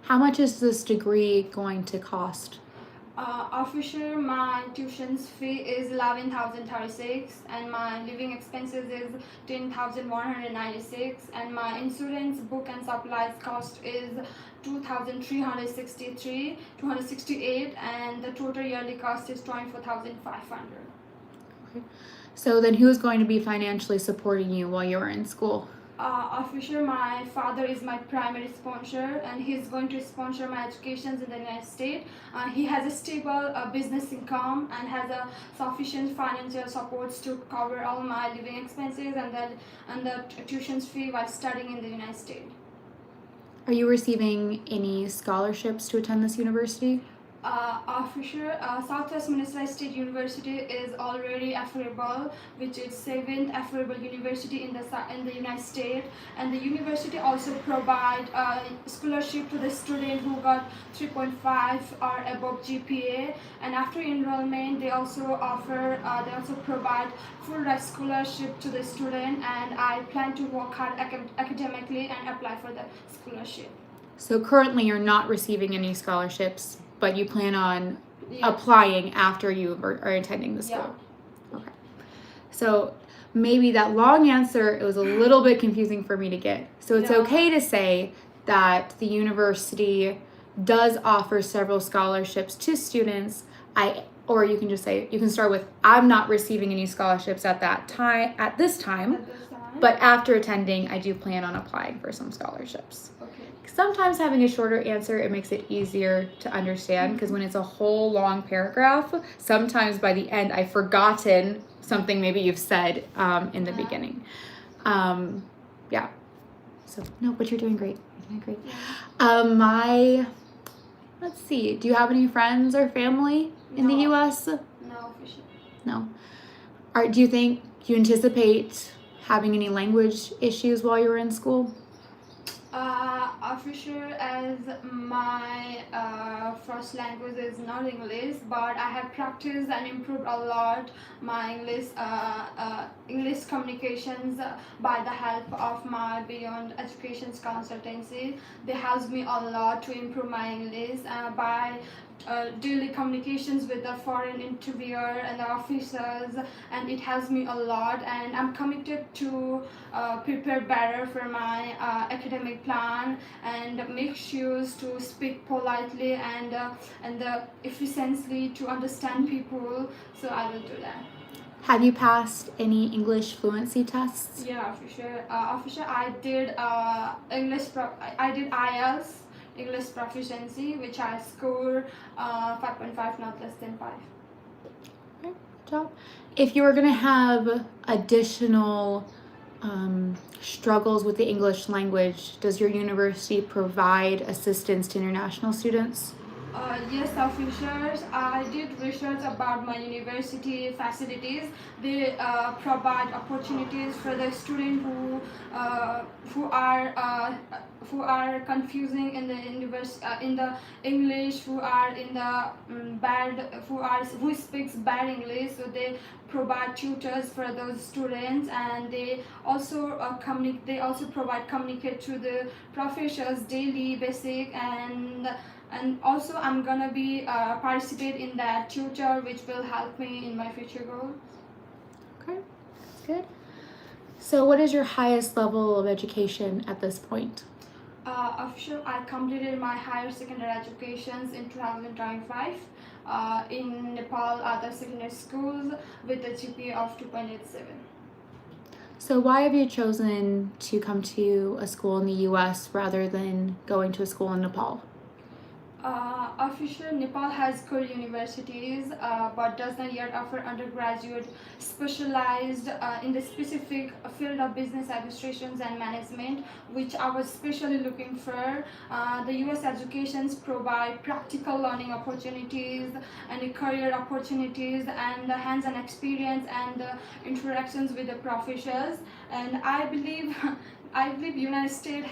How much is this degree going to cost? Official, my tuition's fee is 11,036, and my living expenses is 10,196, and my insurance, book and supplies cost is 2,368, and the total yearly cost is 24,500. So then who's going to be financially supporting you while you're in school? Official, my father is my primary sponsor, and he's going to sponsor my educations in the United States. He has a stable business income and has a sufficient financial supports to cover all my living expenses and the tuition fee while studying in the United States. Are you receiving any scholarships to attend this university? Official, Southwest Minnesota State University is already affordable, which is 7th affordable university in the United States, and the university also provide scholarship to the student who got 3.5 or above GPA, and after enrollment they also provide full ride scholarship to the student, and I plan to work hard academically and apply for the scholarship. So currently you're not receiving any scholarships, but you plan on Yeah. applying after you are attending the school. Yeah. Okay. So maybe that long answer, it was a little bit confusing for me to get. So it's Yeah. okay to say that the university does offer several scholarships to students. Or you can just say, you can start with, I'm not receiving any scholarships at this time, At this time. but after attending, I do plan on applying for some scholarships. Okay. Sometimes having a shorter answer, it makes it easier to understand, because when it's a whole long paragraph, sometimes by the end I've forgotten something maybe you've said in the beginning. Yeah. So no, but you're doing great. You're doing great. Let's see. Do you have any friends or family in the No. U.S.? No, official. No. Do you anticipate having any language issues while you're in school? Official, as my first language is not English, but I have practiced and improved a lot my English communications by the help of my Beyond Education's consultancy. They help me a lot to improve my English by daily communications with the foreign interviewer and the officers, and it helps me a lot, and I'm committed to prepare better for my academic plan and make sure to speak politely and efficiently to understand people, so I will do that. Have you passed any English fluency tests? Yeah, official, I did I did IELTS, English proficiency, which I scored 5.5, not less than 5. Good job. If you were going to have additional struggles with the English language, does your university provide assistance to international students? Yes, officers. I did research about my university facilities. They provide opportunities for the students who are confusing in the in the English, who are in the who speaks bad English. So they provide tutors for those students, and they also provide communicate to the professors daily basic, and also I'm gonna be participate in that tutor, which will help me in my future goals. Okay, that's good. So what is your highest level of education at this point? Official, I completed my higher secondary educations in 2025 in Nepal other secondary schools with a GPA of 2.87. So why have you chosen to come to a school in the US rather than going to a school in Nepal? Official, Nepal has good universities, but does not yet offer undergraduate specialized in the specific field of business administrations and management, which I was especially looking for. The US educations provide practical learning opportunities and career opportunities and the hands-on experience and interactions with the professors, and I believe United States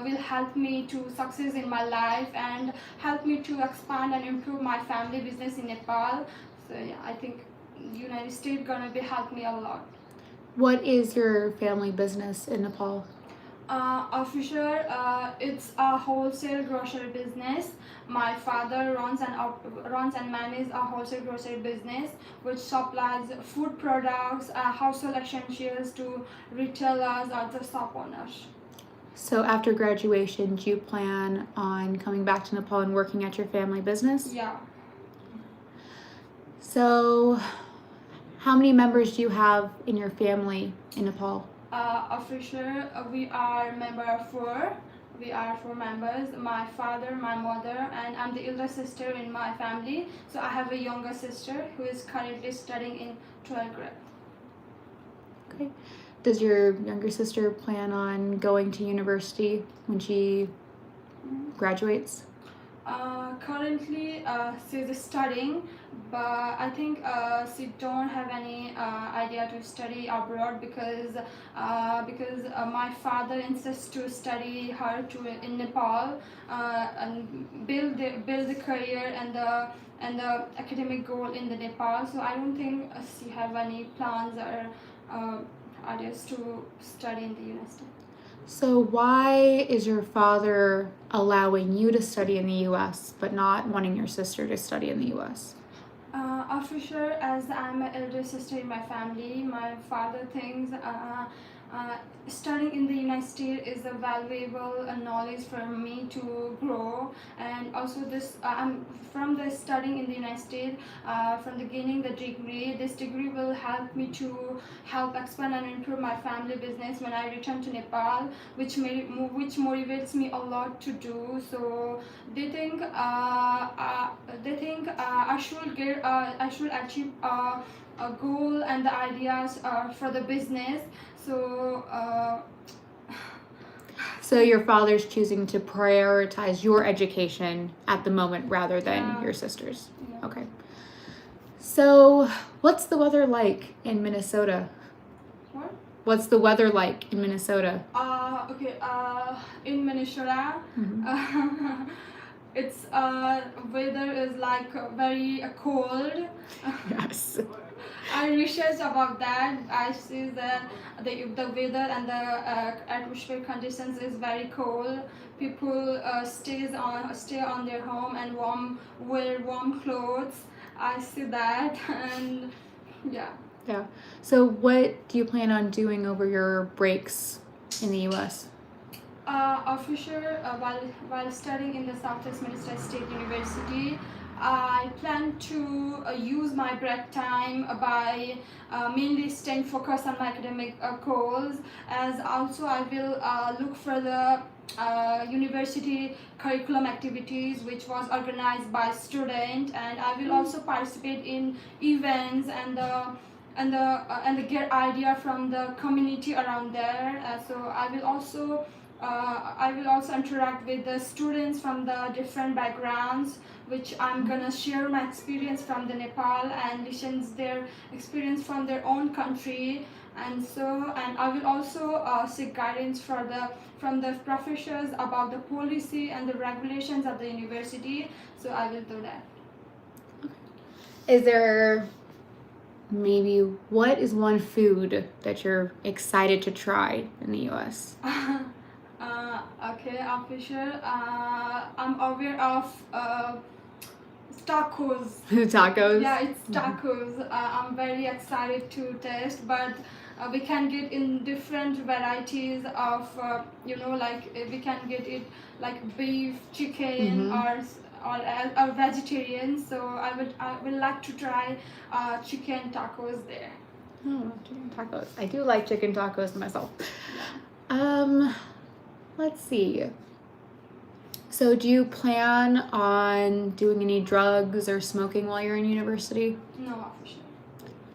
will help me to success in my life and help me to expand and improve my family business in Nepal. So yeah, I think United States gonna be help me a lot. What is your family business in Nepal? Official, it's a wholesale grocery business. My father runs and manages a wholesale grocery business which supplies food products, household essentials to retailers or the shop owners. So after graduation, do you plan on coming back to Nepal and working at your family business? Yeah. So how many members do you have in your family in Nepal? Official, we are member of 4. We are 4 members, my father, my mother, and I'm the elder sister in my family. So I have a younger sister who is currently studying in 12th grade. Okay. Does your younger sister plan on going to university when she graduates? Currently, she's studying, but I think she don't have any idea to study abroad because my father insists to study her in Nepal and build the career and the academic goal in the Nepal. So I don't think she have any plans or ideas to study in the university. So why is your father allowing you to study in the US but not wanting your sister to study in the US? Official, as I'm an elder sister in my family, my father thinks studying in the United States is a valuable knowledge for me to grow, and also this from the studying in the United States, from the gaining the degree. This degree will help me to help expand and improve my family business when I return to Nepal, which motivates me a lot to do. So they think I should achieve a goal and the ideas for the business. So So your father's choosing to prioritize your education at the moment rather than Yeah. your sister's. Yeah. Okay. So what's the weather like in Minnesota? what? What's the weather like in Minnesota? Okay. In Minnesota, Mhm. it's weather is like very cold. Yes. I researched about that. I see that the weather and the atmospheric conditions is very cold. People stay on their home and wear warm clothes. I see that and yeah. Yeah. So what do you plan on doing over your breaks in the US? Official, while studying in the Southwest Minnesota State University, I plan to use my break time by mainly staying focused on my academic goals, as also I will look for the university curriculum activities which was organized by student, and I will also participate in events and get idea from the community around there. So I will also interact with the students from the different backgrounds, which I'm gonna share my experience from the Nepal and listen their experience from their own country, and I will also seek guidance from the professors about the policy and the regulations of the university. So I will do that. Is there maybe what is one food that you're excited to try in the US? Okay, official. I'm aware of tacos. Tacos? Yeah, it's tacos. I'm very excited to taste, but we can get in different varieties of, like we can get it like beef, chicken, or vegetarian. So I would like to try chicken tacos there. Oh, chicken tacos. I do like chicken tacos myself. Let's see. So do you plan on doing any drugs or smoking while you're in university? No, official.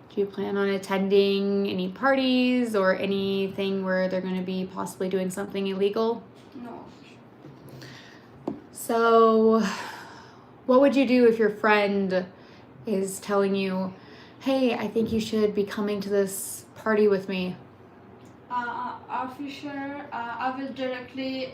Do you plan on attending any parties or anything where they're going to be possibly doing something illegal? No, official. So what would you do if your friend is telling you, hey, I think you should be coming to this party with me? Official, I will directly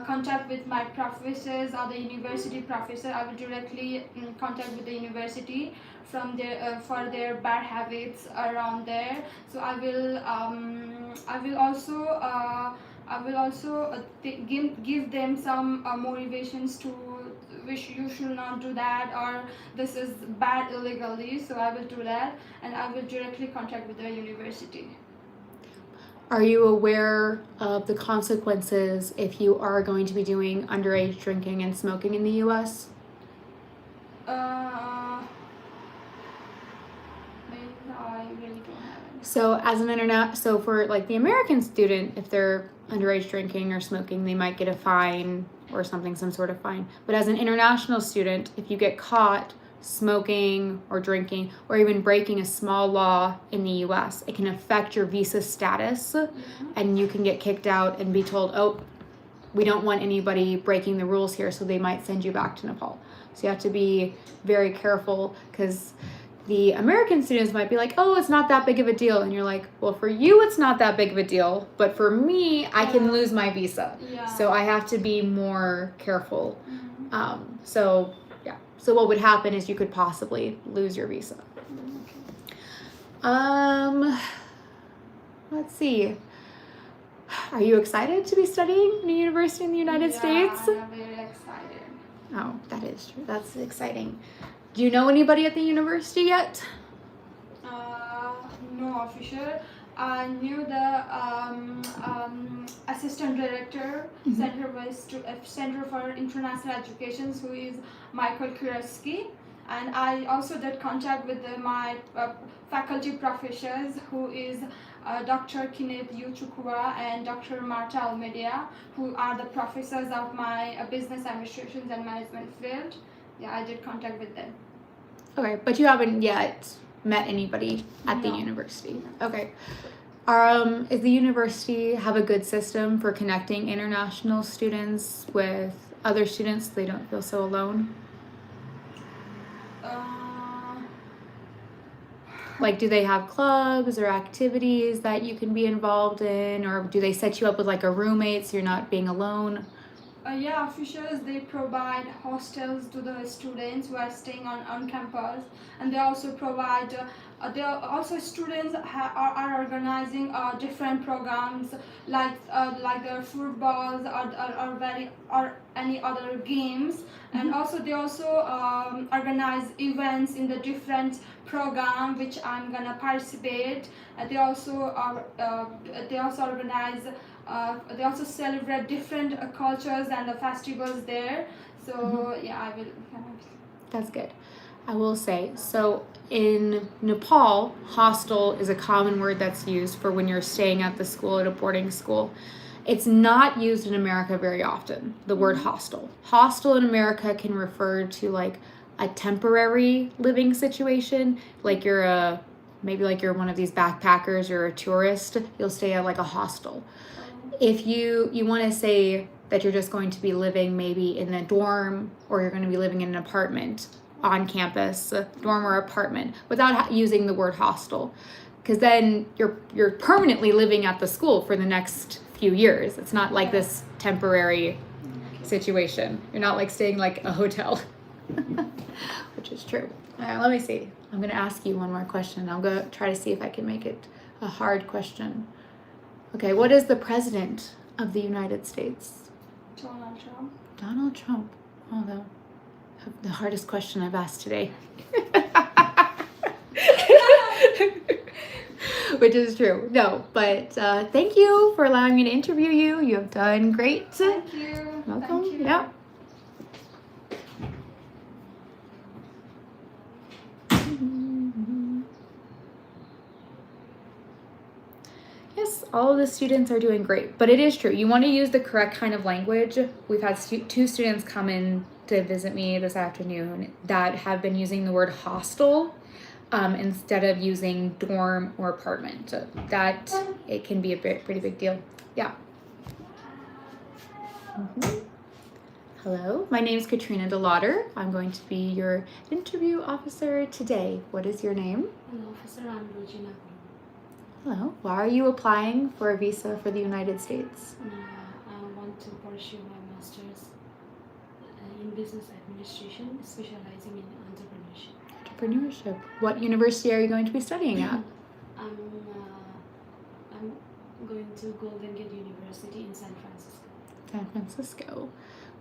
contact with my professors or the university professor. I will directly contact with the university from their for their bad habits around there. So I will also I will also give them some motivations to which you should not do that, or this is bad illegally, so I will do that, and I will directly contact with the university. Are you aware of the consequences if you are going to be doing underage drinking and smoking in the US? I really don't have any. So as an so for like the American student, if they're underage drinking or smoking, they might get a fine or something, some sort of fine. But as an international student, if you get caught smoking or drinking or even breaking a small law in the US, it can affect your visa status, and you can get kicked out and be told, oh, we don't want anybody breaking the rules here, so they might send you back to Nepal. So you have to be very careful, because the American students might be like, oh, it's not that big of a deal. And you're like, well, for you, it's not that big of a deal. But for me, I can lose my visa. Yeah. So I have to be more careful. So what would happen is you could possibly lose your visa. Let's see. Are you excited to be studying in a university in the United States? I'm very excited. Oh, that is true. That's exciting. Do you know anybody at the university yet? No official. I knew the assistant director, Center for International Education, who is Michael Kureski, and I also did contact with my faculty professors, who is Dr. Kenneth Chukua and Dr. Marta Almeida, who are the professors of my business administration and management field. Yeah, I did contact with them. Okay, but you haven't yet met anybody at the university. Okay. Is the university have a good system for connecting international students with other students so they don't feel so alone? Like, do they have clubs or activities that you can be involved in, or do they set you up with like a roommate so you're not being alone? Yeah, officials, they provide hostels to the students who are staying on campus, and they also provide students are organizing different programs like the footballs or any other games, and also they also organize events in the different program which I'm gonna participate. They also organize. They also celebrate different cultures and the festivals there. So yeah, I will. That's good. I will say, so in Nepal, hostel is a common word that's used for when you're staying at the school, at a boarding school. It's not used in America very often, the word hostel. Hostel in America can refer to like a temporary living situation, like maybe like you're one of these backpackers or a tourist, you'll stay at like a hostel. If you want to say that you're just going to be living maybe in a dorm, or you're going to be living in an apartment on campus, dorm or apartment, without using the word hostel, because then you're permanently living at the school for the next few years. It's not like this temporary situation. You're not like staying like a hotel, which is true. Let me see. I'm going to ask you one more question. I'm going to try to see if I can make it a hard question. Okay, what is the president of the United States? Donald Trump. Donald Trump. Oh, the hardest question I've asked today. Which is true. No, but thank you for allowing me to interview you. You have done great. Thank you. Welcome. Thank you. Yeah. Yes, all of the students are doing great, but it is true. You want to use the correct kind of language. We've had two students come in to visit me this afternoon that have been using the word hostel instead of using dorm or apartment. So that it can be a pretty big deal. Yeah. Hello, my name is Katrina DeLauder. I'm going to be your interview officer today. What is your name? Hello, Officer. I'm Rojina. Hello. Why are you applying for a visa for the United States? I want to pursue my master's in business administration, specializing in entrepreneurship. Entrepreneurship. What university are you going to be studying at? I'm going going to Golden Gate University in San Francisco. San Francisco.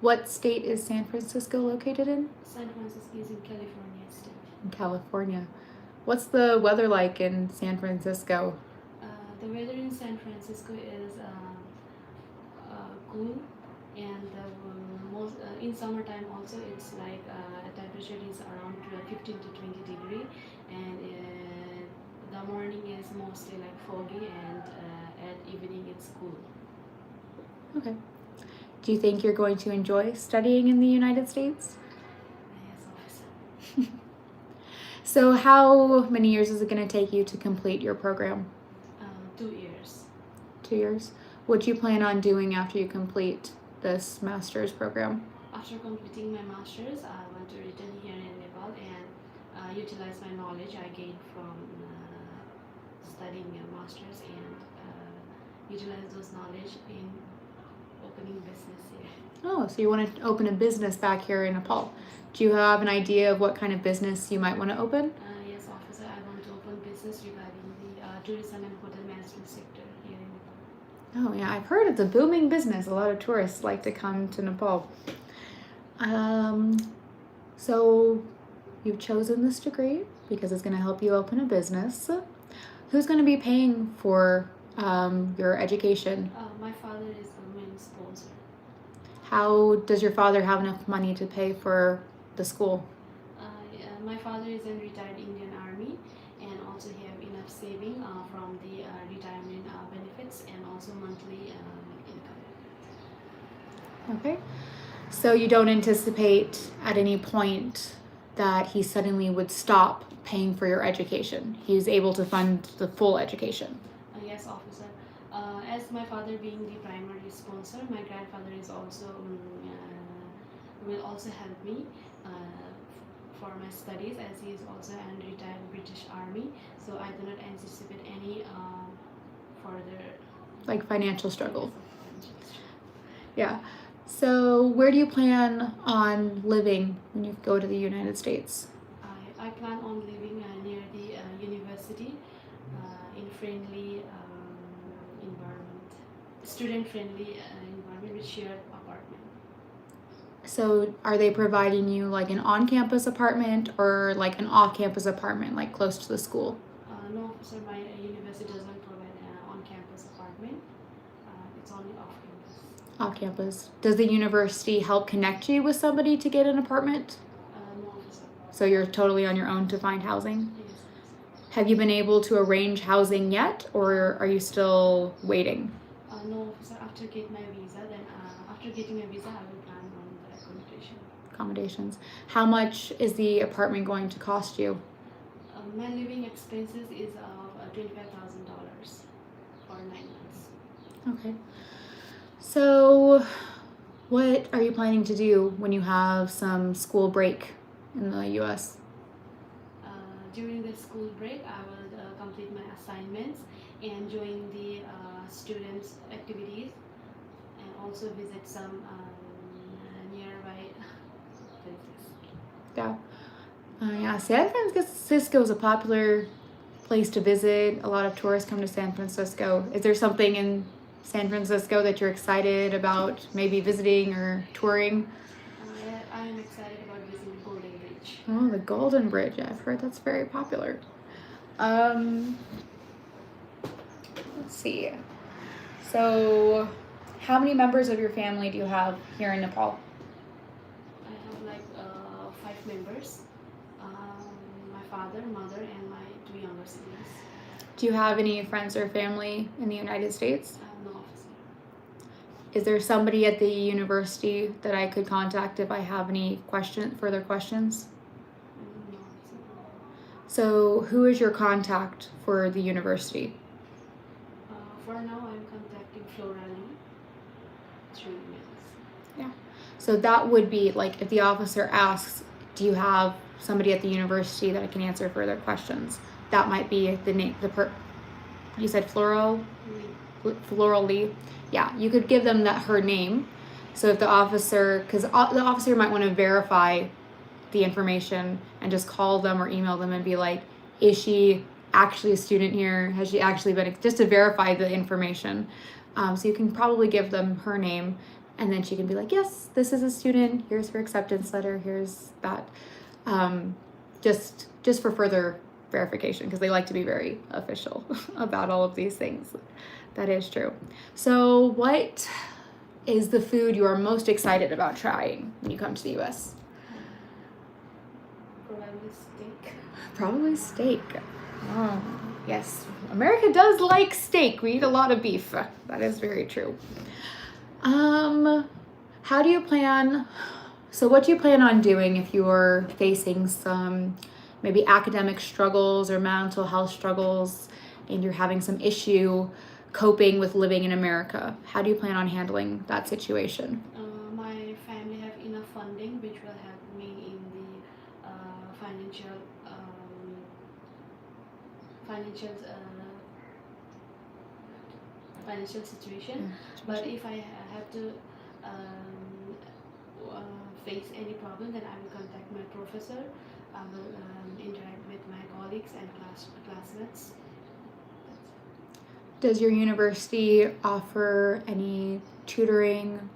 What state is San Francisco located in? San Francisco is in California state. In California. What's the weather like in San Francisco? The weather in San Francisco is cool, and most in summertime also it's like temperature is around 15 to 20 degree, and the morning is mostly like foggy, and at evening it's cool. Okay. Do you think you're going to enjoy studying in the United States? Yes, officer. So how many years is it going to take you to complete your program? 2 years. 2 years. What do you plan on doing after you complete this master's program? After completing my master's, I want to return here in Nepal and utilize my knowledge I gained from studying a master's, and utilize those knowledge in opening business here. Oh, so you want to open a business back here in Nepal. Do you have an idea of what kind of business you might want to open? Yes, officer, I want to open business regarding the tourism and hotel management sector here in Nepal. Oh yeah, I've heard it's a booming business. A lot of tourists like to come to Nepal. So you've chosen this degree because it's going to help you open a business. Who's going to be paying for your education? My father is the main sponsor. How does your father have enough money to pay for the school? My father is in retired Indian Army, and also he have enough saving from the retirement benefits and also monthly income. Okay. So you don't anticipate at any point that he suddenly would stop paying for your education. He's able to fund the full education. Yes, officer. As my father being the primary sponsor, my grandfather is also will also help me for my studies, as he is also an retired British Army. So I do not anticipate any further Like financial struggle. Yeah. So where do you plan on living when you go to the United States? I plan on living near the university in friendly environment, student-friendly environment with shared apartment. So are they providing you like an on-campus apartment or like an off-campus apartment, like close to the school? No, officer, my university doesn't provide an on-campus apartment. It's only off-campus. Off-campus. Does the university help connect you with somebody to get an apartment? No, officer. So you're totally on your own to find housing? Yes, officer. Have you been able to arrange housing yet, or are you still waiting? No, officer. After getting my visa, after getting my visa, I will plan on the accommodation. Accommodations. How much is the apartment going to cost you? My living expenses is $25,000 for 9 months. Okay. So what are you planning to do when you have some school break in the US? During the school break, I will complete my assignments and join the students' activities, and also visit some nearby places. Yeah. Yeah, San Francisco is a popular place to visit. A lot of tourists come to San Francisco. Is there something in San Francisco that you're excited about maybe visiting or touring? I am excited about visiting Golden Bridge. Oh, the Golden Bridge. I've heard that's very popular. Let's see. So, how many members of your family do you have here in Nepal? I have like 5 members. My father, mother, and my 2 younger siblings. Do you have any friends or family in the United States? No, officer. Is there somebody at the university that I could contact if I have any further questions? No, officer. So, who is your contact for the university? For now, I'm contacting Florally through emails. So that would be like if the officer asks, do you have somebody at the university that I can answer further questions? That might be the name, you said Floral Lee. Yeah, you could give them her name. So if the officer, because the officer might want to verify the information and just call them or email them and be like, is she actually a student here? Has she actually been, just to verify the information. So you can probably give them her name, and then she can be like, yes, this is a student, here's her acceptance letter, here's that. Just for further verification, because they like to be very official about all of these things. That is true. So what is the food you are most excited about trying when you come to the US? Probably steak. Probably steak. Oh, yes. America does like steak. We eat a lot of beef. That is very true. How do you plan? So what do you plan on doing if you're facing some maybe academic struggles or mental health struggles and you're having some issue coping with living in America? How do you plan on handling that situation? My family have enough funding which will help me in the financial situation. But if I have to face any problem, then I will contact my professor. I will interact with my colleagues and classmates. Does your university offer any tutoring?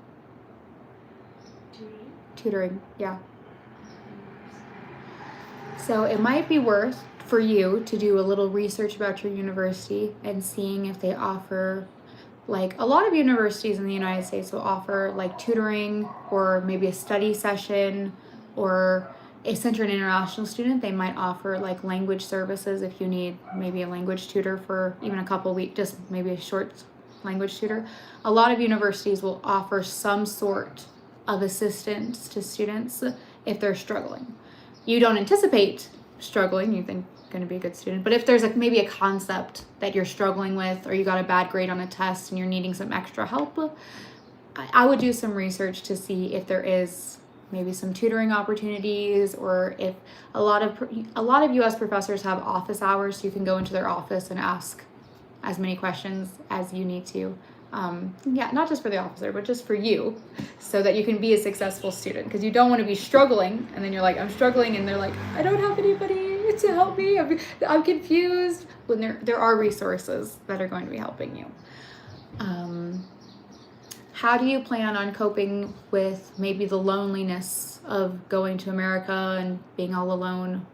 Tutoring, yeah. So it might be worth for you to do a little research about your university and seeing if they offer, like a lot of universities in the United States will offer like tutoring or maybe a study session, or since you're an international student, they might offer like language services if you need maybe a language tutor for even a couple weeks, just maybe a short language tutor. A lot of universities will offer some sort of assistance to students if they're struggling. You don't anticipate struggling, you think you're going to be a good student, but if there's like maybe a concept that you're struggling with, or you got a bad grade on a test and you're needing some extra help, I would do some research to see if there is maybe some tutoring opportunities, or if a lot of US professors have office hours, so you can go into their office and ask as many questions as you need to. Yeah, not just for the officer, but just for you, so that you can be a successful student, because you don't want to be struggling and then you're like, I'm struggling, and they're like, I don't have anybody to help me, I'm confused, when there are resources that are going to be helping you. How do you plan on coping with maybe the loneliness of going to America and being all alone?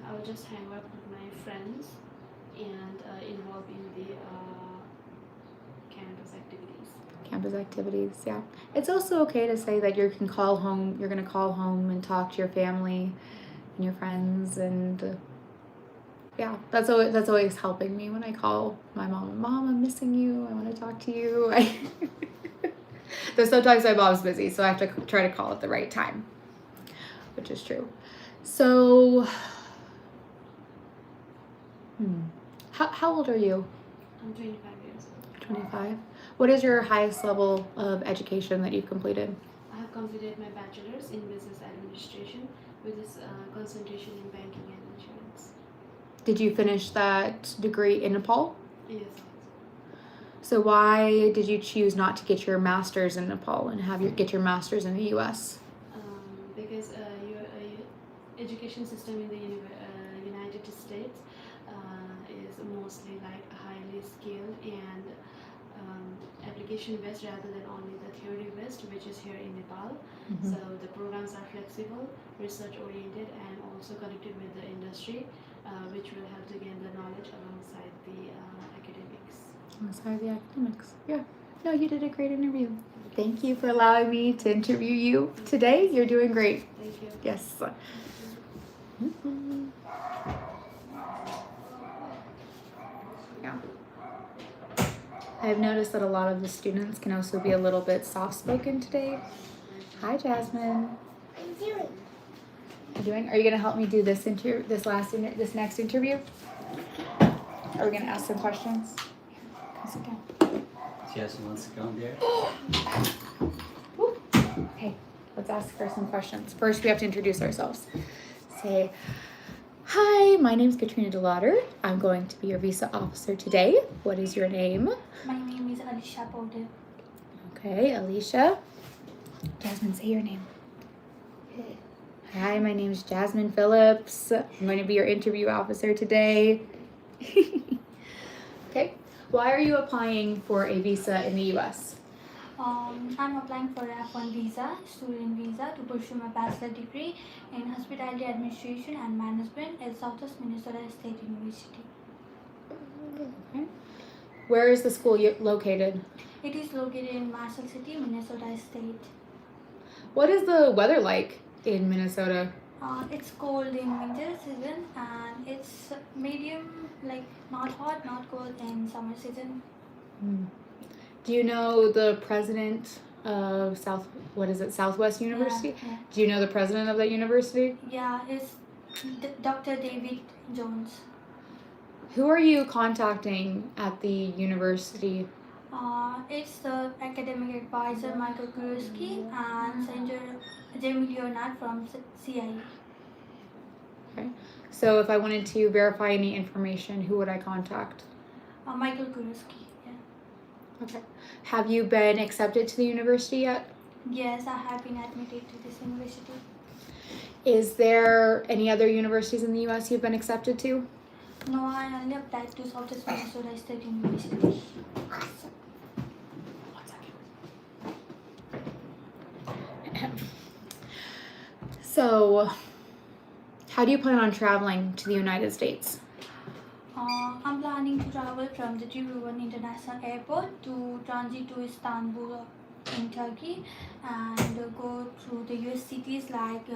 I will just hang out with my friends and involve in the campus activities. Campus activities, yeah. It's also okay to say that you're going to call home and talk to your family and your friends, and yeah, that's always helping me when I call my mom. Mom, I'm missing you. I want to talk to you. Though sometimes my mom's busy, so I have to try to call at the right time, which is true. So, how old are you? I'm 25 years old. 25. What is your highest level of education that you've completed? I have completed my bachelor's in business administration with this concentration in banking and insurance. Did you finish that degree in Nepal? Yes. So why did you choose not to get your master's in Nepal and get your master's in the U.S.? Because your education system in the United States is mostly like highly skilled and application based rather than only the theory based, which is here in Nepal. Mm-hmm. So the programs are flexible, research oriented, and also connected with the industry, which will help to gain the knowledge alongside the academics. Alongside the academics, yeah. No, you did a great interview. Thank you for allowing me to interview you today. You're doing great. Thank you. Yes. Mm-hmm. Yeah. I've noticed that a lot of the students can also be a little bit soft-spoken today. Hi, Jasmine. Are you going to help me do this next interview? Are we going to ask some questions? Sit down. Jasmine wants to come there. Okay, let's ask her some questions. First, we have to introduce ourselves. Say, hi, my name's Katrina DeLauder. I'm going to be your visa officer today. What is your name? My name is Alisha Powder. Okay, Alicia. Jasmine, say your name. Hi, my name is Jasmine Phillips. I'm going to be your interview officer today. Okay. Why are you applying for a visa in the US? I'm applying for a F1 visa, student visa, to pursue my bachelor degree in hospitality administration and management at Southwest Minnesota State University. Okay. Where is the school located? It is located in Marshall City, Minnesota State. What is the weather like in Minnesota? It's cold in winter season and it's medium, like not hot, not cold in summer season. Do you know the president of Southwest University? Yeah, Do you know the president of that university? yeah, it's Dr. David Jones. Who are you contacting at the university? It's the academic advisor Michael Kuruski and Senator Jamie Leonard from CIA. Okay. So if I wanted to verify any information, who would I contact? Michael Kuruski. Yeah. Okay. Have you been accepted to the university yet? Yes, I have been admitted to this university. Is there any other universities in the US you've been accepted to? No, I only applied to Southwest Minnesota State University. So, how do you plan on traveling to the United States? I'm planning to travel from the Tribhuvan International Airport to transit to Istanbul in Turkey and go through the US cities like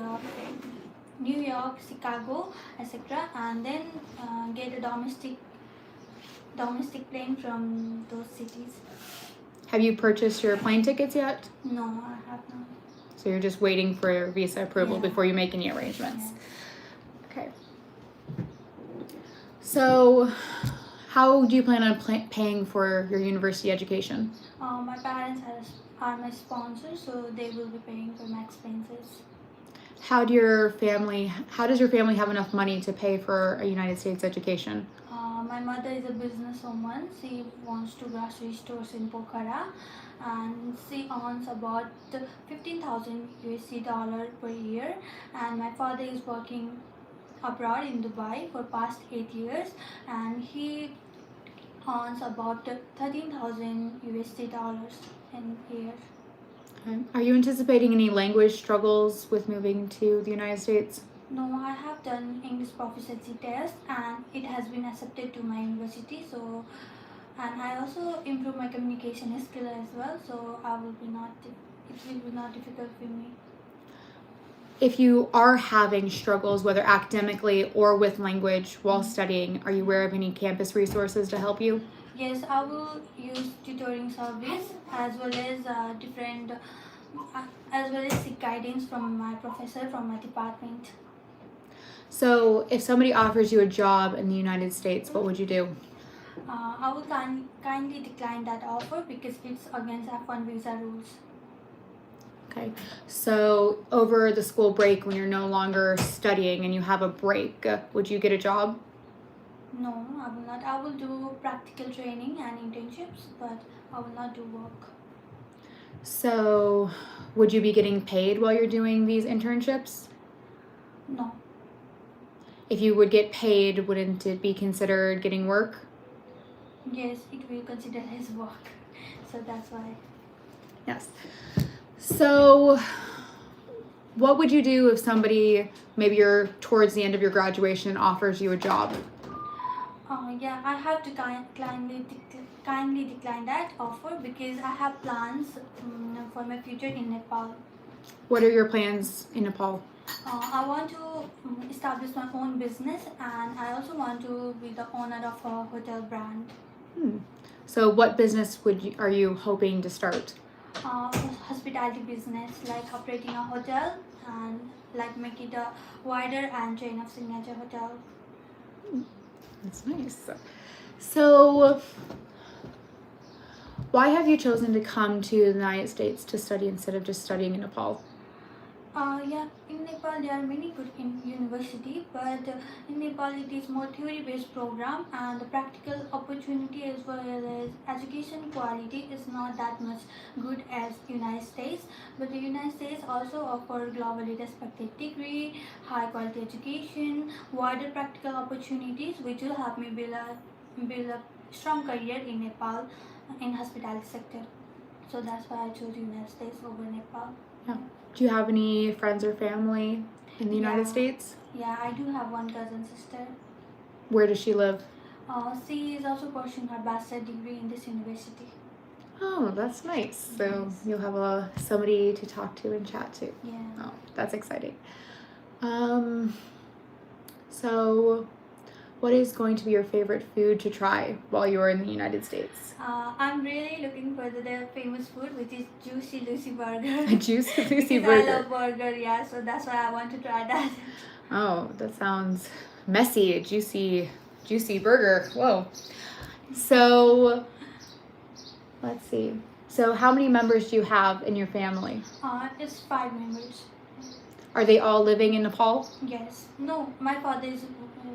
New York, Chicago, etc. and then get a domestic plane from those cities. Have you purchased your plane tickets yet? No, I have not. So you're just waiting for visa approval Yeah. before you make any arrangements. Yes. Okay. So, how do you plan on paying for your university education? My parents are my sponsors, so they will be paying for my expenses. How does your family have enough money to pay for a United States education? My mother is a businesswoman. She owns 2 grocery stores in Pokhara, and she earns about 15,000 USD dollar per year. And my father is working abroad in Dubai for past 8 years, and he earns about 13,000 USD dollars in a year. Okay. Are you anticipating any language struggles with moving to the United States? No, I have done English proficiency test and it has been accepted to my university. So, and I also improve my communication skill as well. So it will be not difficult for me. If you are having struggles, whether academically or with language while studying, are you aware of any campus resources to help you? Yes, I will use tutoring service as well as seek guidance from my professor from my department. So, if somebody offers you a job in the United States, what would you do? I would kindly decline that offer because it's against F1 visa rules. Okay. So, over the school break, when you're no longer studying and you have a break, would you get a job? No, I will not. I will do practical training and internships, but I will not do work. So, would you be getting paid while you're doing these internships? No. If you would get paid, wouldn't it be considered getting work? Yes, it will consider as work. So that's why. Yes. So, what would you do if somebody, maybe you're towards the end of your graduation, offers you a job? Yeah, I have to kindly decline that offer because I have plans for my future in Nepal. What are your plans in Nepal? I want to establish my own business and I also want to be the owner of a hotel brand. So what business are you hoping to start? Hospitality business, like operating a hotel and like make it a wider and chain of signature hotel. That's nice. So why have you chosen to come to the United States to study instead of just studying in Nepal? Yeah, in Nepal there are many good university, but in Nepal it is more theory-based program, and the practical opportunity as well as education quality is not that much good as United States. But the United States also offer globally respected degree, high quality education, wider practical opportunities, which will help me build a strong career in Nepal in hospitality sector. So that's why I chose United States over Nepal. Yeah. Do you have any friends or family in the United Yeah. States? Yeah, I do have one cousin sister. Where does she live? She is also pursuing her bachelor degree in this university. Oh, that's nice. So Yes. you'll have somebody to talk to and chat to. Yeah. Oh, that's exciting. So what is going to be your favorite food to try while you're in the United States? I'm really looking for the famous food, which is Juicy Lucy Burger. A Juicy Lucy Because burger. I love burger, yeah, so that's why I want to try that. Oh, that sounds messy. A juicy burger. Whoa. So let's see. So how many members do you have in your family? It's 5 members. Are they all living in Nepal? Yes. No, my father is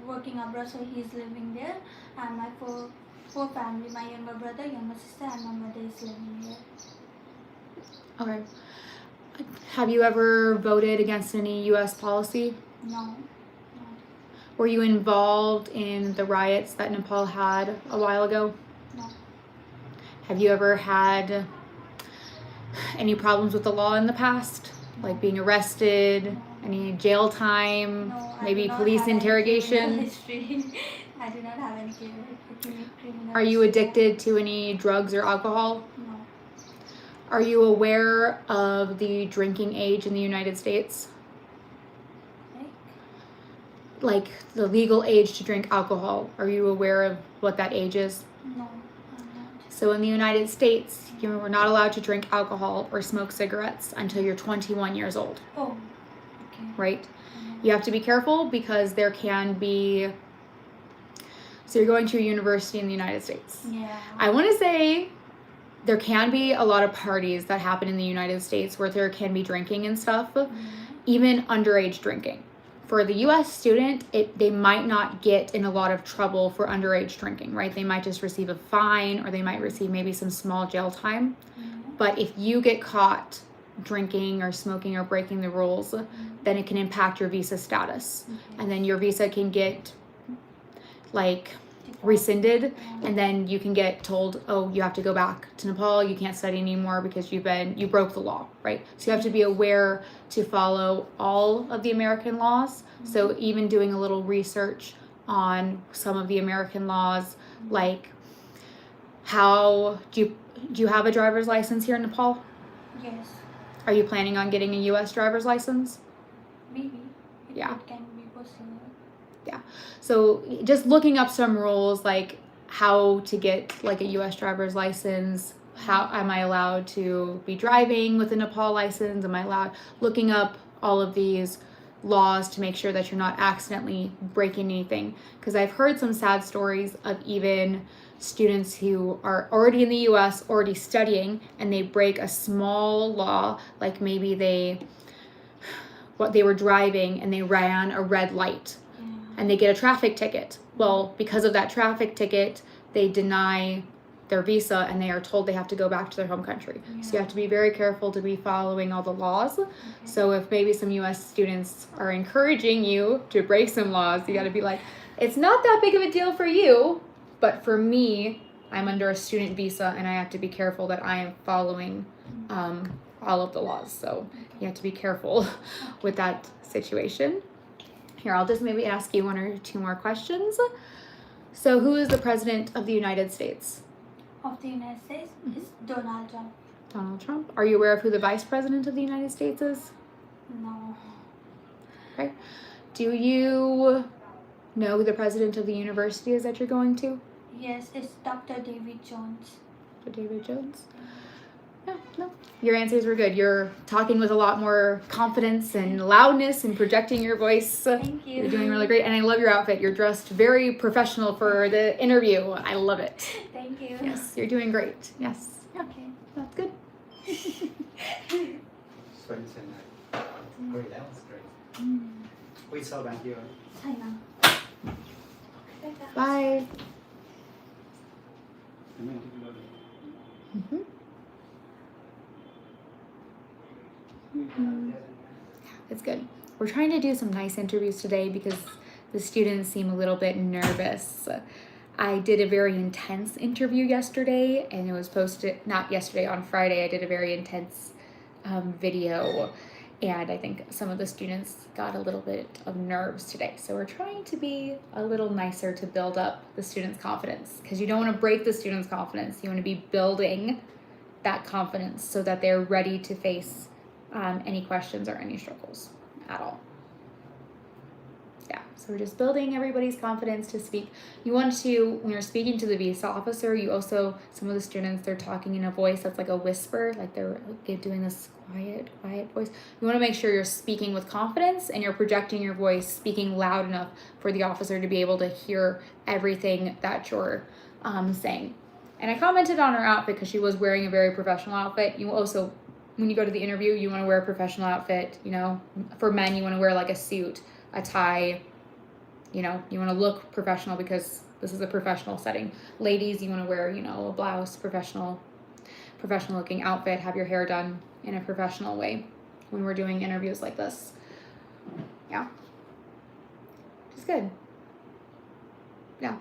working abroad, so he's living there, and my four family, my younger brother, younger sister, and my mother is living here. Okay. Have you ever voted against any U.S. policy? No. Were you involved in the riots that Nepal had a while ago? No. Have you ever had any problems with the law in the past? Like being arrested, any jail time, No, I maybe do not police have any interrogation? criminal history. I do not have any criminal Are you history. addicted to any drugs or alcohol? No. Are you aware of the drinking age in the United States? Like the legal age to drink alcohol. Are you aware of what that age is? No, I'm not. So in the United States, you're not allowed to drink alcohol or smoke cigarettes until you're 21 years old, Oh, okay. right? You have to be careful because there can be, so you're going to a university in the United States. Yeah. I want to say there can be a lot of parties that happen in the United States where there can be drinking and stuff, even underage drinking. For the US student, they might not get in a lot of trouble for underage drinking, right? They might just receive a fine or they might receive maybe some small jail time. But if you get caught drinking or smoking or breaking the rules, then it can impact your visa status. And then your visa can get like rescinded, and then you can get told, oh, you have to go back to Nepal, you can't study anymore because you broke the law, right? So you have to be aware to follow all of the American laws. So even doing a little research on some of the American laws, like how do you have a driver's license here in Nepal? Yes. Are you planning on getting a US driver's license? Maybe. If Yeah. It can be possible. So just looking up some rules, like how to get like a US driver's license, how am I allowed to be driving with a Nepal license, am I allowed, looking up all of these laws to make sure that you're not accidentally breaking anything. Because I've heard some sad stories of even students who are already in the US, already studying, and they break a small law, like maybe they were driving and they ran a red light and they get a traffic ticket. Well, because of that traffic ticket, they deny their visa and they are told they have to go back to their home country. So you have to be very careful to be following all the laws. So if maybe some US students are encouraging you to break some laws, you got to be like, it's not that big of a deal for you, but for me, I'm under a student visa and I have to be careful that I am following all of the laws. So you have to be careful with that situation. Here, I'll just maybe ask you one or two more questions. So who is the president of the United States? Of the United States is Donald Trump. Donald Trump. Are you aware of who the vice president of the United States is? No. Okay. Do you know who the president of the university is that you're going to? Yes, it's Dr. David Jones. Dr. David Jones? No. Your answers were good. You're talking with a lot more confidence and loudness and projecting your voice. Thank you. You're doing really great. And I love your outfit. You're dressed very professional for the interview. I love it. Thank you. Yes, you're doing great. Yes. Yeah, Okay. that's good. Great, that was great. Wait, so back here. छैन Bye. It's good. We're trying to do some nice interviews today because the students seem a little bit nervous. I did a very intense interview yesterday, and it was posted, not yesterday, on Friday. I did a very intense video, and I think some of the students got a little bit of nerves today. So we're trying to be a little nicer to build up the students' confidence, because you don't want to break the students' confidence. You want to be building that confidence so that they're ready to face any questions or any struggles at all. Yeah, so we're just building everybody's confidence to speak. You want to, when you're speaking to the visa officer, you also, some of the students, they're talking in a voice that's like a whisper, like they're doing this quiet voice. You want to make sure you're speaking with confidence and you're projecting your voice, speaking loud enough for the officer to be able to hear everything that you're saying. And I commented on her outfit because she was wearing a very professional outfit. You also, when you go to the interview, you want to wear a professional outfit. You know, for men, you want to wear like a suit, a tie. You know, you want to look professional because this is a professional setting. Ladies, you want to wear, you know, a blouse, professional looking outfit, have your hair done in a professional way when we're doing interviews like this. Yeah. It's good. Yeah.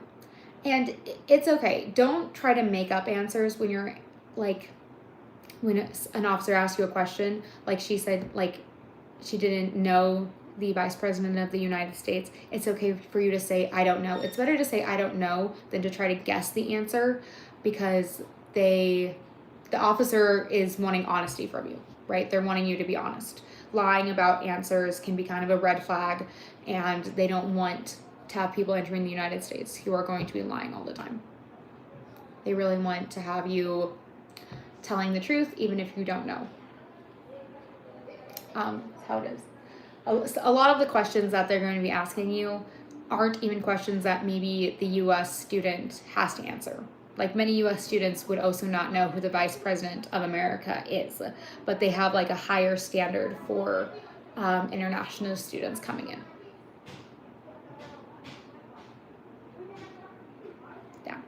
And it's okay. Don't try to make up answers when you're like, when an officer asks you a question, like she said, like she didn't know the Vice President of the United States. It's okay for you to say, I don't know. It's better to say, I don't know, than to try to guess the answer, because the officer is wanting honesty from you, right? They're wanting you to be honest. Lying about answers can be kind of a red flag, and they don't want to have people entering the United States who are going to be lying all the time. They really want to have you telling the truth, even if you don't know. That's how it is. A lot of the questions that they're going to be asking you aren't even questions that maybe the U.S. student has to answer. Like, many U.S. students would also not know who the Vice President of America is, but they have like a higher standard for international students coming in. Yeah,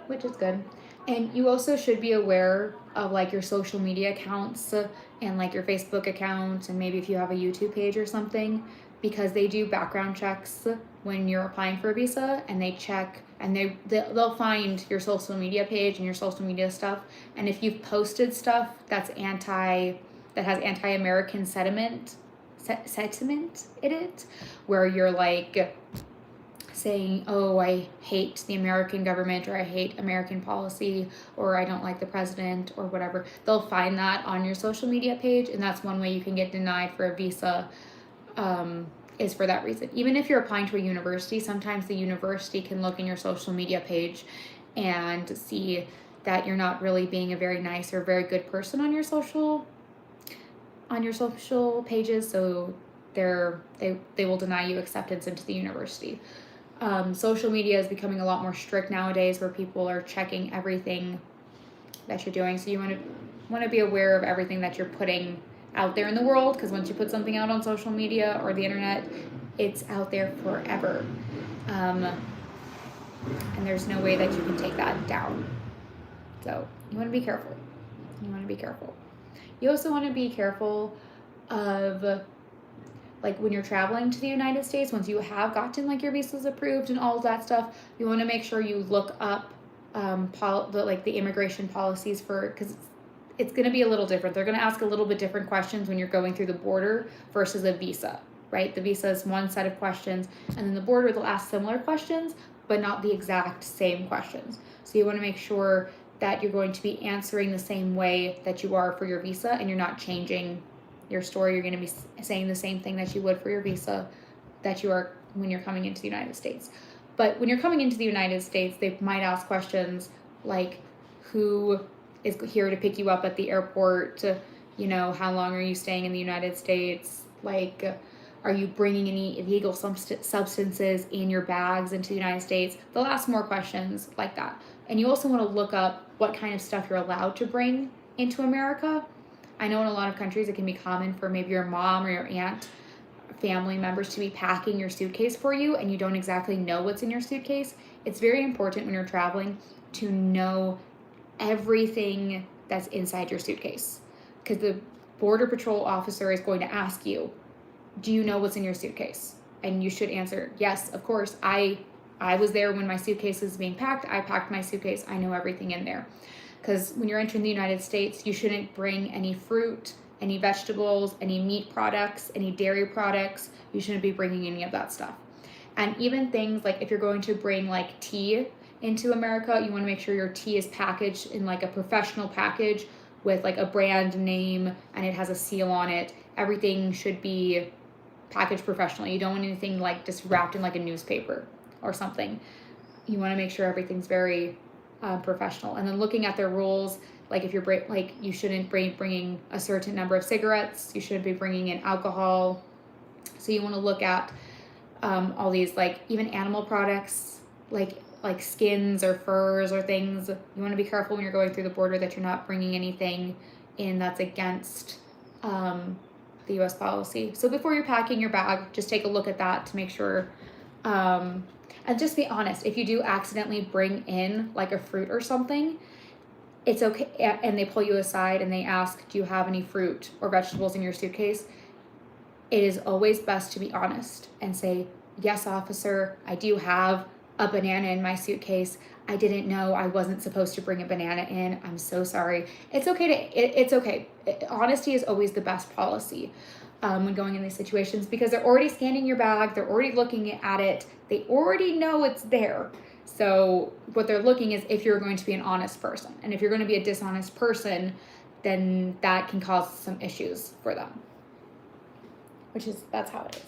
which is good. And you also should be aware of like your social media accounts and like your Facebook account, and maybe if you have a YouTube page or something, because they do background checks when you're applying for a visa, and they check and they'll find your social media page and your social media stuff. And if you've posted stuff that has anti-American sentiment in it, where you're like saying, oh, I hate the American government, or I hate American policy, or I don't like the president, or whatever, they'll find that on your social media page, and that's one way you can get denied for a visa, is for that reason. Even if you're applying to a university, sometimes the university can look in your social media page and see that you're not really being a very nice or very good person on your social pages, so they will deny you acceptance into the university. Social media is becoming a lot more strict nowadays, where people are checking everything that you're doing. So you want to be aware of everything that you're putting out there in the world, because once you put something out on social media or the internet, it's out there forever. And there's no way that you can take that down. So you want to be careful. You also want to be careful of, like, when you're traveling to the United States, once you have gotten like your visas approved and all of that stuff, you want to make sure you look up the immigration policies because it's going to be a little different. They're going to ask a little bit different questions when you're going through the border versus a visa, right? The visa is one set of questions, and then the border, they'll ask similar questions, but not the exact same questions. So you want to make sure that you're going to be answering the same way that you are for your visa, and you're not changing your story. You're going to be saying the same thing that you would for your visa that you are when you're coming into the United States. But when you're coming into the United States, they might ask questions like, who is here to pick you up at the airport? You know, how long are you staying in the United States? Like, are you bringing any illegal substances in your bags into the United States? They'll ask more questions like that. And you also want to look up what kind of stuff you're allowed to bring into America. I know in a lot of countries it can be common for maybe your mom or your aunt, family members to be packing your suitcase for you and you don't exactly know what's in your suitcase. It's very important when you're traveling to know everything that's inside your suitcase, because the border patrol officer is going to ask you, do you know what's in your suitcase? And you should answer, yes, of course. I was there when my suitcase was being packed. I packed my suitcase. I know everything in there. Because when you're entering the United States, you shouldn't bring any fruit, any vegetables, any meat products, any dairy products. You shouldn't be bringing any of that stuff. And even things like if you're going to bring like tea into America, you want to make sure your tea is packaged in like a professional package with like a brand name and it has a seal on it. Everything should be packaged professionally. You don't want anything like just wrapped in like a newspaper or something. You want to make sure everything's very professional. And then looking at their rules, like if you're you shouldn't bringing a certain number of cigarettes. You shouldn't be bringing in alcohol. So you want to look at all these, like even animal products, like skins or furs or things. You want to be careful when you're going through the border that you're not bringing anything in that's against the U.S. policy. So before you're packing your bag, just take a look at that to make sure. And just be honest. If you do accidentally bring in like a fruit or something, it's okay. And they pull you aside and they ask, do you have any fruit or vegetables in your suitcase? It is always best to be honest and say, yes, officer, I do have a banana in my suitcase. I didn't know I wasn't supposed to bring a banana in. I'm so sorry. It's okay it's okay. Honesty is always the best policy when going in these situations, because they're already scanning your bag. They're already looking at it. They already know it's there. So what they're looking is if you're going to be an honest person. And if you're going to be a dishonest person, then that can cause some issues for them. That's how it is.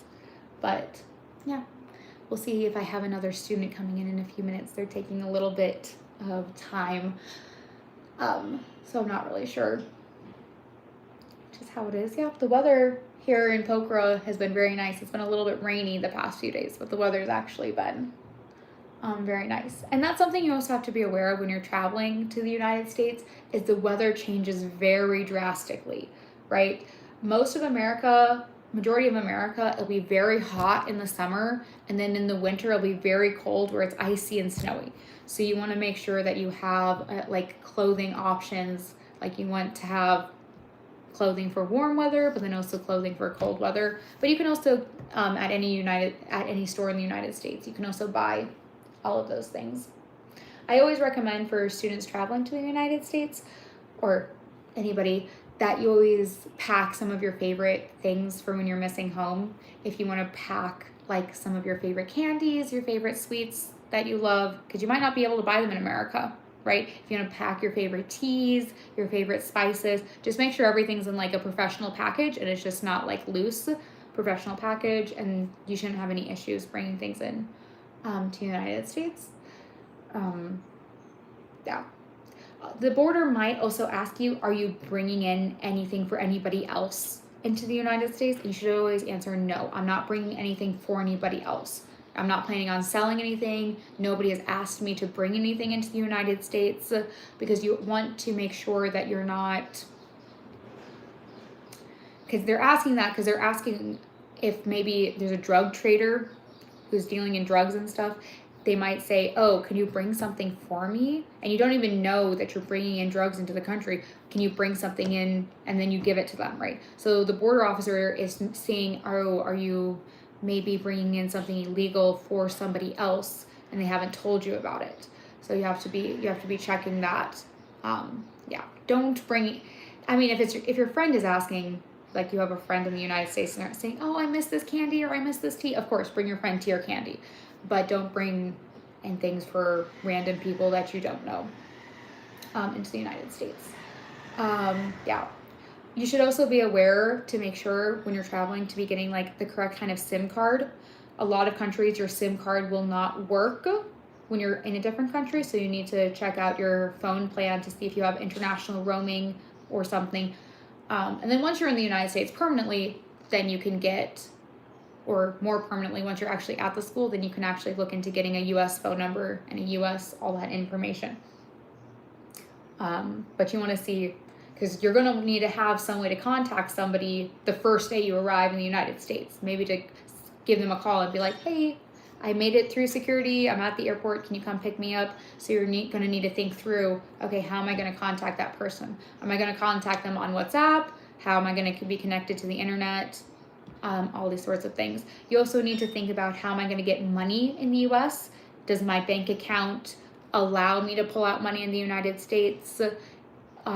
But yeah, we'll see if I have another student coming in a few minutes. They're taking a little bit of time. So I'm not really sure just how it is. Yeah, the weather here in Pokhara has been very nice. It's been a little bit rainy the past few days, but the weather's actually been very nice. And that's something you also have to be aware of when you're traveling to the United States, is the weather changes very drastically, right? Majority of America, it'll be very hot in the summer, and then in the winter it'll be very cold where it's icy and snowy. So you want to make sure that you have like clothing options. Like you want to have clothing for warm weather, but then also clothing for cold weather. But you can also at any store in the United States, you can also buy all of those things. I always recommend for students traveling to the United States, or anybody, that you always pack some of your favorite things for when you're missing home. If you want to pack like some of your favorite candies, your favorite sweets that you love, because you might not be able to buy them in America, right? If you want to pack your favorite teas, your favorite spices, just make sure everything's in like a professional package and it's just not like loose. Professional package, and you shouldn't have any issues bringing things in to the United States. Yeah. The border might also ask you, are you bringing in anything for anybody else into the United States? You should always answer, no, I'm not bringing anything for anybody else. I'm not planning on selling anything. Nobody has asked me to bring anything into the United States, because you want to make sure that you're not, because they're asking if maybe there's a drug trader who's dealing in drugs and stuff. They might say, oh, can you bring something for me? And you don't even know that you're bringing in drugs into the country. Can you bring something in? And then you give it to them, right? So the border officer is seeing, oh, are you maybe bringing in something illegal for somebody else and they haven't told you about it? So you have to be checking that. Yeah, don't bring, I mean, if your friend is asking, like you have a friend in the United States and they're saying, oh, I miss this candy or I miss this tea, of course, bring your friend tea or candy. But don't bring in things for random people that you don't know into the United States. Yeah. You should also be aware to make sure when you're traveling to be getting like the correct kind of SIM card. A lot of countries, your SIM card will not work when you're in a different country. So you need to check out your phone plan to see if you have international roaming or something. And then once you're in the United States permanently, then you can get, or more permanently, once you're actually at the school, then you can actually look into getting a U.S. phone number and a U.S. all that information. But you want to see because you're going to need to have some way to contact somebody the first day you arrive in the United States. Maybe to give them a call and be like, hey, I made it through security. I'm at the airport. Can you come pick me up? So you're going to need to think through, okay, how am I going to contact that person? Am I going to contact them on WhatsApp? How am I going to be connected to the internet? All these sorts of things. You also need to think about, how am I going to get money in the US? Does my bank account allow me to pull out money in the United States?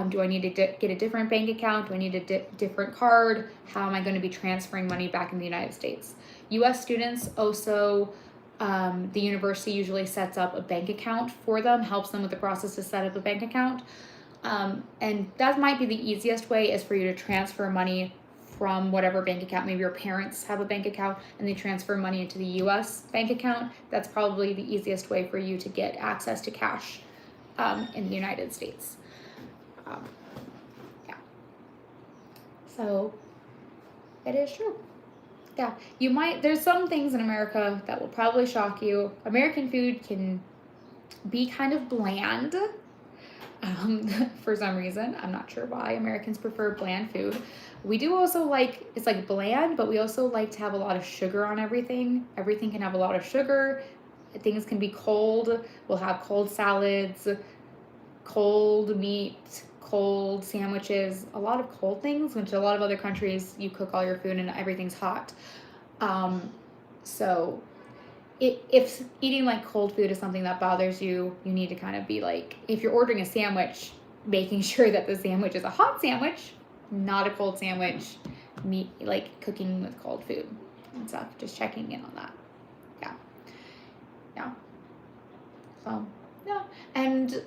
Do I need to get a different bank account? Do I need a different card? How am I going to be transferring money back in the United States? US students also, the university usually sets up a bank account for them, helps them with the process to set up a bank account. And that might be the easiest way, is for you to transfer money from whatever bank account. Maybe your parents have a bank account and they transfer money into the US bank account. That's probably the easiest way for you to get access to cash in the United States. Yeah. So it is true. Yeah, there's some things in America that will probably shock you. American food can be kind of bland. For some reason, I'm not sure why Americans prefer bland food. We do also it's like bland, but we also like to have a lot of sugar on everything. Everything can have a lot of sugar. Things can be cold. We'll have cold salads, cold meat, cold sandwiches, a lot of cold things, which a lot of other countries, you cook all your food and everything's hot. So if eating like cold food is something that bothers you, you need to kind of be like, if you're ordering a sandwich, making sure that the sandwich is a hot sandwich, not a cold sandwich, like cooking with cold food and stuff, just checking in on that. Yeah. So, yeah. And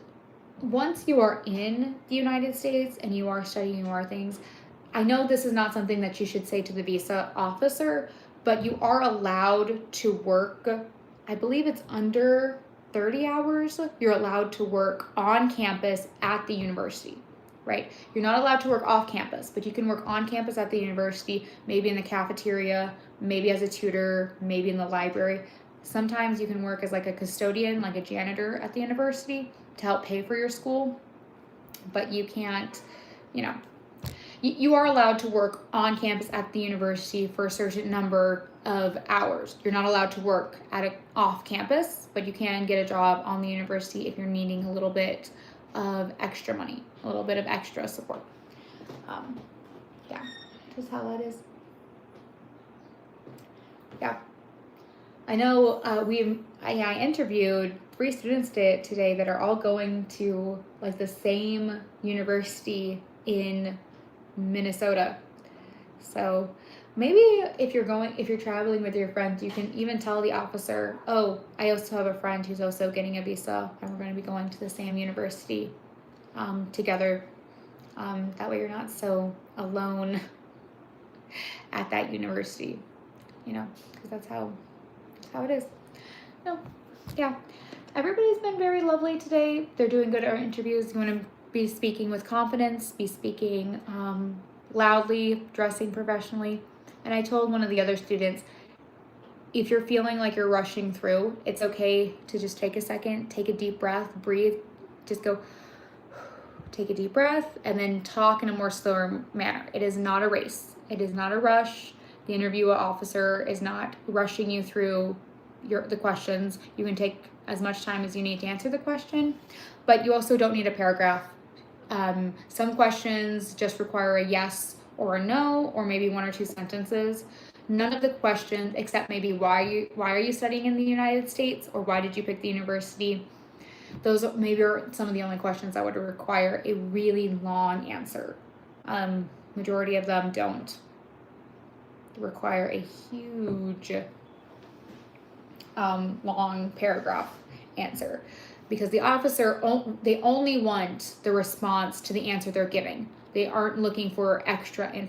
once you are in the United States and you are studying more things, I know this is not something that you should say to the visa officer, but you are allowed to work, I believe it's under 30 hours, you're allowed to work on campus at the university, right? You're not allowed to work off campus, but you can work on campus at the university, maybe in the cafeteria, maybe as a tutor, maybe in the library. Sometimes you can work as like a custodian, like a janitor at the university to help pay for your school, but you can't, you are allowed to work on campus at the university for a certain number of hours. You're not allowed to work off campus, but you can get a job on the university if you're needing a little bit of extra money, a little bit of extra support. Yeah, just how that is. Yeah. I know I interviewed 3 students today that are all going to like the same university in Minnesota. So maybe if you're traveling with your friends, you can even tell the officer, oh, I also have a friend who's also getting a visa and we're going to be going to the same university together. That way you're not so alone at that university, because that's how it is. No, yeah. Everybody's been very lovely today. They're doing good at our interviews. You want to be speaking with confidence, be speaking loudly, dressing professionally. And I told one of the other students, if you're feeling like you're rushing through, it's okay to just take a second, take a deep breath, breathe, just go, take a deep breath, and then talk in a more slower manner. It is not a race. It is not a rush. The interview officer is not rushing you through the questions. You can take as much time as you need to answer the question, but you also don't need a paragraph. Some questions just require a yes or a no, or maybe 1 or 2 sentences. None of the questions, except maybe why are you studying in the United States, or why did you pick the university? Those maybe are some of the only questions that would require a really long answer. Majority of them don't require a huge long paragraph answer, because the officer, they only want the response to the answer they're giving. They aren't looking for extra information.